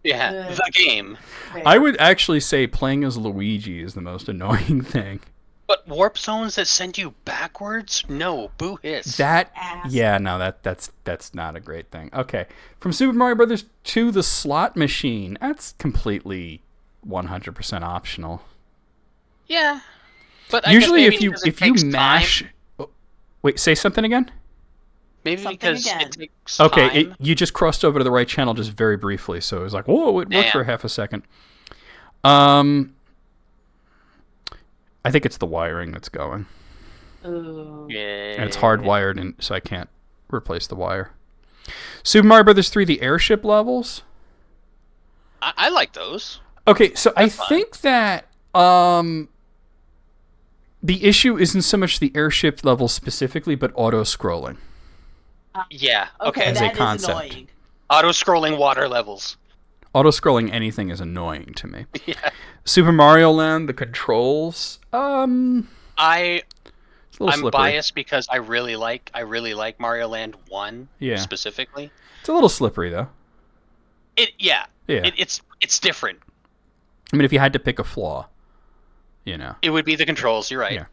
Yeah, the game. I would actually say playing as Luigi is the most annoying thing. But warp zones that send you backwards? No, boo hiss. That's not a great thing. Okay, from Super Mario Brothers 2, the slot machine. That's completely 100% optional. Yeah. But Usually, I guess maybe if you mash, wait, say something again. Maybe Something because again. it takes Okay, time. you just crossed over to the right channel just very briefly, so it was like, whoa, it worked for half a second. I think it's the wiring that's going. Ooh. Yeah. And it's hardwired, and so I can't replace the wire. Super Mario Brothers 3, the airship levels. I like those. Okay, so I That's fine. think that the issue isn't so much the airship levels specifically, but auto-scrolling. Yeah. Okay, Okay. As a that is concept. annoying. Auto-scrolling water levels. Auto-scrolling anything is annoying to me. Yeah. Super Mario Land, the controls, it's a little I'm slippery. biased because I really like Mario Land 1 Yeah. specifically. It's a little slippery, though. Yeah. Yeah. It's different. I mean, if you had to pick a flaw, you know. It would be the controls. You're right.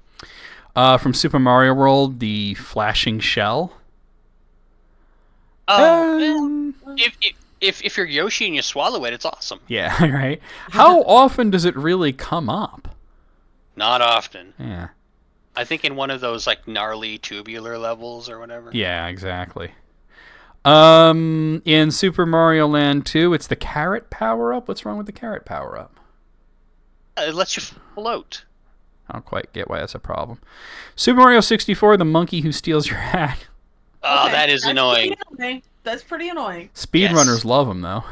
Yeah. From Super Mario World, the flashing shell. Oh, if you're Yoshi and you swallow it, it's awesome. Yeah, right. How often does it really come up? Not often. Yeah. I think in one of those like gnarly tubular levels or whatever. Yeah, exactly. In Super Mario Land 2, it's the carrot power-up. What's wrong with the carrot power-up? It lets you float. I don't quite get why that's a problem. Super Mario 64, the monkey who steals your hat. Oh, Okay, that is that's annoying. pretty annoying. That's pretty annoying. Speedrunners love him, though.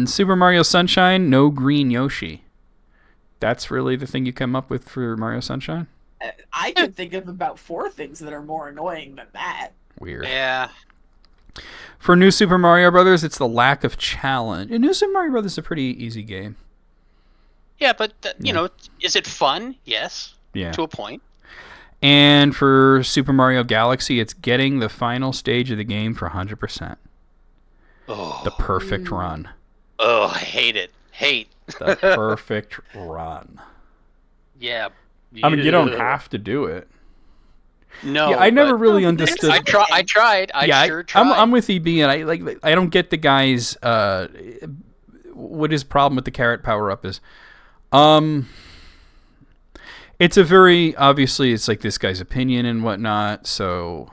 Super Mario Sunshine, no green Yoshi. That's really the thing you come up with for Mario Sunshine? I could think of about 4 things that are more annoying than that. Weird. Yeah. For New Super Mario Brothers, it's the lack of challenge. And New Super Mario Brothers is a pretty easy game. Yeah, but you know, is it fun? Yes. Yeah. To a point. And for Super Mario Galaxy, it's getting the final stage of the game for 100%. Oh. The perfect run. Oh, I hate it. Hate. The perfect run. Yeah. I mean, you don't Ugh. have to do it. No. Yeah, I never but really understood. I tried. I sure tried. I'm with EB, and I don't get the guy's what his problem with the carrot power up is. It's a very obviously it's like this guy's opinion and whatnot. So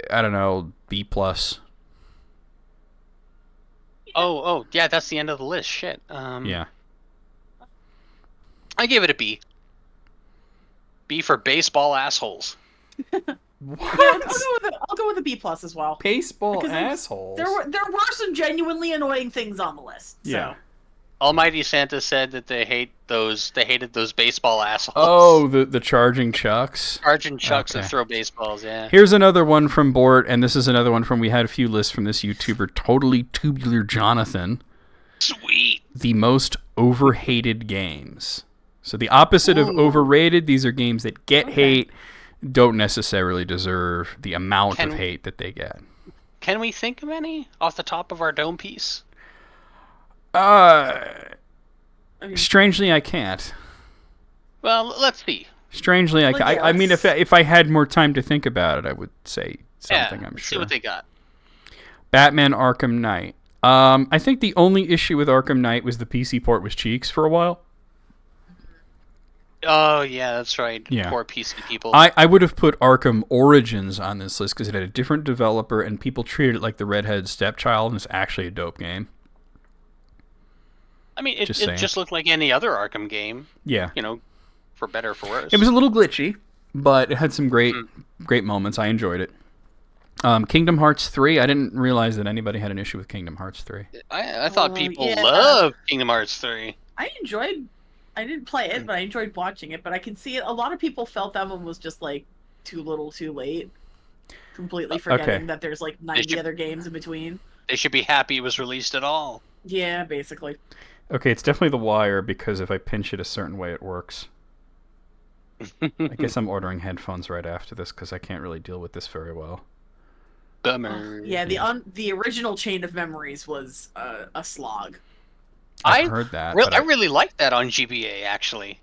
I don't know, B plus. Oh, yeah. That's the end of the list. Shit. Yeah. I give it a B. B for baseball assholes. What? I'll go with a B plus as well. Baseball Because assholes. There were some genuinely annoying things on the list. So. Yeah. Almighty Santa said that they hated those baseball assholes. Oh, the charging chucks. Charging chucks Okay. that throw baseballs, yeah. Here's another one from Bort, and this is another one from we had a few lists from this YouTuber, Totally Tubular Jonathan. Sweet. The most overhated games. So the opposite of Ooh. overrated, these are games that get Okay. hate, don't necessarily deserve the amount Can- of hate that they get. Can we think of any off the top of our dome piece? I mean, Strangely, I can't. Well, let's see. Strangely, Well, yeah, I mean, let's- if I had more time to think about it, I would say something, Yeah, I'm let's sure. see what they got. Batman Arkham Knight. I think the only issue with Arkham Knight was the PC port was cheeks for a while. Oh, yeah, that's right. Yeah. Poor PC people. I would have put Arkham Origins on this list because it had a different developer and people treated it like the redhead stepchild, and it's actually a dope game. I mean, it Just saying. just looked like any other Arkham game, Yeah. you know, for better or for worse. It was a little glitchy, but it had some great moments. I enjoyed it. Kingdom Hearts 3, I didn't realize that anybody had an issue with Kingdom Hearts 3. I thought people yeah. loved Kingdom Hearts 3. I didn't play it, but I enjoyed watching it. But I can see it. A lot of people felt that one was just like too little, too late. Completely forgetting that there's like 90 should- other games in between. They should be happy it was released at all. Yeah, basically. Okay, it's definitely The Wire because if I pinch it a certain way, it works. I guess I'm ordering headphones right after this because I can't really deal with this very well. Bummer. Yeah, the original Chain of Memories was a slog. I've heard that. but I really liked that on GBA, actually.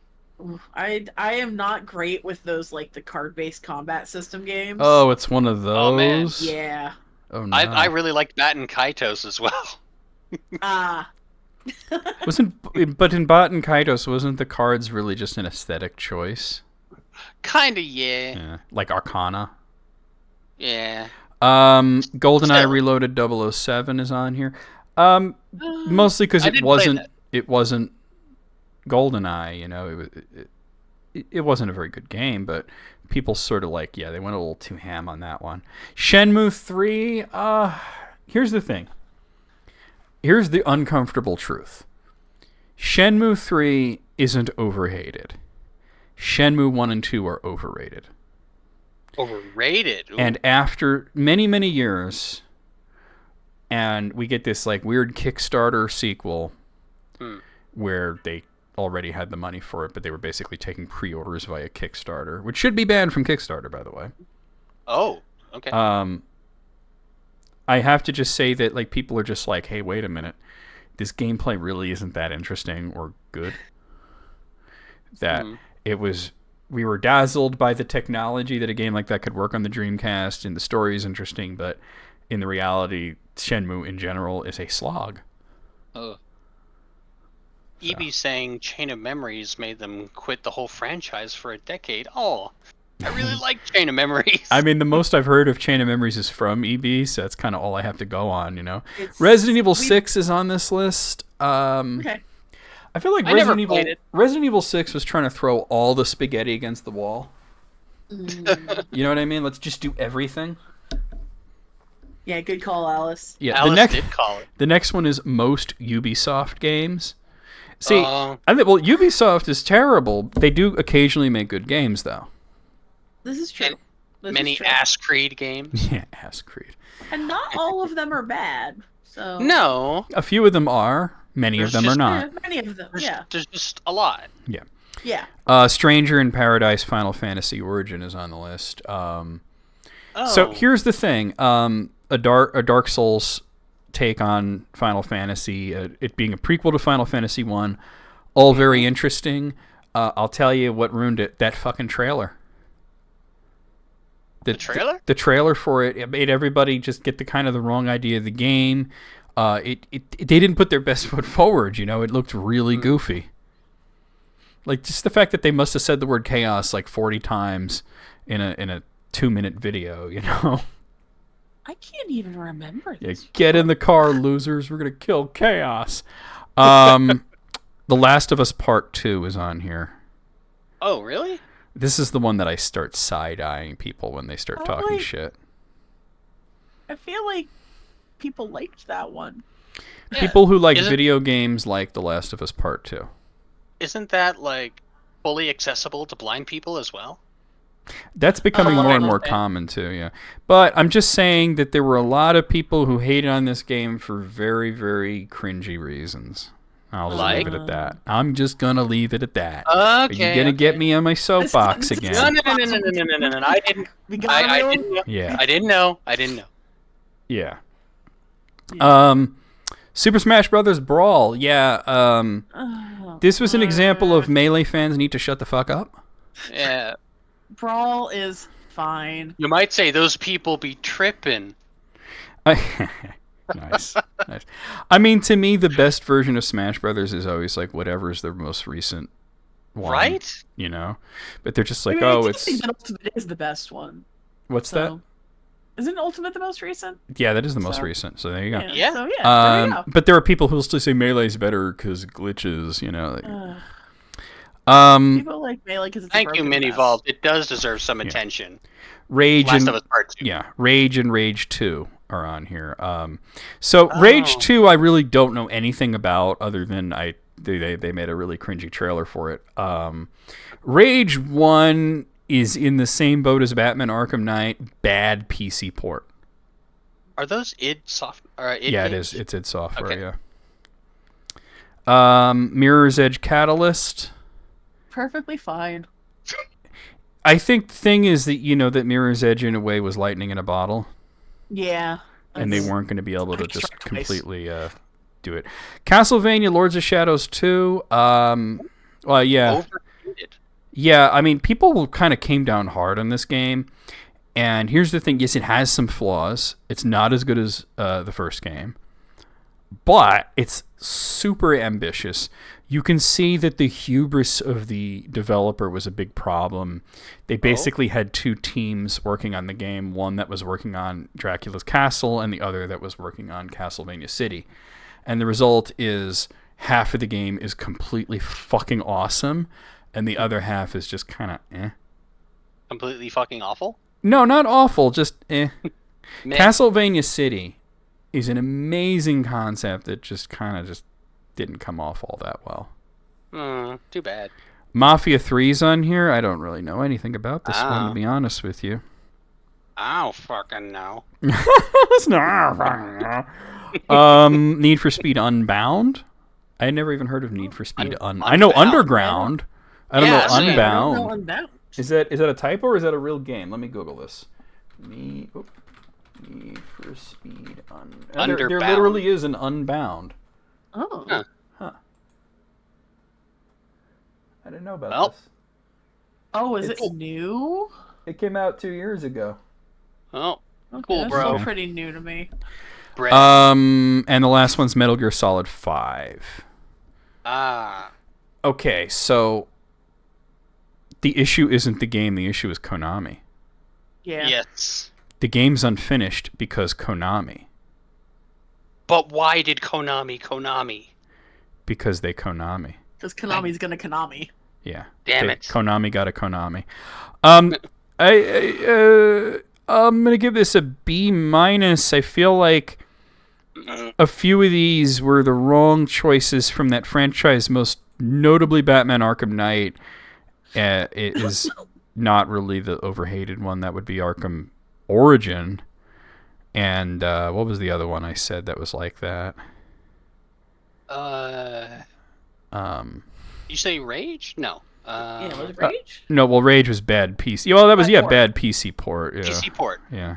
I am not great with those like the card-based combat system games. Oh, it's one of those? Oh, man. Yeah. Oh, no. I really liked Batten Kaitos as well. Ah. But in Bot and Kaitos, wasn't the cards really just an aesthetic choice? Kinda, yeah. Yeah. Like Arcana? Yeah. GoldenEye Still. Reloaded 007 is on here. Mostly because I it didn't play wasn't that. it wasn't GoldenEye. You know, it wasn't a very good game, but people sort of like, yeah, they went a little too ham on that one. Shenmue 3. Here's the thing. Here's the uncomfortable truth. Shenmue 3 isn't overhated. Shenmue 1 and 2 are overrated. Overrated. Ooh. And after many, many years, and we get this like weird Kickstarter sequel where they already had the money for it, but they were basically taking pre-orders via Kickstarter, which should be banned from Kickstarter, by the way. Oh, okay. I have to just say that like people are just like, hey, wait a minute, this gameplay really isn't that interesting or good. That we were dazzled by the technology that a game like that could work on the Dreamcast, and the story is interesting, but in the reality, Shenmue in general is a slog. Oh. EB saying Chain of Memories made them quit the whole franchise for a decade. Oh, I really like Chain of Memories. I mean, the most I've heard of Chain of Memories is from EB, so that's kind of all I have to go on, you know. Resident Evil 6 is on this list. Okay. I feel like Resident Evil 6 was trying to throw all the spaghetti against the wall. You know what I mean? Let's just do everything. Yeah, good call, Alice. Yeah, Alice did call it. The next one is most Ubisoft games. See, Oh. I think Ubisoft is terrible. They do occasionally make good games, though. This is true. Many Ass Creed games. Yeah, Ass Creed. And not all of them are bad. So No. A few of them are. Many of them are not. Yeah, many of them. There's just a lot. Yeah. Yeah. Stranger in Paradise Final Fantasy Origin is on the list. Oh. So here's the thing. A Dark Souls take on Final Fantasy, it being a prequel to Final Fantasy 1, all very interesting. I'll tell you what ruined it, that fucking trailer. The trailer? The trailer for it made everybody just get the wrong idea of the game. They didn't put their best foot forward, you know. It looked really goofy. Like, just the fact that they must have said the word chaos like 40 times in a 2-minute video, you know. I can't even remember this. Yeah, get in the car, losers. We're going to kill chaos. The Last of Us Part 2 is on here. Oh, really? This is the one that I start side-eyeing people when they start talking shit. I feel like people liked that one. Yeah. People who like video games like The Last of Us Part 2. Isn't that, like, fully accessible to blind people as well? That's becoming more and more common, too, yeah. But I'm just saying that there were a lot of people who hated on this game for very, very cringy reasons. I'll just leave it at that. I'm just going to leave it at that. Okay. Are you going to get me on my soapbox again? No. I didn't. I didn't know. Yeah. I didn't know. Yeah. Super Smash Brothers Brawl. Yeah. This was an example of Melee fans need to shut the fuck up. Yeah. Brawl is fine. You might say those people be tripping. Nice. I mean, to me, the best version of Smash Brothers is always like whatever's their most recent one. Right? You know? But they're just like, I it's... think that Ultimate is the best one. What's that? Isn't Ultimate the most recent? Yeah, that is the most recent. So there you go. Yeah. So there you go. But there are people who still say Melee's better because glitches, you know. People like Melee because it's Thank you, Minivolved. It does deserve some attention. Last of Us Part 2. Yeah, Rage and Rage 2 are on here. Rage 2 I really don't know anything about other than they made a really cringy trailer for it. Rage 1 is in the same boat as Batman Arkham Knight, bad PC port. Are those id software? Yeah, it is. It's id Software, yeah. Mirror's Edge Catalyst. Perfectly fine. I think the thing is that, you know, that Mirror's Edge in a way was lightning in a bottle. Yeah. And they weren't going to be able to just completely do it. Castlevania Lords of Shadows 2. Well, yeah. Overrated. Yeah, I mean, people kind of came down hard on this game. And here's the thing. Yes, it has some flaws. It's not as good as the first game. But it's super ambitious. you can see that the hubris of the developer was a big problem. They basically had two teams working on the game, one that was working on Dracula's Castle and the other that was working on Castlevania City. And the result is half of the game is completely fucking awesome, and the other half is just kind of eh. Completely fucking awful? No, not awful, just eh. Meh. Castlevania City is an amazing concept that just kind of just didn't come off all that well. Too bad. Mafia 3's on here. I don't really know anything about this one, to be honest with you. I don't fucking know. It's not fucking Need for Speed Unbound. I had never even heard of Need for Speed I know Underground. I don't know same. Unbound. I don't know Unbound. Is that a typo or is that a real game? Let me Google this. Need for Speed Unbound. There literally is an Unbound. Oh. Huh. I didn't know about this. Oh, is it new? It came out 2 years ago. Oh, Okay, cool, that's bro. still pretty new to me. Brett. And the last one's Metal Gear Solid 5. Okay, so the issue isn't the game, the issue is Konami. Yeah. Yes. The game's unfinished because Konami. But why did Konami? Because they Konami. Because Konami's gonna Konami. Yeah. Damn it. Konami got a Konami. I'm gonna give this a B-. I feel like a few of these were the wrong choices from that franchise, most notably Batman Arkham Knight. It is not really the overhated one. That would be Arkham Origin. And what was the other one I said that was like that? You say Rage? No. Yeah, was it Rage? No, well, Rage was bad PC. Well, that was, Bad port. bad PC port. Yeah. PC port. Yeah.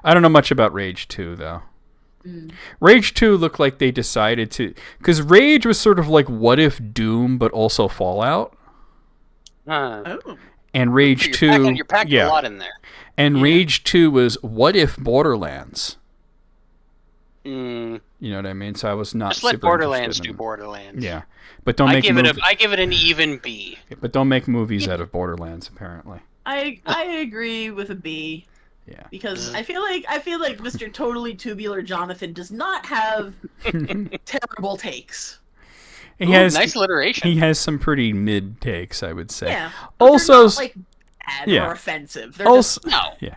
I don't know much about Rage 2, though. Rage 2 looked like they decided to... Because Rage was sort of like What If Doom, but also Fallout. Oh. And Rage 2... You're packing a lot in there. And Rage 2 was What If Borderlands. You know what I mean? So I was not just let super Borderlands interested do in... Borderlands. Yeah. But don't I make give it an even B. But don't make movies out of Borderlands, apparently. I agree with a B. Yeah. Because I feel like Mr. Totally Tubular Jonathan does not have terrible takes. He has nice alliteration. He has some pretty mid takes, I would say. Yeah. But Also, they're not, like, bad yeah. or offensive. They're also, just No. yeah.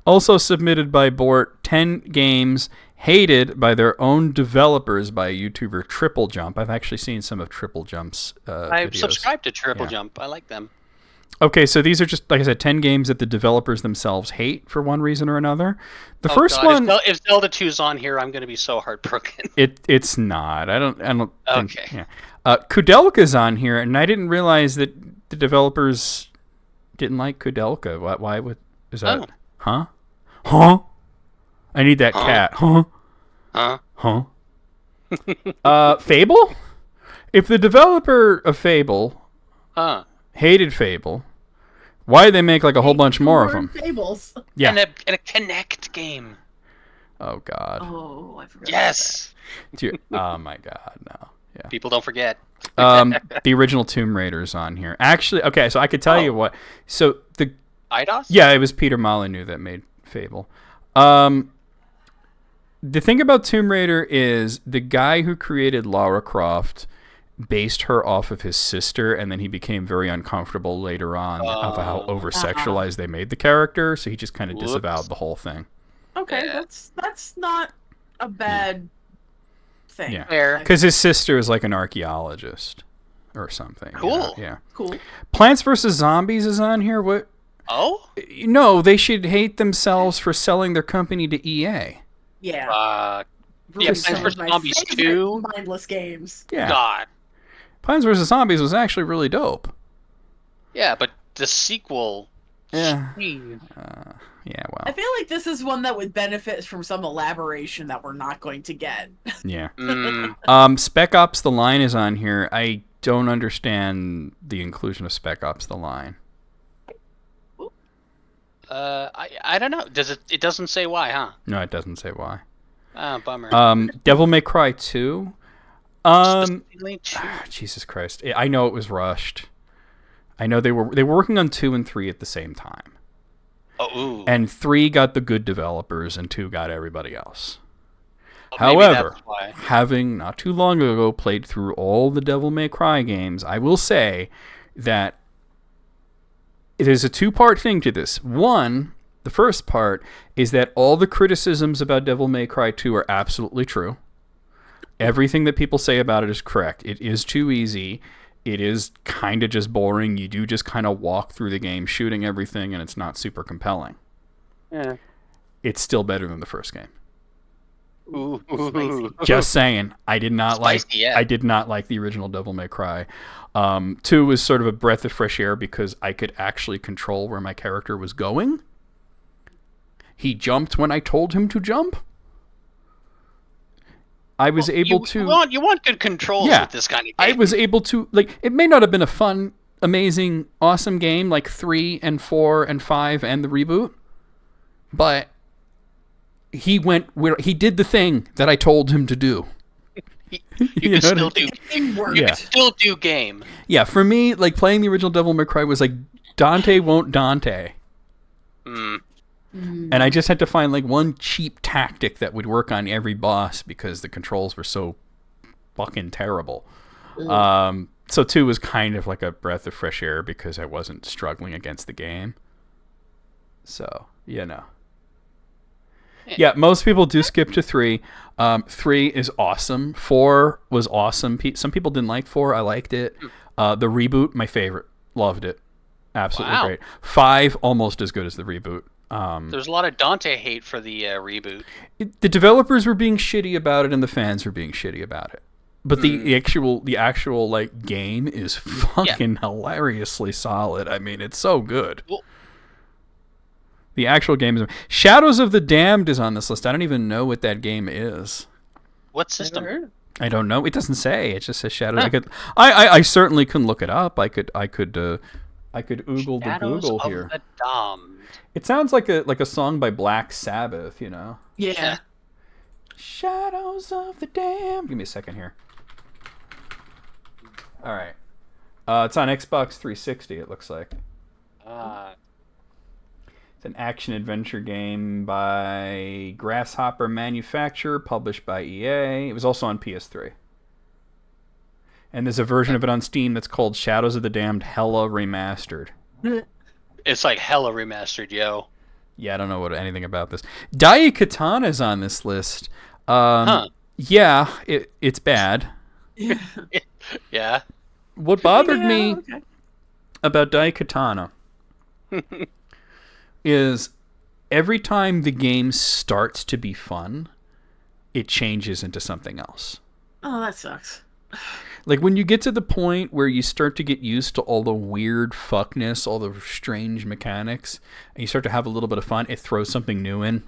Also submitted by Bort, 10 games hated by their own developers by YouTuber Triple Jump. I've actually seen some of Triple Jump's I've videos. subscribed to Triple Jump. I like them. Okay, so these are just, like I said, 10 games that the developers themselves hate for one reason or another. The first God. one... If Zelda 2's on here, I'm going to be so heartbroken. It's not. I don't think... Okay. Yeah. Kudelka's on here, and I didn't realize that the developers didn't like Kudelka. Why would... Is that... Oh. Huh? I need that cat. Huh? Fable? If the developer of Fable hated Fable, why did they make like a whole bunch more of them? Fables. Yeah. And a Connect game. Oh God. Oh, I forgot. Yes. Oh my God, no. Yeah. People don't forget. The original Tomb Raider's on here. Actually, okay, so I could tell you what. So the IDOS? Yeah, it was Peter Molyneux that made Fable. The thing about Tomb Raider is the guy who created Lara Croft based her off of his sister, and then he became very uncomfortable later on of how over-sexualized they made the character, so he just kind of disavowed the whole thing. Okay, that's not a bad thing. Yeah, because his sister is like an archaeologist or something. Cool. Yeah. Cool. Plants vs. Zombies is on here. What? Oh? No, they should hate themselves for selling their company to EA. Yeah. Plants vs. Zombies 2. Mindless games. Yeah. God. Plants vs. Zombies was actually really dope. Yeah, but the sequel... Yeah. Yeah, well. I feel like this is one that would benefit from some elaboration that we're not going to get. Yeah. Spec Ops: The Line is on here. I don't understand the inclusion of Spec Ops: The Line. I don't know. It doesn't say why, huh? No, it doesn't say why. Oh, bummer. Devil May Cry 2. Specifically two. Jesus Christ. I know it was rushed. I know they were working on 2 and 3 at the same time. Oh, ooh. And 3 got the good developers and 2 got everybody else. Well, maybe However, that's why. having not too long ago played through all the Devil May Cry games, I will say that there's a 2-part thing to this. One, the first part is that all the criticisms about Devil May Cry 2 are absolutely true. Everything that people say about it is correct. It is too easy. It is kind of just boring. You do just kind of walk through the game shooting everything, and it's not super compelling. Yeah. It's still better than the first game. Ooh. Just saying. I did not Spicy, yeah. I did not like the original Devil May Cry. 2 was sort of a breath of fresh air because I could actually control where my character was going. He jumped when I told him to jump. I was able to... You want good controls with this kind of game. I was able to... it may not have been a fun, amazing, awesome game like 3 and 4 and 5 and the reboot, but he went where he did the thing that I told him to do. You can still do... It worked. You can still do game. Yeah, for me, playing the original Devil May Cry was like Dante won't Dante. And I just had to find one cheap tactic that would work on every boss because the controls were so fucking terrible. So 2 was kind of like a breath of fresh air because I wasn't struggling against the game. So, Yeah, most people do skip to 3. 3 is awesome. 4 was awesome. Some people didn't like 4. I liked it. The reboot, my favorite. Loved it. Absolutely great. 5, almost as good as the reboot. There's a lot of Dante hate for the reboot. The developers were being shitty about it, and the fans were being shitty about it. But the actual game is fucking hilariously solid. I mean, it's so good. Well, the actual game is... Shadows of the Damned is on this list. I don't even know what that game is. what system? I don't know. It doesn't say. It just says Shadows. I certainly can look it up. I could oogle the Shadows Google of here. the Damned. It sounds like a song by Black Sabbath, you know? Yeah. Shadows of the Damned. Give me a second here. All right. It's on Xbox 360, it looks like. It's an action-adventure game by Grasshopper Manufacture, published by EA. It was also on PS3. And there's a version of it on Steam that's called Shadows of the Damned Hella Remastered. It's like hella remastered, yo. Yeah, I don't know anything about this. Daikatana's on this list. Yeah, it's bad. Yeah. What bothered me about Daikatana is every time the game starts to be fun, it changes into something else. Oh, that sucks. When you get to the point where you start to get used to all the weird fuckness, all the strange mechanics, and you start to have a little bit of fun, it throws something new in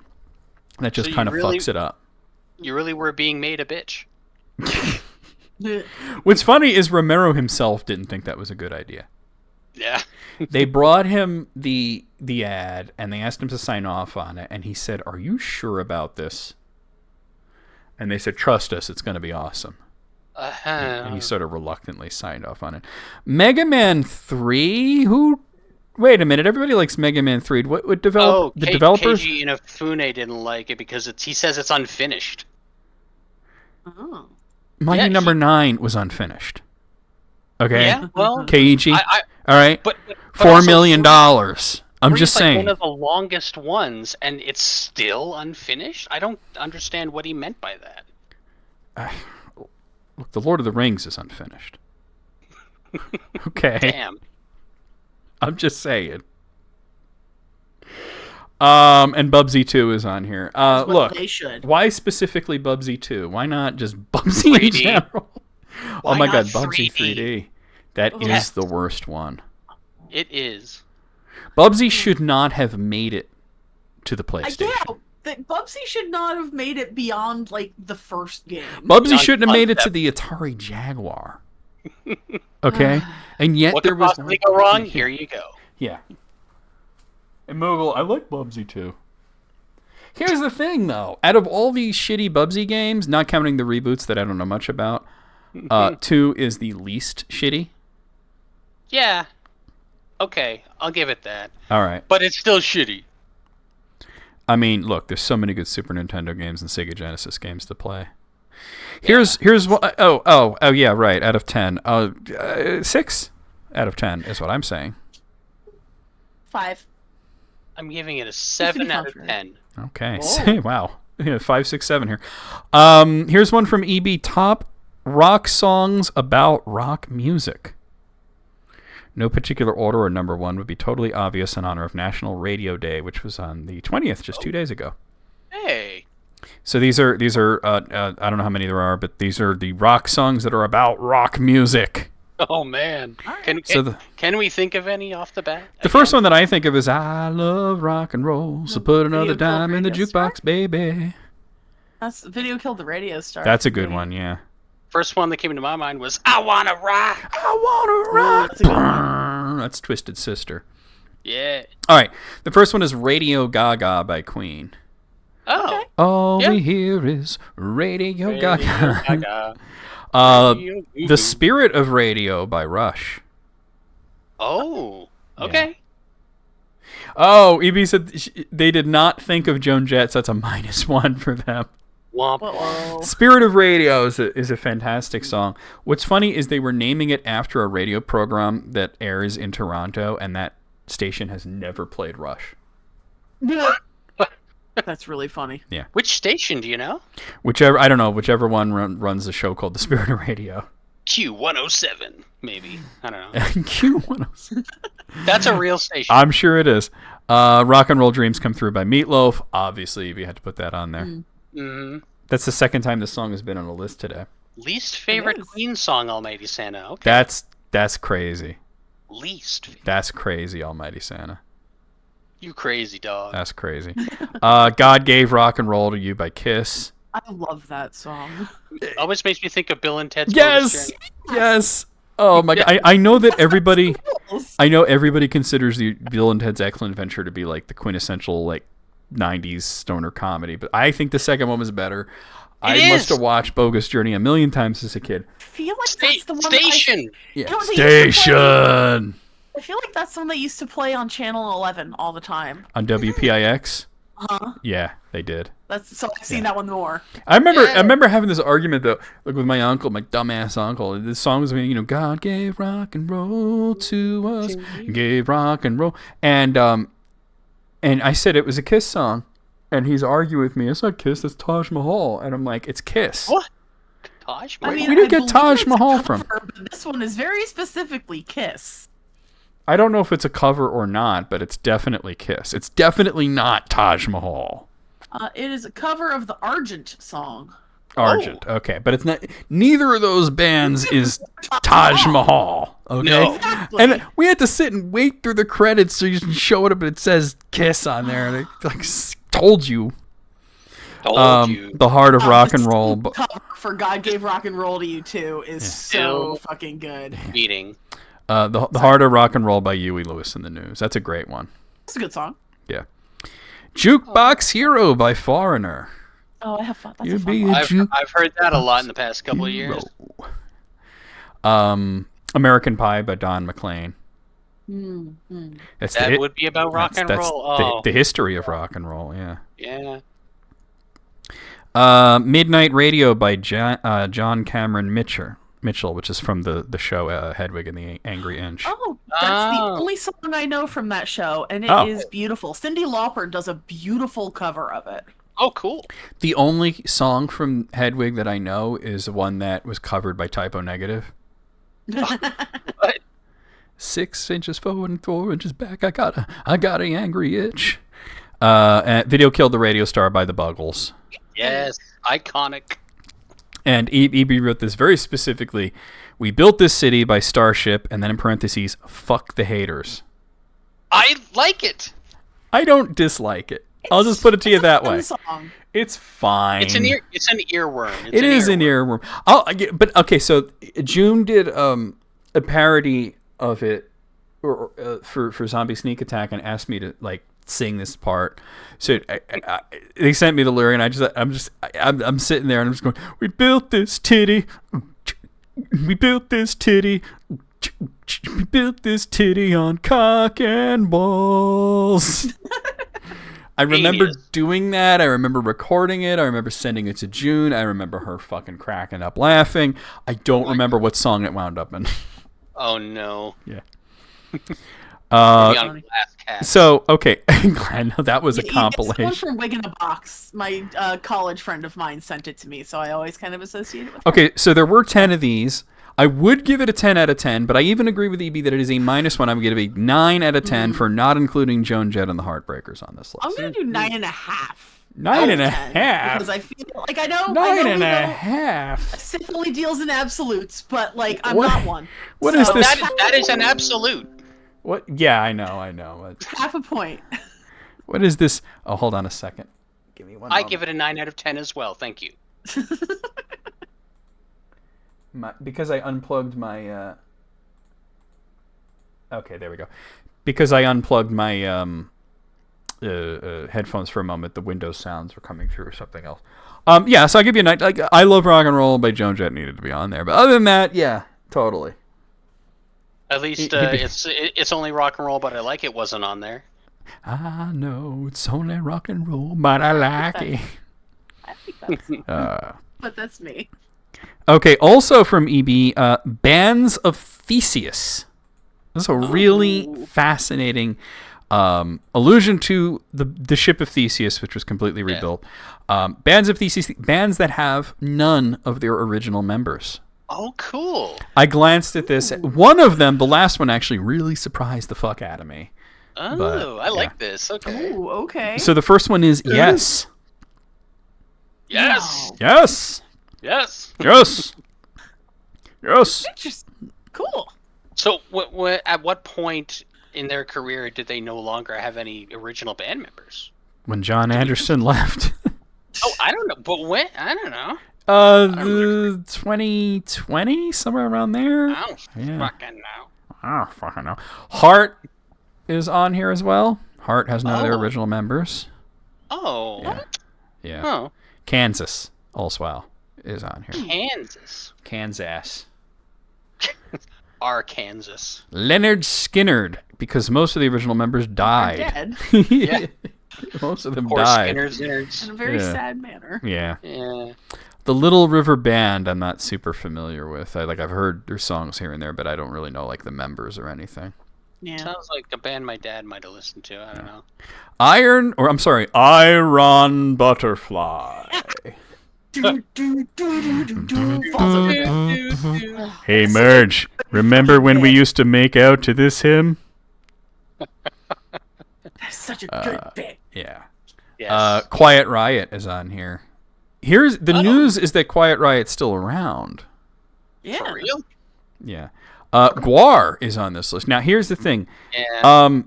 that just kind of fucks it up. You really were being made a bitch. What's funny is Romero himself didn't think that was a good idea. Yeah. They brought him the ad, and they asked him to sign off on it, and he said, "Are you sure about this?" And they said, "Trust us, it's going to be awesome." And he sort of reluctantly signed off on it. Mega Man 3? Wait a minute, everybody likes Mega Man 3. What developers? Keiji Inafune didn't like it because he says it's unfinished. Oh. Mighty Number 9 was unfinished. Okay? Yeah, well... Keiji? All right? But $4 million. I'm just saying. One of the longest ones, and it's still unfinished? I don't understand what he meant by that. Look, The Lord of the Rings is unfinished. Okay. Damn. I'm just saying. And Bubsy 2 is on here. Look, they should. Why specifically Bubsy 2? Why not just Bubsy in 3D? general? Oh my not god, Bubsy 3D? 3D. That is the worst one. It is. Bubsy should not have made it to the PlayStation. That Bubsy should not have made it beyond the first game. Bubsy shouldn't have made it to the Atari Jaguar. Okay? And yet What there could was possibly go wrong? Here you go. Yeah. And Moogle, I like Bubsy too. Here's the thing, though. Out of all these shitty Bubsy games, not counting the reboots that I don't know much about, 2 is the least shitty. Yeah. Okay, I'll give it that. All right. But it's still shitty. I mean, look, there's so many good Super Nintendo games and Sega Genesis games to play. Here's what. Oh, yeah, right. Out of 10, 6 out of 10 is what I'm saying. 5. I'm giving it a 7 out of 10. Okay. Whoa. Wow. Yeah, 5, 6, 7 here. Here's one from EB. Top rock songs about rock music. No particular order or number one would be totally obvious in honor of National Radio Day, which was on the 20th, just 2 days ago. Hey. So these are I don't know how many there are, but these are the rock songs that are about rock music. Oh, man. Can we think of any off the bat? The first one that I think of is I love rock and roll, so put another dime in the jukebox, baby. That's Video Killed the Radio Star. That's a good one, yeah. First one that came into my mind was I Wanna Rock. I wanna rock. That's a good one. That's Twisted Sister. Yeah. All right, the first one is Radio Gaga by Queen. Oh. Okay. All Yeah. we hear is Radio Gaga. Gaga. The Spirit of Radio by Rush. Oh. Okay. Oh, EB said they did not think of Joan Jett, so that's a -1 for them. Womp. Whoa. Spirit of Radio is a fantastic song. What's funny is they were naming it after a radio program that airs in Toronto, and that station has never played Rush. That's really funny. Yeah. Which station do you know? Whichever one runs the show called The Spirit of Radio. Q107, maybe. I don't know. Q107. That's a real station. I'm sure it is. Rock and Roll Dreams Come Through by Meatloaf. Obviously, we had to put that on there. Mm-hmm. That's the second time this song has been on the list today. Least favorite is. Queen song, Almighty Santa. Okay. That's crazy. Least favorite. That's crazy, Almighty Santa. You crazy dog. That's crazy. God Gave Rock and Roll to You by Kiss. I love that song. Always makes me think of Bill and Ted's Bogus Journey. Yes. Oh my god! I know that everybody. I know everybody considers the Bill and Ted's Excellent Adventure to be like the quintessential like '90s stoner comedy, but I think the second one was better. I must have watched Bogus Journey a million times as a kid. I feel like that's the one Station. Yeah. You know, they used to Station I feel like that's one they used to play on Channel 11 all the time. on WPIX. Uh-huh. Yeah, they did. That's so I've seen that one more. I remember having this argument though, like with my uncle, my dumbass uncle. This song was, God gave rock and roll to us, gave rock and roll, and I said it was a Kiss song, and he's arguing with me. It's not Kiss, it's Taj Mahal, and I'm like, it's Kiss. What? Taj Mahal? I mean, Where did you get believe Taj it's a Mahal cover, from? But this one is very specifically Kiss. I don't know if it's a cover or not, but it's definitely Kiss. It's definitely not Taj Mahal. It is a cover of the Argent song. Argent, okay, but it's not. Neither of those bands is Taj Mahal. Okay, No. Exactly. and we had to sit and wait through the credits so you can show it up, and it says Kiss on there. And it, like, told you. Told you. The Heart of Rock and the Roll. cover for God Gave Rock and Roll to You Too is so fucking good. Meeting. The Heart of Rock and Roll by Huey Lewis and the News. That's a great one. It's a good song. Yeah. Jukebox Hero by Foreigner. Oh, I have fun. That's You a fun be one. a I've heard that a lot in the past couple of years. American Pie by Don McLean. Mm-hmm. That's That would be about rock and that's roll. Oh, the history of rock and roll, yeah. yeah. Midnight Radio by John Cameron Mitchell, which is from the show Hedwig and the Angry Inch. Oh, that's the Oh. only song I know from that show, and it is beautiful. Cyndi Lauper does a beautiful cover of it. Oh, cool. The only song from Hedwig that I know is one that was covered by Typo Negative. What? 6 inches forward and 4 inches back. I got a angry itch. And Video Killed the Radio Star by the Buggles. Yes. Iconic. And E.B. wrote this very specifically. We built this city by Starship, and then in parentheses, fuck the haters. I like it. I don't dislike it. I'll just put it to you that way. Song. It's fine. It's an earworm. It is an earworm. But okay, so June did a parody of it for Zombie Sneak Attack and asked me to like sing this part. So they sent me the lyric, and I'm sitting there and I'm just going, we built this titty We built this titty. We built this titty on cock and balls. I remember doing that. I remember recording it. I remember sending it to June. I remember her fucking cracking up laughing. I don't remember what song it wound up in. Oh no. Yeah. So okay, glad that was a compilation. It's one from Wig in a Box. My college friend of mine sent it to me, so I always kind of associate it with Okay, so there were 10 of these. I would give it a 10 out of 10, but I even agree with EB that it is a -1. I'm going to be 9 out of 10 for not including Joan Jett and the Heartbreakers on this list. I'm going to do 9.5. 9.5? Because I feel like I know 9.5. Sith only deals in absolutes, but like I'm not one. What is this? That is an absolute. What? Yeah, I know. Half a point. What is this? Oh, hold on a second. Give me one. I give it a 9 out of 10 as well. Thank you. Because I unplugged my. Okay, there we go. Because I unplugged my headphones for a moment, the Windows sounds were coming through or something else. Yeah, so I'll give you a 9. Like, I Love Rock and Roll by Joan Jett needed to be on there, but other than that, yeah, totally. At least it's only rock and roll, but I like it wasn't on there. I know it's only rock and roll, but I like it. I think that's, but that's me. Okay, also from EB, Bands of Theseus. This is a really fascinating allusion to the ship of Theseus, which was completely rebuilt. Bands of Theseus, bands that have none of their original members. Oh, cool. I glanced at this. One of them, the last one, actually really surprised the fuck out of me. Oh, but, I like this. Okay. Ooh, okay. So the first one is Yes. Yes. Yes. Yes. Yes. Yes. Interesting. Cool. So, at what point in their career did they no longer have any original band members? When John Anderson left. Oh, I don't know. But when? I don't know. 2020, somewhere around there. I don't fucking know. I don't fucking know. Heart is on here as well. Heart has none of their original members. Oh. Yeah. Oh. Kansas, also is on here. Kansas. Arkansas. Leonard Skinnerd, because most of the original members died. Dead. Yeah. Most of them Poor died. Skinners. In a very sad manner. Yeah. Yeah. The Little River Band, I'm not super familiar with. I've heard their songs here and there, but I don't really know like the members or anything. Yeah. Sounds like a band my dad might have listened to. I don't know. Iron Butterfly. Hey, Merge, remember when we used to make out to this hymn? That's such a good bit. Yeah. Yes. Quiet Riot is on here. Here's the news is that Quiet Riot's still around. Yeah. For real? Yeah. Guar is on this list. Now, here's the thing. Yeah.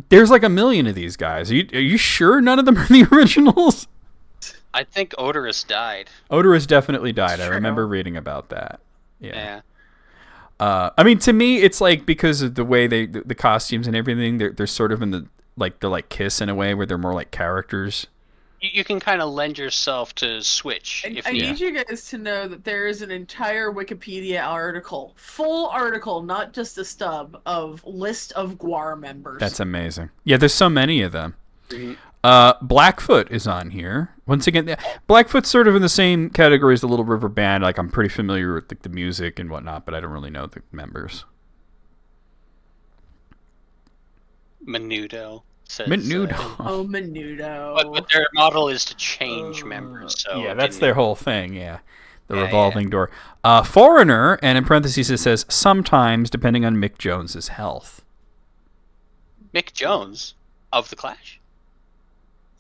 There's like a million of these guys. Are you sure none of them are the originals? I think Odorous died. Odorous definitely died. I remember reading about that. Yeah. I mean, to me, it's like because of the way the costumes and everything, they're sort of in the they're like Kiss in a way where they're more like characters. You can kind of lend yourself to Switch. I need you guys to know that there is an entire Wikipedia article, full article, not just a stub, of list of Guar members. That's amazing. Yeah, there's so many of them. Mm-hmm. Blackfoot is on here. Once again, Blackfoot's sort of in the same category as the Little River Band. Like, I'm pretty familiar with the music and whatnot, but I don't really know the members. Menudo says. Menudo. Oh, Menudo. But their model is to change members. So yeah, that's their whole thing. Yeah, the revolving door. Foreigner, and in parentheses it says sometimes, depending on Mick Jones's health. Mick Jones of the Clash.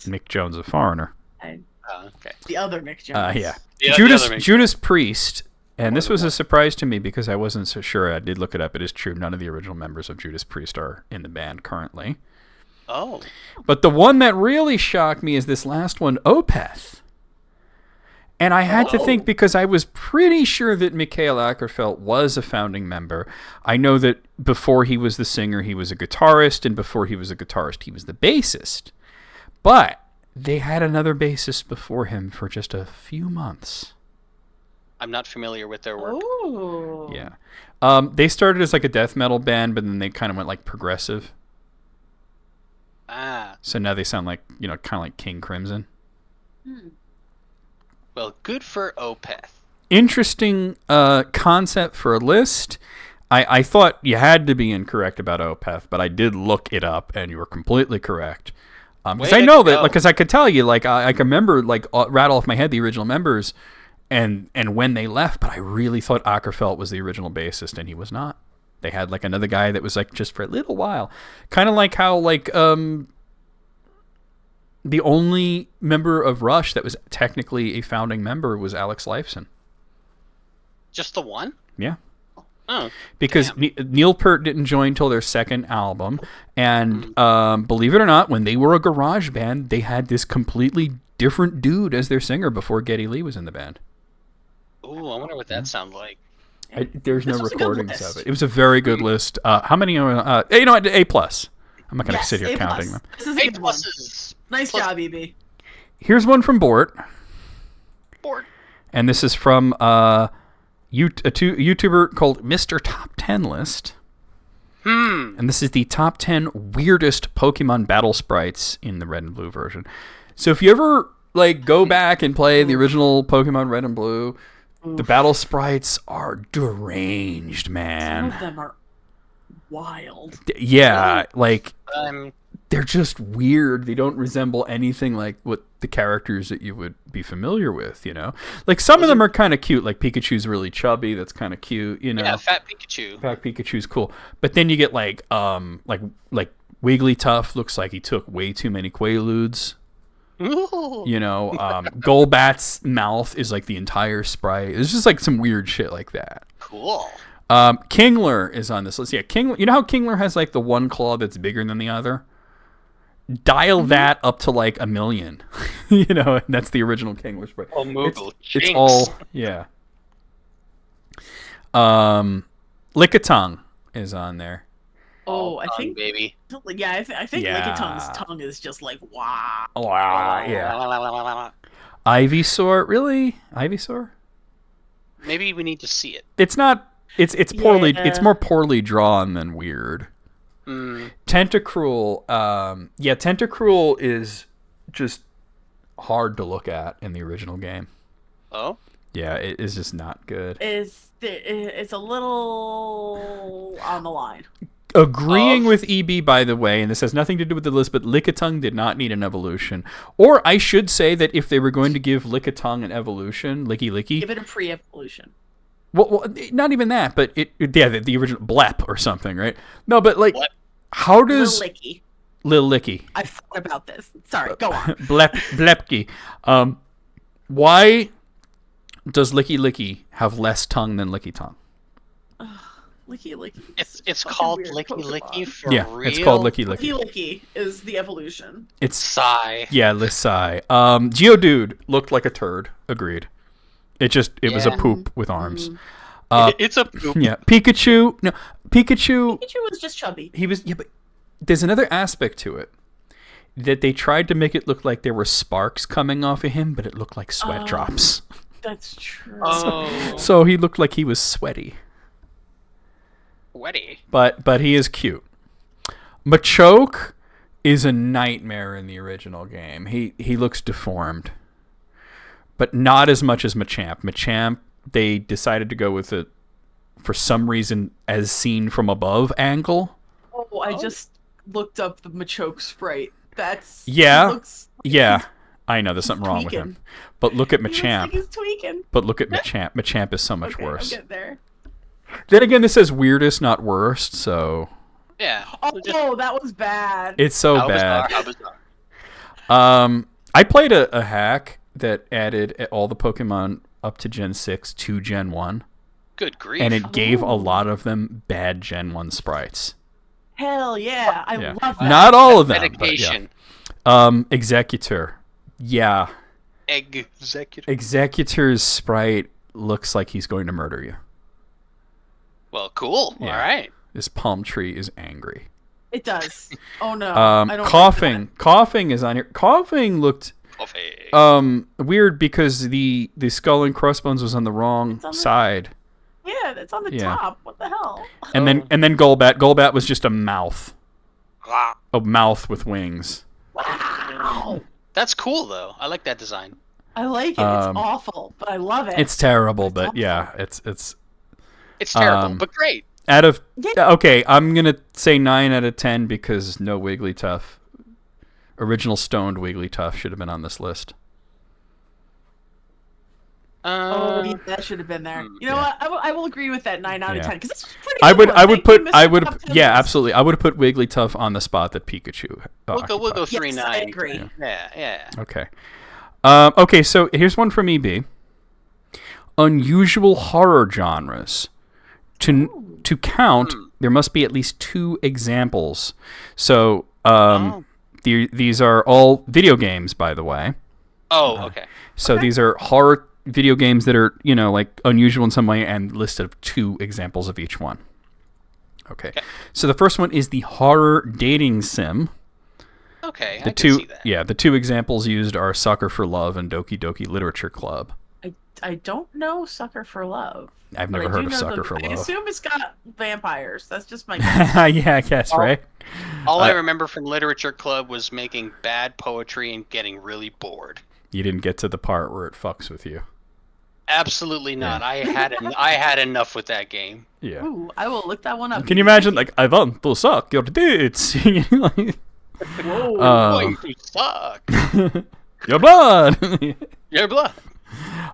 Mick Jones, a Foreigner. Okay. The other Mick Jones. Yeah. The other Mick Judas Priest. And this was a surprise to me because I wasn't so sure. I did look it up. It is true. None of the original members of Judas Priest are in the band currently. Oh. But the one that really shocked me is this last one, Opeth. And I had to think because I was pretty sure that Mikhail Ackerfeld was a founding member. I know that before he was the singer, he was a guitarist. And before he was a guitarist, he was the bassist. But they had another bassist before him for just a few months. I'm not familiar with their work. Oh. Yeah. They started as like a death metal band, but then they kind of went like progressive. Ah. So now they sound like, kind of like King Crimson. Well, good for Opeth. Interesting concept for a list. I thought you had to be incorrect about Opeth, but I did look it up, and you were completely correct. Because I know that, because I could tell you, I can remember, rattle off my head the original members, and when they left. But I really thought Ackerfeld was the original bassist, and he was not. They had another guy that was just for a little while, kind of like how the only member of Rush that was technically a founding member was Alex Lifeson. Just the one? Yeah. Oh, because Neil Peart didn't join till their second album, and believe it or not, when they were a garage band, they had this completely different dude as their singer before Geddy Lee was in the band. Ooh, I wonder what that sounds like. There's no recordings of it. It was a very good list. How many are? A plus. I'm not going to sit here counting them. This is a good one. Nice job, EB. Here's one from Bort. Bort. And this is from a YouTuber called Mr. Top 10 List. And this is the top 10 weirdest Pokemon battle sprites in the Red and Blue version. So if you ever go back and play the original Pokemon Red and Blue, the battle sprites are deranged, man. Some of them are wild. Yeah, they're just weird. They don't resemble anything like what the characters that you would be familiar with, Some of them are kind of cute. Like Pikachu's really chubby. That's kind of cute, Yeah, Fat Pikachu. Fat Pikachu's cool. But then you get like Wigglytuff looks like he took way too many Quaaludes. Golbat's mouth is like the entire sprite. It's just some weird shit like that. Cool. Kingler is on this list. Yeah, Kingler. You know how Kingler has the one claw that's bigger than the other? Dial that up to 1 million. And that's the original Kingler sprite. Oh, Moogle. It's all, yeah. Lickitung is on there. Oh, I think, baby. Yeah, I think Lickitun's tongue is just wow. Wow, yeah. Ivysaur, really? Ivysaur? Maybe we need to see it. It's not. It's poorly. It's more poorly drawn than weird. Tentacruel. Tentacruel is just hard to look at in the original game. Oh. Yeah, it is just not good. It's a little on the line. Agreeing with EB, by the way, and this has nothing to do with the list, but Lickitung did not need an evolution. Or I should say that if they were going to give Lickitung an evolution, Licky, give it a pre-evolution. Well, not even that, but the original Blep or something, right? No, but Blep. How does Lil Licky? I thought about this. Sorry, go on. Blepki. Why does Licky have less tongue than Lickitung? Licky. It's called Licky for real? Yeah, it's called Licky. Licky is the evolution. It's Sigh. Yeah, Lissai. Geodude looked like a turd. Agreed. It was a poop with arms. It's a poop. Yeah, Pikachu. No, Pikachu was just chubby. He was. Yeah, but there's another aspect to it that they tried to make it look like there were sparks coming off of him, but it looked like sweat drops. That's true. So he looked like he was sweaty. But he is cute. Machoke is a nightmare in the original game. He looks deformed. But not as much as Machamp. Machamp, they decided to go with it for some reason as seen from above angle. Oh, I just looked up the Machoke sprite. Yeah. I know there's something wrong with him. But look at Machamp. He's tweaking. But look at Machamp. Machamp is so much worse. I'll get there. Then again, this says weirdest, not worst, so... Yeah. Oh, that was bad. It's so bad. How bizarre. I played a hack that added all the Pokemon up to Gen 6 to Gen 1. Good grief. And it gave a lot of them bad Gen 1 sprites. Hell yeah. I love that. Not all of them. Medication. But yeah. Executor. Yeah. Executor's sprite looks like he's going to murder you. Well, cool. Yeah. All right. This palm tree is angry. It does. Oh no. Coughing. Coughing is on here. Coughing looked weird because the skull and crossbones was on the wrong side. Yeah, it's on the top. What the hell? And then Golbat was just a mouth. Ah. A mouth with wings. Wow. That's cool though. I like that design. I like it. It's awful, but I love it. It's terrible, but awful. yeah, it's terrible, but great. Okay, I'm gonna say 9 out of 10 because no Wigglytuff. Original stoned Wigglytuff should have been on this list. Yeah, that should have been there. You know what? I will agree with that 9 out of 10 because it's pretty. Absolutely. I would have put Wigglytuff on the spot that Pikachu. We'll go 3-9. Yes, I agree. Yeah. Okay. Okay. So here's one from EB. Unusual horror genres. To count, there must be at least 2 examples. So these are all video games, by the way. Oh, okay. So these are horror video games that are, like unusual in some way and listed of 2 examples of each one. Okay. So the first one is the horror dating sim. Okay, I can see that. Yeah, the 2 examples used are Sucker for Love and Doki Doki Literature Club. I don't know Sucker for Love. I've never heard of Sucker for Love. I assume it's got vampires. That's just my guess. Yeah, I guess, right? All I remember from Literature Club was making bad poetry and getting really bored. You didn't get to the part where it fucks with you. Absolutely not. Yeah. I had enough with that game. Yeah. Ooh, I will look that one up. Can you imagine, like, I want to suck your tits? Whoa. Going to suck. Your blood. Your blood.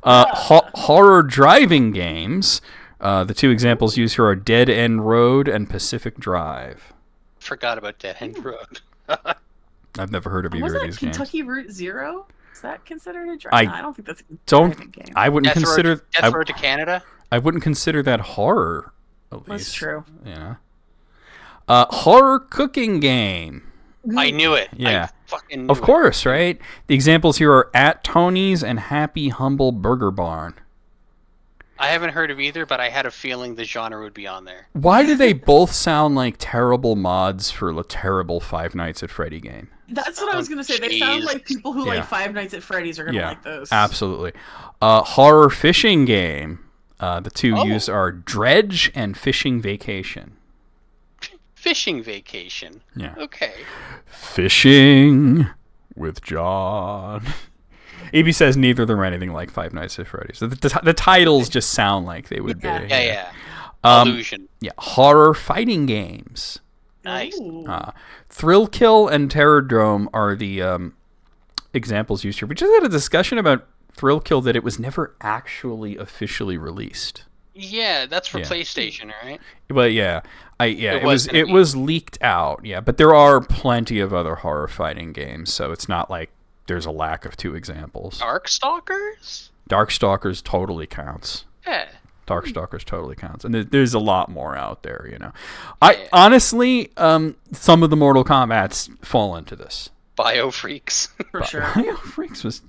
Horror driving games. The 2 examples used here are Dead End Road and Pacific Drive. Forgot about Dead End Road. I've never heard of either of these games. Kentucky Route Zero? Is that considered a driving? I don't think that's a driving game. I wouldn't consider Death Road to Canada. I wouldn't consider that horror. At least. That's true. Yeah. Horror cooking game. I knew it. Yeah. I fucking knew Of course, right? The examples here are At Tony's and Happy Humble Burger Barn. I haven't heard of either, but I had a feeling the genre would be on there. Why do they both sound like terrible mods for a terrible Five Nights at Freddy game? That's what I was going to say. They sound like people who like Five Nights at Freddy's are going to like those. Absolutely. Horror fishing game. The 2 used are Dredge and Fishing Vacation. Fishing Vacation. Yeah. Okay. Fishing with John. EB says neither of them are anything like Five Nights at Freddy's. The titles just sound like they would be. Yeah. Illusion. Yeah. Horror fighting games. Nice. Thrill Kill and Terror Drome are the examples used here. We just had a discussion about Thrill Kill that it was never actually officially released. Yeah, that's for PlayStation, right? But it was leaked out. Yeah, but there are plenty of other horror fighting games, so it's not like there's a lack of 2 examples. Darkstalkers? Darkstalkers totally counts. Yeah. Darkstalkers totally counts, and there's a lot more out there. I honestly, some of the Mortal Kombats fall into this. Biofreaks. For sure. Biofreaks was,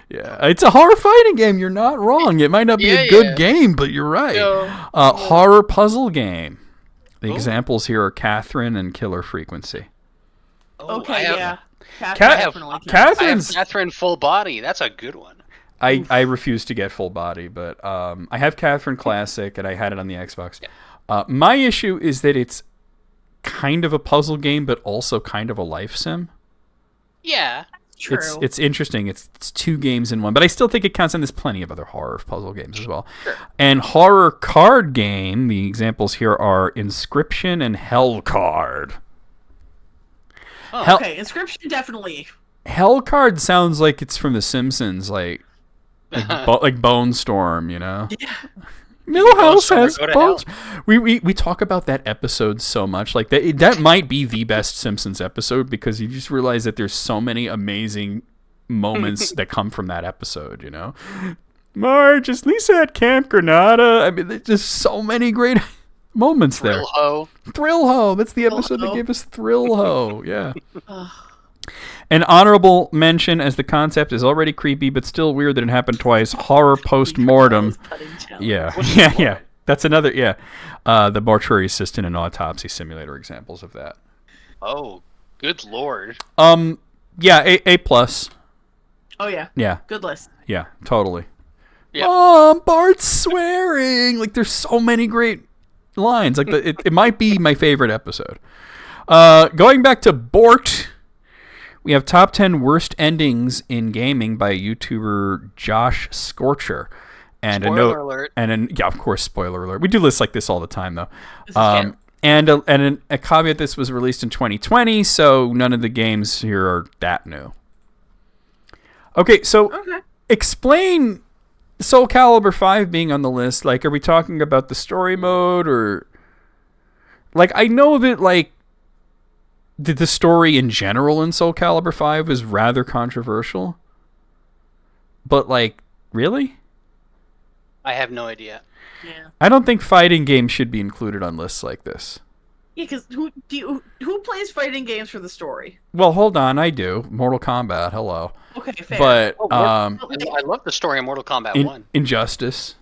it's a horror fighting game. You're not wrong. It might not be a good game, but you're right. Horror puzzle game. The examples here are Catherine and Killer Frequency. Okay, Catherine Full Body. That's a good one. I refuse to get Full Body, but I have Catherine Classic, and I had it on the Xbox. Yeah. My issue is that it's kind of a puzzle game, but also kind of a life sim. Yeah. True. It's interesting. It's 2 games in one, but I still think it counts, and there's plenty of other horror puzzle games as well. Sure. And horror card game, the examples here are Inscription and Hell Card. Oh, okay, Inscription definitely. Hell Card sounds like it's from The Simpsons, like Bone Storm, Yeah. Millhouse has bones. We talk about that episode so much. Like that might be the best Simpsons episode because you just realize that there's so many amazing moments that come from that episode, Marge, is Lisa at Camp Granada? I mean, there's just so many great moments there. Thrill Ho. That's the episode that gave us Thrill Ho. Yeah. An honorable mention, as the concept is already creepy but still weird that it happened twice. Horror post-mortem. Yeah. That's another. The mortuary assistant and autopsy simulator examples of that. Oh, good lord. Yeah, A+. Oh yeah. Yeah. Good list. Yeah, totally. Yep. Mom, Bart's swearing. Like, there's so many great lines. Like, it might be my favorite episode. Going back to Bort, we have top 10 worst endings in gaming by a YouTuber Josh Scorcher. And Spoiler alert. Yeah, of course, spoiler alert. We do lists like this all the time, though. This is canon. And a caveat: this was released in 2020, so none of the games here are that new. Okay, so explain Soul Calibur 5 being on the list. Like, are we talking about the story mode, or like, I know that like the story in general in Soul Calibur 5 was rather controversial, but like, really? I have no idea. Yeah. I don't think fighting games should be included on lists like this. Yeah, because who plays fighting games for the story? Well, hold on, I do. Mortal Kombat, hello. Okay, fair. But I love the story of Mortal Kombat 1. Injustice.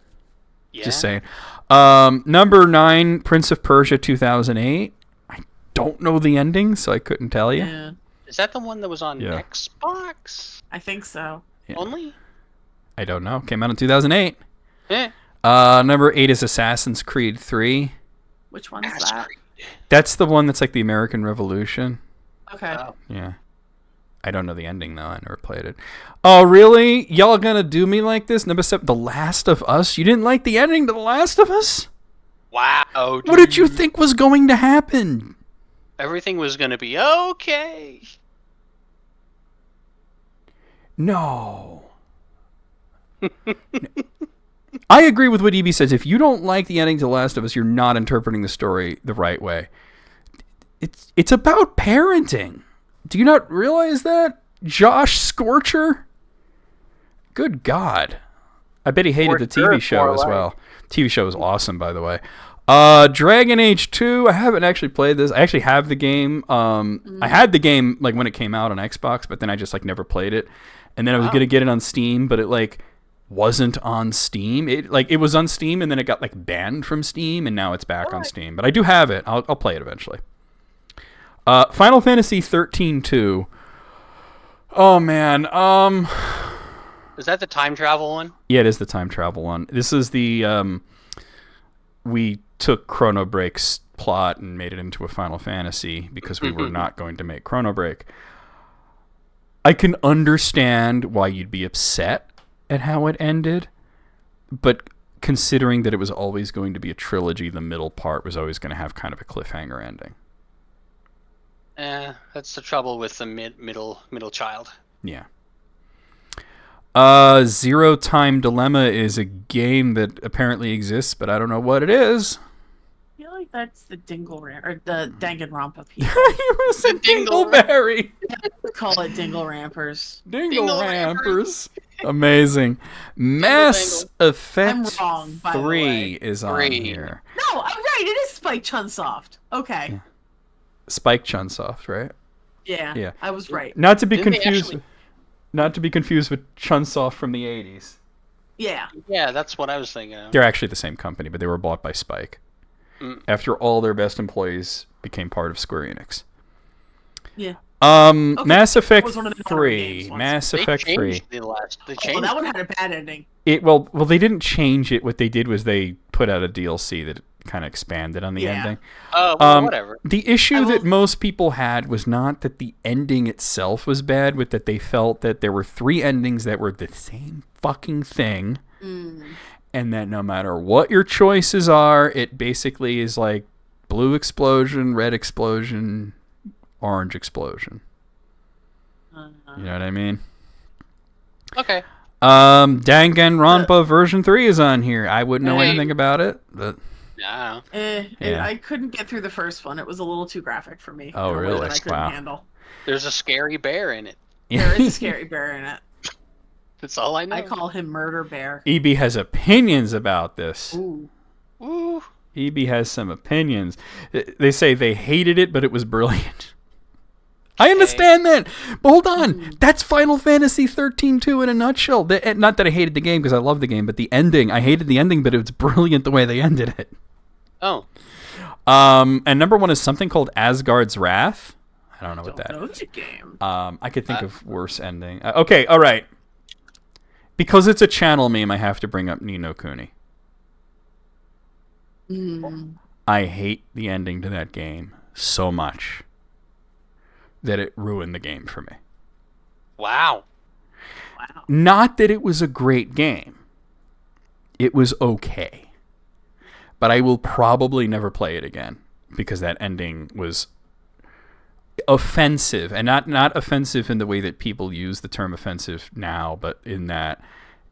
Yeah. Just saying. Number 9, Prince of Persia 2008. I don't know the ending, so I couldn't tell you. Yeah, Is that the one that was on Yeah. Xbox I think so. Yeah. only? I don't know. Came out in 2008. Eh. Number 8 is Assassin's Creed 3. Which one is That's that? great. That's the one that's like the American Revolution. Okay. Oh. Yeah. I don't know the ending, though. I never played it. Oh, really? Y'all gonna do me like this? Number 7, The Last of Us. You didn't like the ending to The Last of Us? Wow. Dude. What did you think was going to happen? Everything was going to be okay. No. I agree with what EB says. If you don't like the ending to The Last of Us, you're not interpreting the story the right way. It's about parenting. Do you not realize that? Josh Scorcher? Good God. I bet he hated the TV show as well. TV show was awesome, by the way. Dragon Age 2. I haven't actually played this. I actually have the game. I had the game like when it came out on Xbox, but then I just like never played it. And then I was gonna get it on Steam, but it like wasn't on Steam. It was on Steam, and then it got like banned from Steam, and now it's back on Steam. But I do have it. I'll play it eventually. Final Fantasy 13-2. Oh man. Is that the time travel one? Yeah, it is the time travel one. This is the we took Chrono Break's plot and made it into a Final Fantasy because we were not going to make Chrono Break. I can understand why you'd be upset at how it ended, but considering that it was always going to be a trilogy, the middle part was always going to have kind of a cliffhanger ending. That's the trouble with the middle child. Yeah. Zero Time Dilemma is a game that apparently exists, but I don't know what it is. I feel like that's the or the Danganronpa people. You said Dingleberry. We call it Dingle Rampers. Dingle Rampers. Amazing. Mass Effect I'm wrong, by the 3 way. is on here. No, I'm right. It is Spike Chunsoft. Okay. Yeah. Spike Chunsoft, right? Yeah. Yeah. I was right. Not to be Didn't they confused. actually- Not to be confused with Chunsoft from the 80s. Yeah. Yeah, that's what I was thinking of. They're actually the same company, but they were bought by Spike. After all their best employees became part of Square Enix. Yeah. Mass It Effect was one of the 3. games once. Mass They Effect 3. changed They Oh, changed that one had a bad ending. Well, they didn't change it. What they did was they put out a DLC that kind of expanded on the ending. Whatever. The issue that most people had was not that the ending itself was bad, but that they felt that there were 3 endings that were the same fucking thing, and that no matter what your choices are, it basically is like blue explosion, red explosion, orange explosion. You know what I mean? Okay. Danganronpa version 3 is on here. I wouldn't know anything about it, but Yeah. Yeah. I couldn't get through the first one. It was a little too graphic for me. Oh, in a way really? that I couldn't Wow. handle. There's a scary bear in it. There is a scary bear in it. That's all I know. I call him Murder Bear. EB has opinions about this. Ooh. Ooh. EB has some opinions. They say they hated it, but it was brilliant. I understand that. But hold on. That's Final Fantasy 13-2 in a nutshell. Not that I hated the game because I love the game, but the ending. I hated the ending, but it was brilliant the way they ended it. Oh. And number 1 is something called Asgard's Wrath. I don't know what that Know is. the game. I could think of worse ending. Okay, all right. Because it's a channel meme, I have to bring up Ni no Kuni. I hate the ending to that game so much that it ruined the game for me. Wow. Not that it was a great game. It was okay. But I will probably never play it again because that ending was offensive, and not offensive in the way that people use the term offensive now, but in that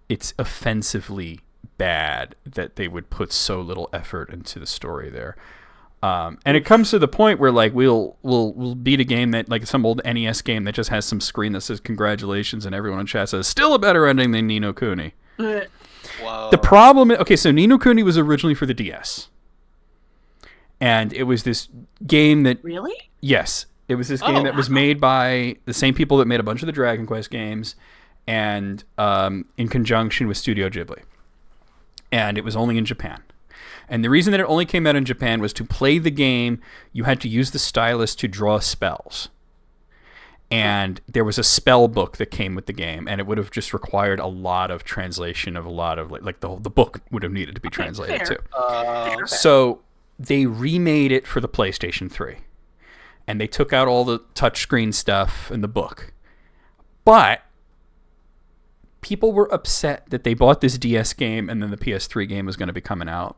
it's offensively bad that they would put so little effort into the story there. And it comes to the point where like we'll beat a game that like some old NES game that just has some screen that says congratulations and everyone in chat says still a better ending than Ni no Kuni. Whoa. The problem is, okay, so Ni no Kuni was originally for the DS. And it was this game that... Really? Yes. It was this game that was made by the same people that made a bunch of the Dragon Quest games and in conjunction with Studio Ghibli. And it was only in Japan. And the reason that it only came out in Japan was to play the game, you had to use the stylus to draw spells. And there was a spell book that came with the game, and it would have just required a lot of translation of a lot of, like the book would have needed to be translated too. So they remade it for the PlayStation 3. And they took out all the touchscreen stuff in the book. But people were upset that they bought this DS game and then the PS3 game was going to be coming out.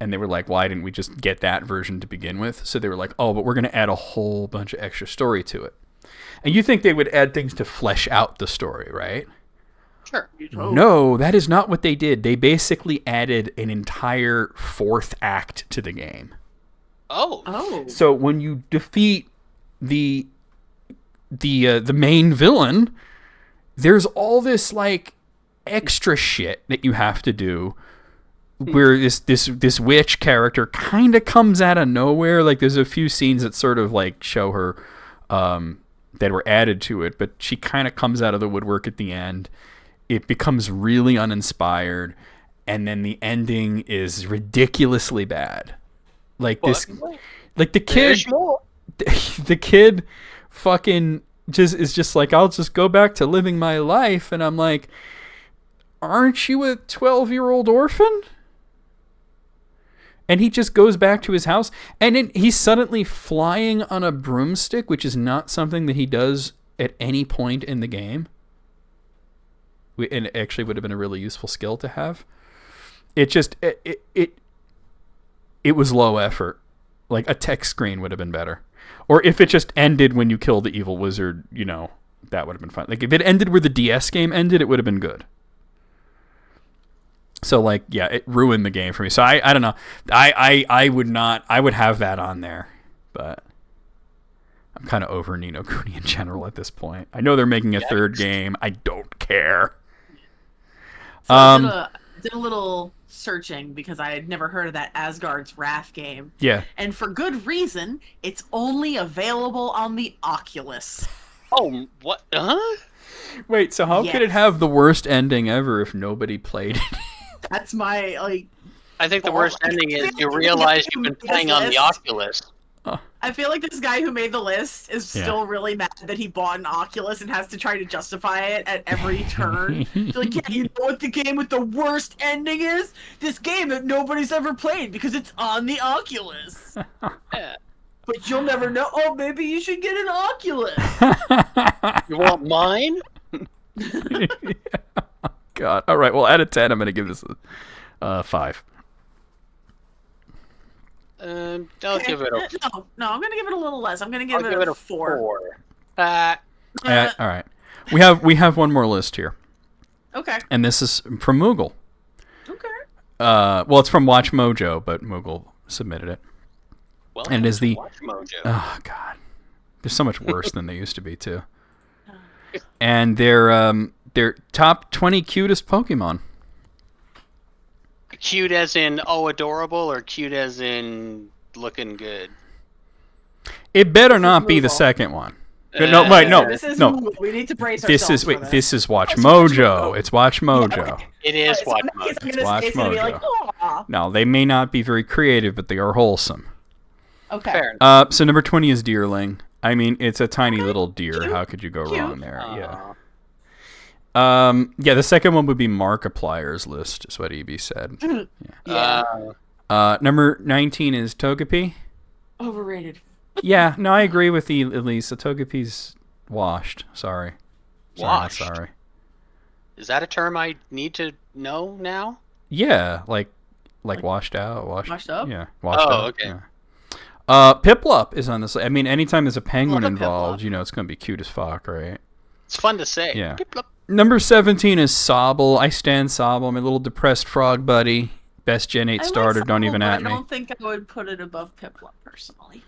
And they were like, why didn't we just get that version to begin with? So they were like, oh, but we're going to add a whole bunch of extra story to it. And you think they would add things to flesh out the story, right? Sure. No, that is not what they did. They basically added an entire fourth act to the game. Oh. So when you defeat the main villain, there's all this like extra shit that you have to do. Where this witch character kind of comes out of nowhere. Like there's a few scenes that sort of like show her that were added to it, but she kind of comes out of the woodwork at the end. It becomes really uninspired, and then the ending is ridiculously bad. Like this, like the kid fucking is just like, I'll just go back to living my life, and I'm like, aren't you a 12-year-old orphan? And he just goes back to his house, and then he's suddenly flying on a broomstick, which is not something that he does at any point in the game. And it actually would have been a really useful skill to have. It just it was low effort. Like a text screen would have been better, or if it just ended when you kill the evil wizard, you know, that would have been fun. Like if it ended where the DS game ended, it would have been good. So like, yeah, it ruined the game for me. So I don't know. I would have that on there, but I'm kind of over Ni no Kuni in general at this point. I know they're making a third game. I don't care. So I did a little searching because I had never heard of that Asgard's Wrath game. Yeah. And for good reason, it's only available on the Oculus. Oh, what? Huh? Wait, so how could it have the worst ending ever if nobody played it? That's my, like... I think the worst ending is you realize you've been playing on the Oculus. I feel like this guy who made the list is still really mad that he bought an Oculus and has to try to justify it at every turn. He's like, yeah, you know what the game with the worst ending is? This game that nobody's ever played because it's on the Oculus. Yeah. But you'll never know. Oh, maybe you should get an Oculus. You want mine? God. All right. Well, out of 10, I'm going to give this a 5. I'll give it a... No, I'm going to give it a little less. I'm going to give it a 4. All right. We have one more list here. Okay. And this is from Moogle. Okay. Well, it's from Watch Mojo, but Moogle submitted it. Welcome and it is the Watch Mojo. Oh God, they're so much worse than they used to be too. And they're top 20 cutest Pokemon. Cute as in adorable, or cute as in looking good? It better not be the second one. No. This is Moogle. We need to brace ourselves for this. This is Watch Mojo. It's Watch Mojo. Yeah, okay. It is Watch Mojo. It's Watch Mojo. No, they may not be very creative, but they are wholesome. Okay. Fair enough. So number 20 is Deerling. I mean, it's a tiny little deer. How could you go wrong there? Aww. Yeah. Yeah, the second one would be Markiplier's list, is what EB said. Yeah. Number 19 is Togepi. Overrated. Yeah, no, I agree with Elise. The Togepi's washed. Sorry. Washed? Sorry. Is that a term I need to know now? Yeah, like washed out. Washed up? Yeah, washed out. Oh, okay. Yeah. Piplup is on this. I mean, anytime there's a penguin Love a involved, Piplup. you know it's going to be cute as fuck, right? It's fun to say. Yeah. Pip-lup. Number 17 is Sobble. I stand Sobble, my little depressed frog buddy. Best Gen 8 starter, don't even at me. I don't think I would put it above Piplup, personally.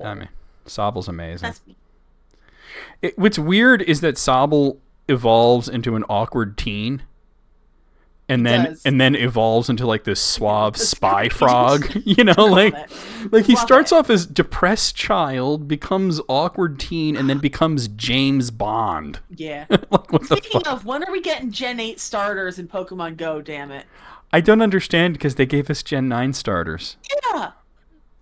I mean, Sobble's amazing. That's me. What's weird is that Sobble evolves into an awkward teen. And does. then evolves into like this suave It's spy great. frog, you know, like he Love starts it. off as depressed child, becomes awkward teen, and then becomes James Bond. Yeah. Like, what the Speaking fuck? of, when are we getting Gen 8 starters in Pokemon Go, damn it? I don't understand because they gave us Gen 9 starters. Yeah.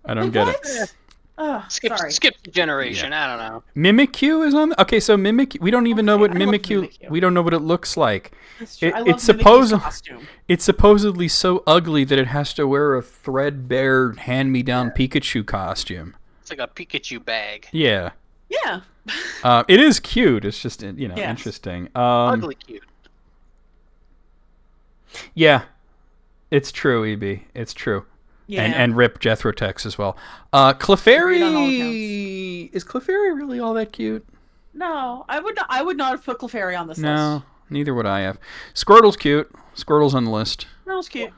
I don't Like, get what? it. Oh, sorry. Skip the generation. I don't know. Mimikyu is on. Okay, so Mimikyu. We don't even know what I love Mimikyu. Mimikyu. We don't know what it looks like. That's true. I love It's Mimikyu's costume. It's supposedly so ugly that it has to wear a threadbare hand-me-down Pikachu costume. It's like a Pikachu bag. Yeah. Yeah. It is cute. It's just Yes. interesting. Ugly cute. Yeah, it's true, EB. It's true. Yeah. And rip Jethro Tex as well. Agreed on all Clefairy is Clefairy really all that cute? No, I would not have put Clefairy on this No, list. neither would I have. Squirtle's cute. Squirtle's on the list. That was cute.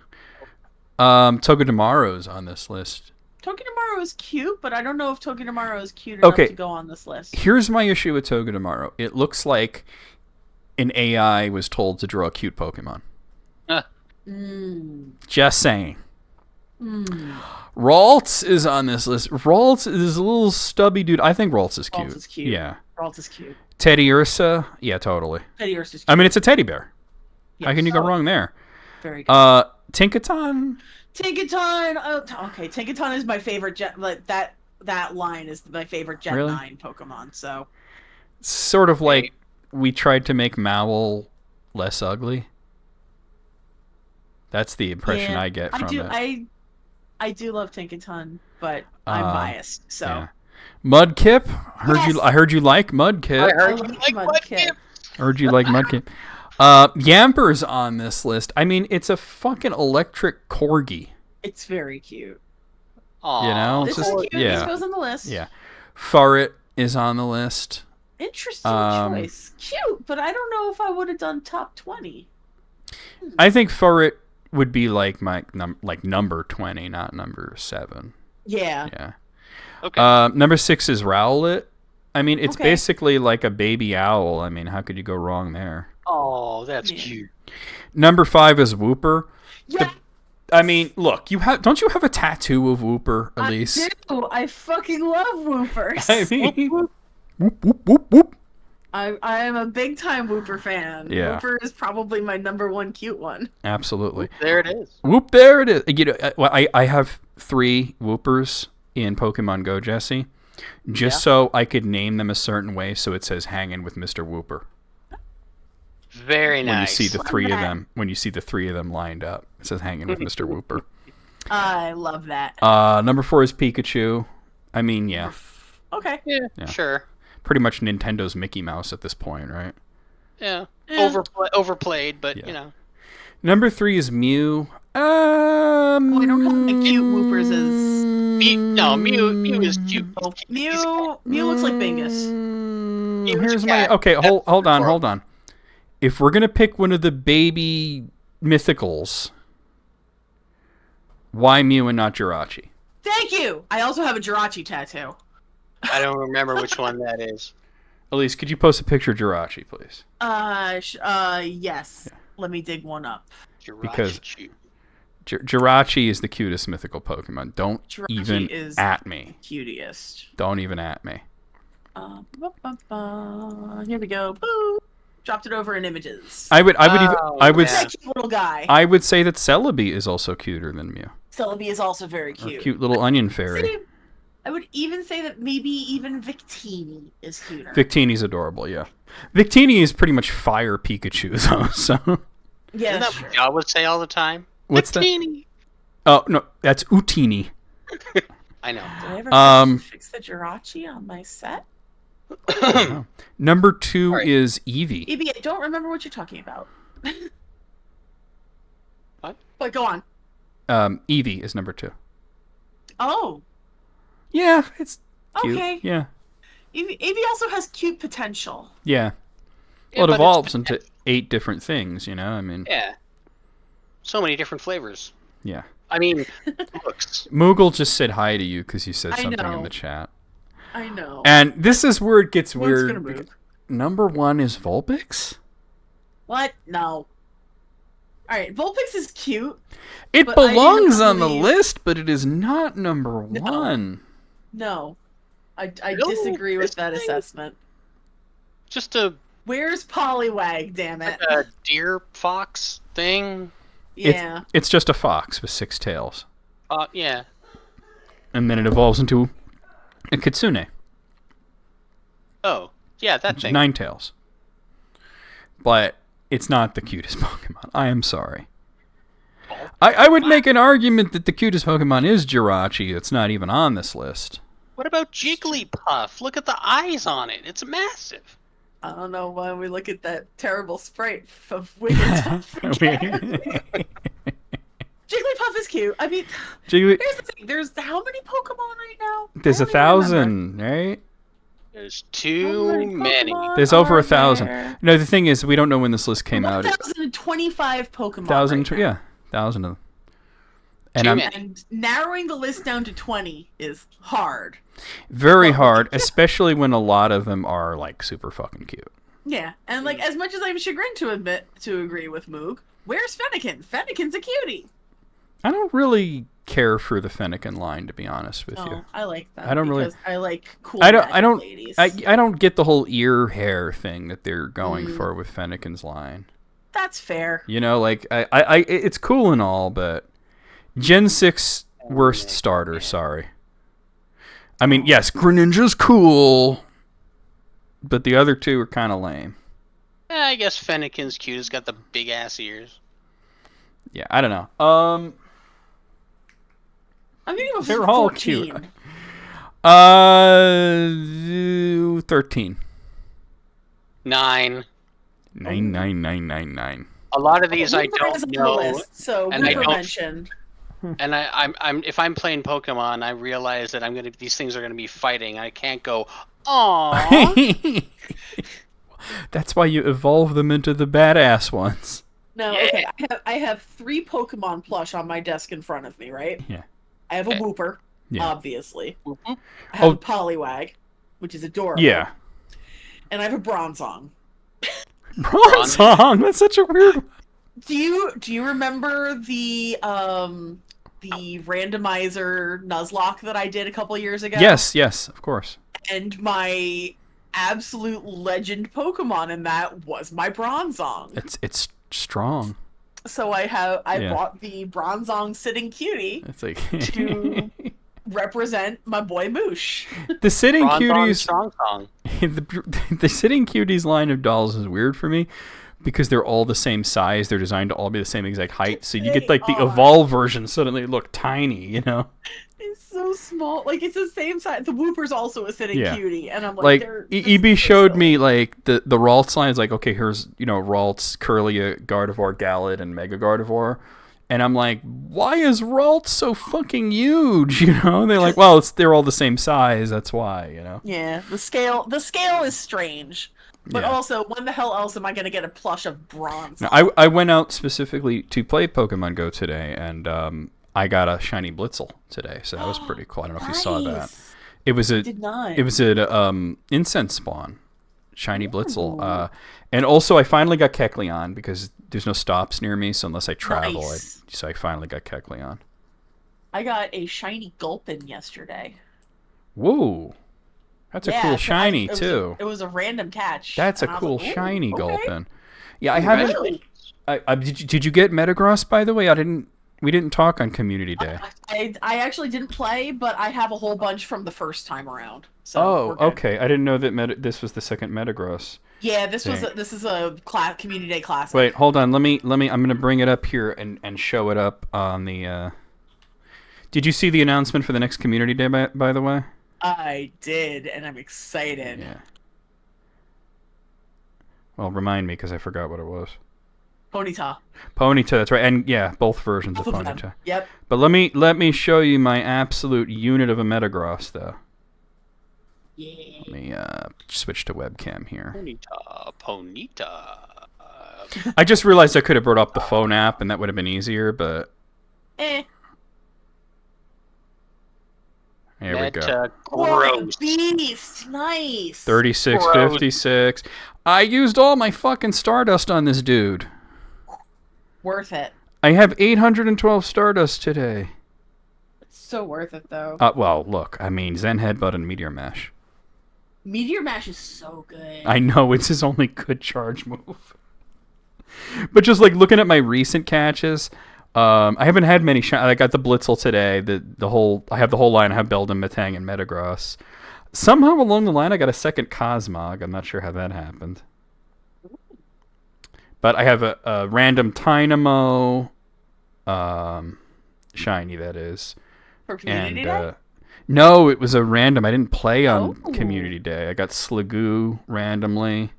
Togedemaru's on this list. Togedemaru is cute, but I don't know if Togedemaru is cute enough Okay. to go on this list. Here's my issue with Togedemaru. It looks like an AI was told to draw a cute Pokemon. Just saying. Ralts is on this list. Ralts is a little stubby dude. I think Ralts is cute. Ralts is cute. Yeah. Ralts is cute. Teddy Ursa. Yeah, totally. Teddy Ursa is cute. I mean, it's a teddy bear. How Yes. can you go wrong there? Very good. Tinkaton. Tinkaton. Oh, okay, Tinkaton is my favorite Gen. Like that line is my favorite Gen Really? 9 Pokemon. So Sort of like we tried to make Maul less ugly. That's the impression yeah, I get from it. I do love Tinkaton, but I'm biased. So Yeah. Mudkip. Yes! I heard you like Mudkip. I heard I you like like Mudkip. Mudkip. Heard you like Mudkip. Yamper's on this list. I mean, it's a fucking electric corgi. it's very cute. Aw. You know? This It's is just- cute. yeah. This goes on the list. Yeah. Furret is on the list. Interesting choice. Cute, but I don't know if I would have done top 20. I think Furret would be like my number 20, not number 7. Yeah. Yeah. Okay. Number 6 is Rowlet. I mean, it's Okay. basically like a baby owl. I mean, how could you go wrong there? Oh, that's Yeah. cute. Number 5 is Wooper. Yeah. I mean, look, don't you have a tattoo of Wooper, Elise? I do. I fucking love Woofers. I mean, whoop, whoop, whoop, whoop. I am a big time Wooper fan. Yeah. Wooper is probably my number 1 cute one. Absolutely. There it is. Whoop, there it is. You know, I have 3 Woopers in Pokemon Go, Jesse, just so I could name them a certain way so it says hanging with Mr. Wooper. Very When nice. you see the 3 of that. them, when you see the 3 of them lined up, it says hanging with Mr. Wooper. I love that. Number 4 is Pikachu. I mean, yeah, Okay. Yeah, sure. pretty much Nintendo's Mickey Mouse at this point, right? Yeah. Eh. Overplayed, but Yeah. you know. Number 3 is Mew. We don't have the cute Woopers as Mew is cute. Mew looks like Bingus. Here's a my cat. okay. That's Hold on, adorable. hold on. If we're gonna pick one of the baby mythicals, why Mew and not Jirachi? Thank you. I also have a Jirachi tattoo. I don't remember which one that is. Elise, could you post a picture of Jirachi, please? Yes. Let me dig one up. Because- Jirachi. Jirachi is the cutest mythical Pokemon. Don't Jirachi even is at me. Cutest. Don't even at me. Here we go. Boo. Dropped it over in images. I would Yeah. That cute little guy. I would say that Celebi is also cuter than Mew. Celebi is also very Or cute. cute little onion fairy. See, I would even say that maybe even Victini is cuter. Victini's adorable, yeah. Victini is pretty much fire Pikachu, though, so... Yeah, Isn't that what y'all would say all the time? What's Victini. Oh, no, that's Utini. I know. Did I ever fix the Jirachi on my set? Number 2 Right. is Eevee. Maybe I don't remember what you're talking about. What? But go on. Eevee is number 2. Oh, Yeah, it's cute. okay. Yeah. Eevee also has cute potential. Yeah. Yeah, Well, but it it's evolves into 8 different things, you know? I mean, Yeah. So many different flavors. yeah. I mean, looks. Moogle just said hi to you because you said I something in know. the chat. I know. And this is where it gets One's gonna weird. move. Number 1 is Vulpix? What? No. Alright, Vulpix is cute. It But I belongs didn't on the believe- list, but it is not number No. 1. No. I Really? disagree with that This thing? assessment. Just a, Where's Poliwag, damn it? a deer fox thing. Yeah. It's just a fox with 6 tails. Yeah. And then it evolves into a kitsune, Oh, yeah, that which is thing. 9 tails. But it's not the cutest Pokemon. I am sorry. I would make an argument that the cutest Pokemon is Jirachi. It's not even on this list. What about Jigglypuff? Look at the eyes on it. It's massive. I don't know why we look at that terrible sprite of Wigglytuff. Jigglypuff is cute. I mean, Jiggly- here's the thing. There's how many Pokemon right now? There's I don't even 1,000, right? There's How too many. Pokemon There's over are 1,000. there? No, the thing is, we don't know when this list came out. 1,025 Pokemon. 1,000, right now. yeah, 1,000 of them. And Too I'm many. And narrowing the list down to 20 is hard. very hard, especially when a lot of them are like super fucking cute. Yeah, and like as much as I'm chagrined to agree with Moog, where's Fennekin? Fennekin's a cutie. I don't really care for the Fennekin line, to be honest with Oh, you. I like that. I don't really- because I like cool. I don't. magic ladies. I don't get the whole ear hair thing that they're going Mm. for with Fennekin's line. That's fair. You know, like it's cool and all, but Gen 6 worst starter. Sorry. I mean, yes, Greninja's cool, but the other two are kind of lame. I guess Fennekin's cute. It's got the big ass ears. Yeah, I don't know. I'm gonna go They're 14. all cute. 13. 9. 99999. A lot of these I Wooper is don't on the know, list, so and I Wooper don't- mentioned. and I'm if I'm playing Pokemon, I realize that these things are gonna be fighting. I can't go, aww. That's why you evolve them into the badass ones. No, Yeah. okay. I have 3 Pokemon plush on my desk in front of me, right? Yeah. I have a Okay. Wooper, Yeah. obviously. Whoop, whoop. I have Oh. a Poliwag, which is adorable. Yeah. And I have a Bronzong. Bronzong. That's such a weird one. Do you remember the randomizer Nuzlocke that I did a couple years ago? Yes, of course. And my absolute legend Pokemon in that was my Bronzong. It's strong. So I Yeah. bought the Bronzong sitting cutie It's like to represent my boy Moosh. the sitting Bronzong cuties. Strong Song. The sitting cuties line of dolls is weird for me because they're all the same size. They're designed to all be the same exact height. So you get like the They are. evolve version suddenly look tiny, you know? It's so small. Like it's the same size. The Wooper's also a sitting Yeah. cutie, and I'm like, Like they're, EB showed me like the Ralts line is like, okay, here's Ralts, Curlia, Gardevoir, Galad, and Mega Gardevoir. And I'm like, why is Ralts so fucking huge? You know? They're like, well, they're all the same size, that's why, you know. Yeah, the scale is strange. But Yeah. also, when the hell else am I gonna get a plush of Bronze? Now, I went out specifically to play Pokemon Go today, and I got a shiny Blitzel today, so that was pretty cool. I don't know if you saw that. Nice. It was a Did not. it was an incense spawn, shiny Blitzel, and also I finally got Kecleon because there's no stops near me, so unless I travel, Nice. so I finally got Kecleon. I got a shiny Gulpin yesterday. Whoa, that's a Yeah, cool 'cause shiny it was too. It was a random catch. That's a and I was cool like, "Ooh, shiny okay." Gulpin. Yeah, I haven't. Congratulations. Did you get Metagross, by the way? I didn't. We didn't talk on Community Day. I actually didn't play, but I have a whole bunch from the first time around. So Oh, we're good. okay. I didn't know that this was the second Metagross. Yeah, this thing. is a Community Day classic. Wait, hold on. Let me. I'm gonna bring it up here and show it up on the. Did you see the announcement for the next Community Day? By the way. I did, and I'm excited. Yeah. Well, remind me because I forgot what it was. Ponyta. Ponyta, that's right, and yeah, both versions Both of of them. Ponyta. Yep. But let me show you my absolute unit of a Metagross, though. Yeah. Let me switch to webcam here. Ponyta. I just realized I could have brought up the phone app, and that would have been easier, but Eh. here we go. Gross. Beast. Nice. 3656. I used all my fucking Stardust on this dude. Worth it. I have 812 Stardust today. It's so worth it, though. Well, look, I mean, Zen Headbutt and Meteor Mash. Meteor Mash is so good. I know, it's his only good charge move. But just like looking at my recent catches, I haven't had many. I got the Blitzel today. I have the whole line. I have Beldum, Metang, and Metagross. Somehow along the line, I got a second Cosmog. I'm not sure how that happened. But I have a random Tynamo, shiny that is. For Community Day? No, it was a random. I didn't play on Oh. Community Day. I got Sligoo randomly.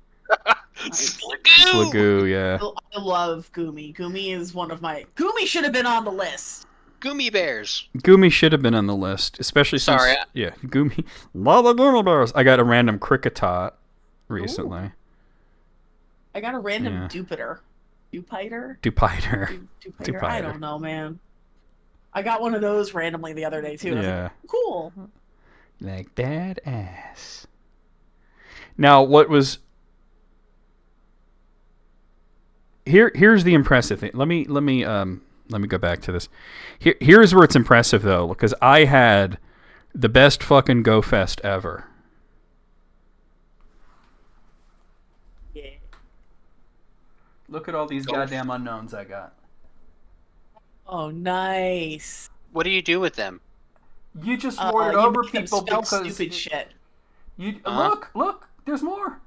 Sligoo. Sligoo, yeah. I love Goomy. Goomy is one of my... Goomy should have been on the list. Gummy bears. Goomy should have been on the list, especially since... Sorry, Yeah, Goomy. Love the Goomy Bears. I got a random Cricketot recently. I got a random Yeah. Dupiter. Dupiter? Dupiter. Dupiter? I don't know, man. I got one of those randomly the other day, too. I was Yeah. like, cool. Like that ass. Now, what was... Here's the impressive thing. Let me go back to this. Here's where it's impressive though, because I had the best fucking Go Fest ever. Yeah. Look at all these goddamn unknowns I got. Oh, nice. What do you do with them? You just You lord it over make them people spell because stupid shit. you Huh? look. There's more.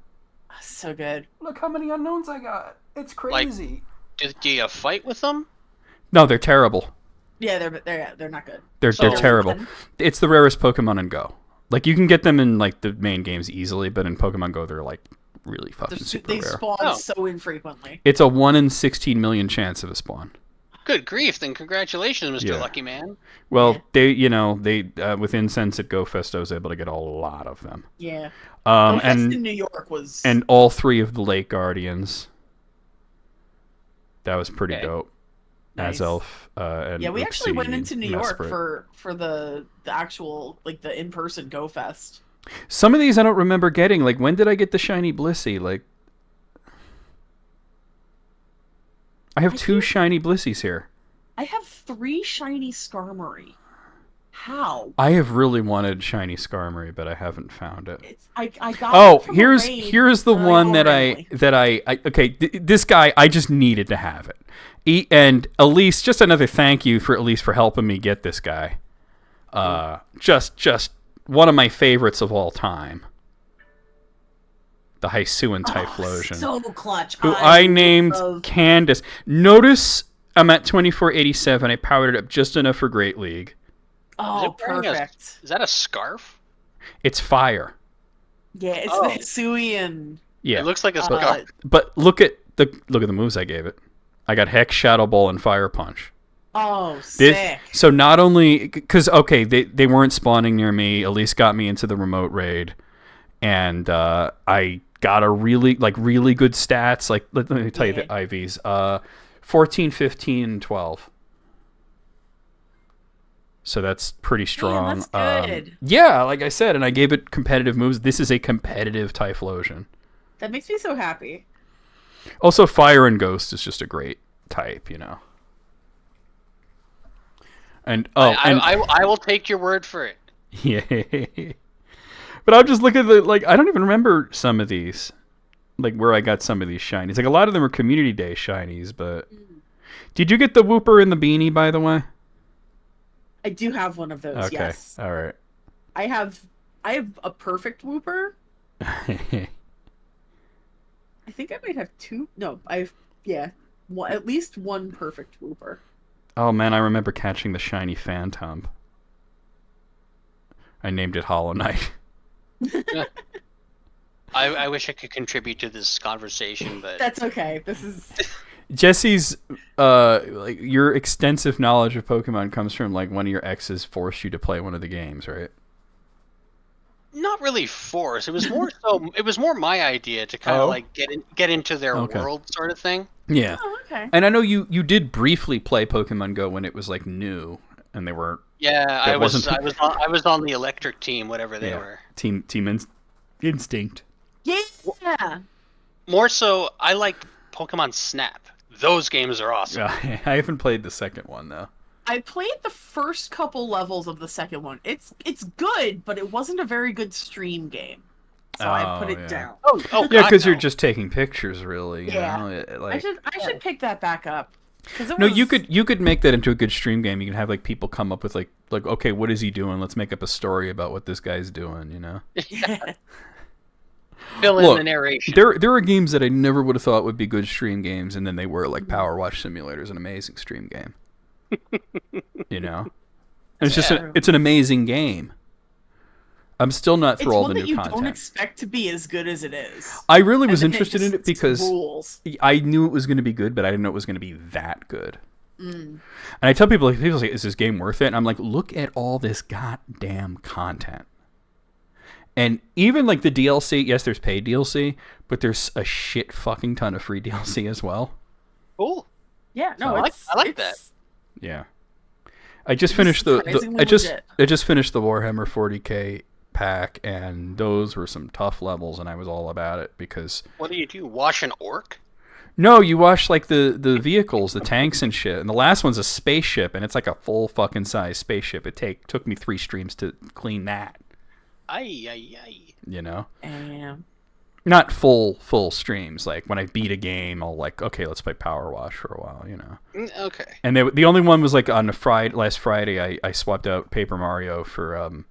So good. Look how many unknowns I got. It's crazy. Do you fight with them? No, they're terrible. Yeah, they're not good. They're So- terrible. It's the rarest Pokemon in Go. Like you can get them in like the main games easily, but in Pokemon Go they're like really fucking super They rare. spawn Oh. so infrequently. It's a 1 in 16 million chance of a spawn. Good grief! Then congratulations, Mr. Yeah. Lucky Man. Well, they with Incense at Go Fest, I was able to get a lot of them. Yeah. Fest in And New York was... and all 3 of the Lake Guardians. That was pretty Okay. dope. Nice. Azelf, and Yeah, we actually Uxie, went into New York Mesprit. for the actual, like, the in-person Go Fest. Some of these I don't remember getting. Like, when did I get the shiny Blissey? Like, I have 2 shiny Blissies here. I have 3 shiny Skarmory. How? I have really wanted shiny Skarmory, but I haven't found it. I got Oh, it from a here's raid the that I one got that randomly. okay, this guy I just needed to have it. And Elise, just another thank you for Elise for helping me get this guy. Just one of my favorites of all time. The Hisuian Typhlosion. So clutch. Who I named love- Candace. Notice I'm at 2487. I powered it up just enough for Great League. Oh, Is it wearing perfect. Is that a scarf? It's fire. Yeah, it's Oh. the Hisuian. Yeah. It looks like a scarf. But look at the moves I gave it. I got Hex, Shadow Ball, and Fire Punch. Oh, This, sick. so not only because okay, they weren't spawning near me. Elise got me into the remote raid, and I got a really good stats. Like let me tell you the IVs. 14, 15, and 12. So that's pretty strong. that's good. Yeah, like I said, and I gave it competitive moves. This is a competitive Typhlosion. That makes me so happy. Also, Fire and Ghost is just a great type, you know. And I will take your word for it. yeah. But I'm just looking at I don't even remember some of these, like where I got some of these shinies. Like a lot of them are Community Day shinies, but Did you get the Whooper and the beanie, by the way? I do have one of those. Okay. Yes. All right. I have a perfect Whooper. I think I might have two. No, at least one perfect Whooper. Oh man, I remember catching the shiny Phantom. I named it Hollow Knight. I wish I could contribute to this conversation, but That's okay. This is Jesse's like your extensive knowledge of Pokemon comes from like one of your exes forced you to play one of the games, right? not really forced. It was more so. It was more my idea to kind of like get into their world, sort of thing. Yeah. Oh, okay. And I know you did briefly play Pokemon Go when it was like new, and they were. Yeah, I was on the electric team, whatever they were. Team Instinct. Yeah. More so, I like Pokemon Snap. Those games are awesome. I haven't played the second one though. I played the first couple levels of the second one. It's good, but it wasn't a very good stream game. So I put it down. Oh, yeah, because you're just taking pictures, really. You know? I should pick that back up. No, you could make that into a good stream game. You can have like people come up with like okay, what is he doing? Let's make up a story about what this guy's doing. You know. Fill in the narration. There are games that I never would have thought would be good stream games, and then they were like Power Wash Simulator is an amazing stream game. You know, and it's just it's an amazing game. I'm still not through all the new content. It's one that you don't expect to be as good as it is. I really was interested in it because rules. I knew it was going to be good, but I didn't know it was going to be that good. And I tell people say, "Is this game worth it?" And I'm like, "Look at all this goddamn content." And even like the DLC, yes, there's paid DLC, but there's a shit fucking ton of free DLC as well. Cool. Yeah, no, I like that. Yeah. I just finished I just finished the Warhammer 40K pack, and those were some tough levels, and I was all about it because. What do? Wash an orc? No, you wash like the vehicles, the tanks and shit. And the last one's a spaceship, and it's like a full fucking size spaceship. It took me 3 streams to clean that. Ay. You know? Damn. Not full streams. Like when I beat a game, I'll like, okay, let's play Power Wash for a while, you know. Okay. And the only one was like on last Friday. I swapped out Paper Mario for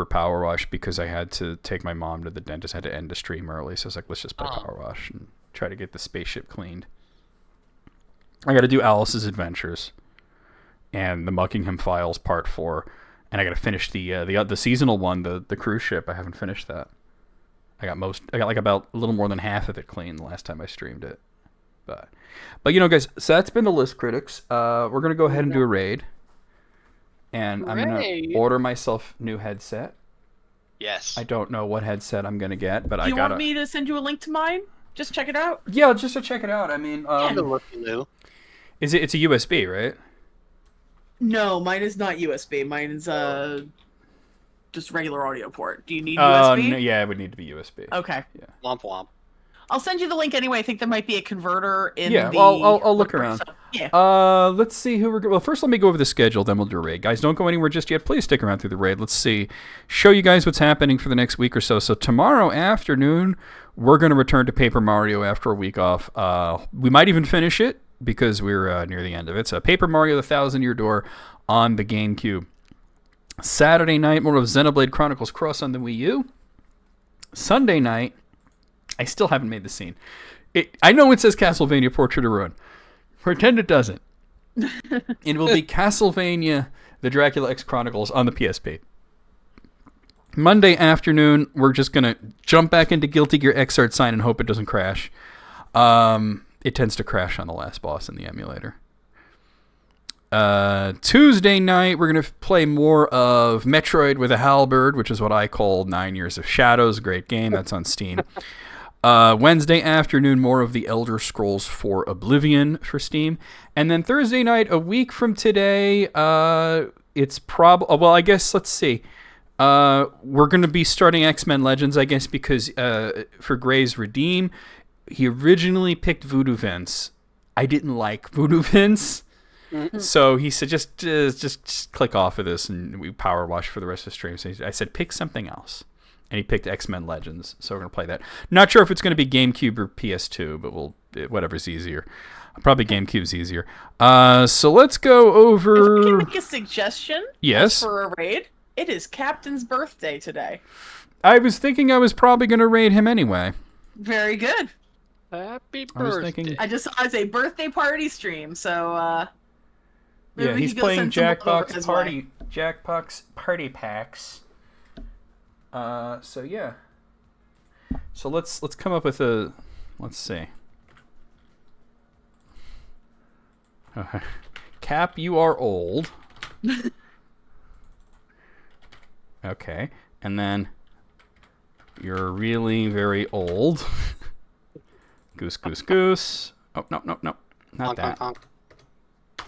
Power Wash because I had to take my mom to the dentist. I had to end the stream early, so I was like, let's just play Power Wash and try to get the spaceship cleaned. I got to do Alice's Adventures and the Buckingham Files Part 4, and I got to finish the seasonal one, the cruise ship. I haven't finished that. I got like about a little more than half of it clean the last time I streamed it. But you know, guys, so that's been the list, critics. We're gonna go ahead and do a raid, and I'm gonna order myself new headset. Yes. I don't know what headset I'm gonna get, but you want me to send you a link to mine? Just check it out. Yeah, just to check it out. I mean, it's a USB, right? No, mine is not USB. Mine is just regular audio port. Do you need USB? No, yeah, it would need to be USB. Okay. Yeah. Womp womp. I'll send you the link anyway. I think there might be a converter in the... I'll look around. So, yeah. Let's see who we're... Well, first let me go over the schedule, then we'll do a raid. Guys, don't go anywhere just yet. Please stick around through the raid. Let's see. Show you guys what's happening for the next week or so. So tomorrow afternoon, we're going to return to Paper Mario after a week off. We might even finish it because we're near the end of it. So Paper Mario The Thousand Year Door on the GameCube. Saturday night, more of Xenoblade Chronicles Cross on the Wii U. Sunday night, I still haven't made the scene. I know it says Castlevania Portrait of Ruin. Pretend it doesn't. It will be Castlevania The Dracula X Chronicles on the PSP. Monday afternoon, we're just going to jump back into Guilty Gear Xrd Sign and hope it doesn't crash. It tends to crash on the last boss in the emulator. Tuesday night, we're going to play more of Metroid with a Halberd, which is what I call 9 Years of Shadows. Great game. That's on Steam. Wednesday afternoon, more of the Elder Scrolls 4 Oblivion for Steam. And then Thursday night, a week from today, it's probably... Well, I guess, let's see. We're going to be starting X-Men Legends, I guess, because for Gray's Redeem, he originally picked Voodoo Vince. I didn't like Voodoo Vince. So he said, just click off of this, and we power wash for the rest of the stream. So I said, pick something else. And he picked X-Men Legends, so we're going to play that. Not sure if it's going to be GameCube or PS2, but whatever's easier. Probably GameCube's easier. So let's go over... If I can make a suggestion Yes. for a raid, it is Captain's birthday today. I was thinking I was probably going to raid him anyway. Very good. Happy I was birthday. thinking- I just saw it's a birthday party stream, so maybe Yeah, we he's could go playing send some love over Jackbox his Party way. Jackbox Party Packs. So yeah. So let's come up with a, let's see. Cap, you are old. Okay, and then you're really very old. Goose, goose, goose. Oh, no, not Honk, that. honk, honk.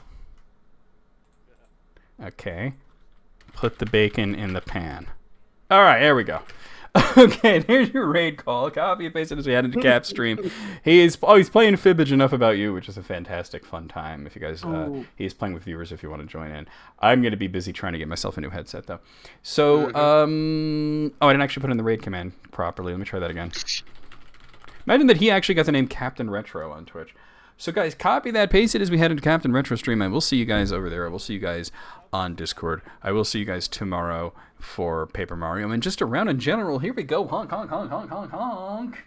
Okay. Put the bacon in the pan. All right, there we go. Okay, there's your raid call. Copy and paste it as we head into Cap stream. He's playing Fibbage Enough About You, which is a fantastic, fun time. If you guys, he's playing with viewers if you want to join in. I'm going to be busy trying to get myself a new headset, though. So, I didn't actually put in the raid command properly. Let me try that again. Imagine that he actually got the name Captain Retro on Twitch. So, guys, copy that, paste it as we head into Captain Retro stream, and we'll see you guys over there. I will see you guys on Discord. I will see you guys tomorrow for Paper Mario. And just around in general, here we go. Honk, honk, honk, honk, honk, honk.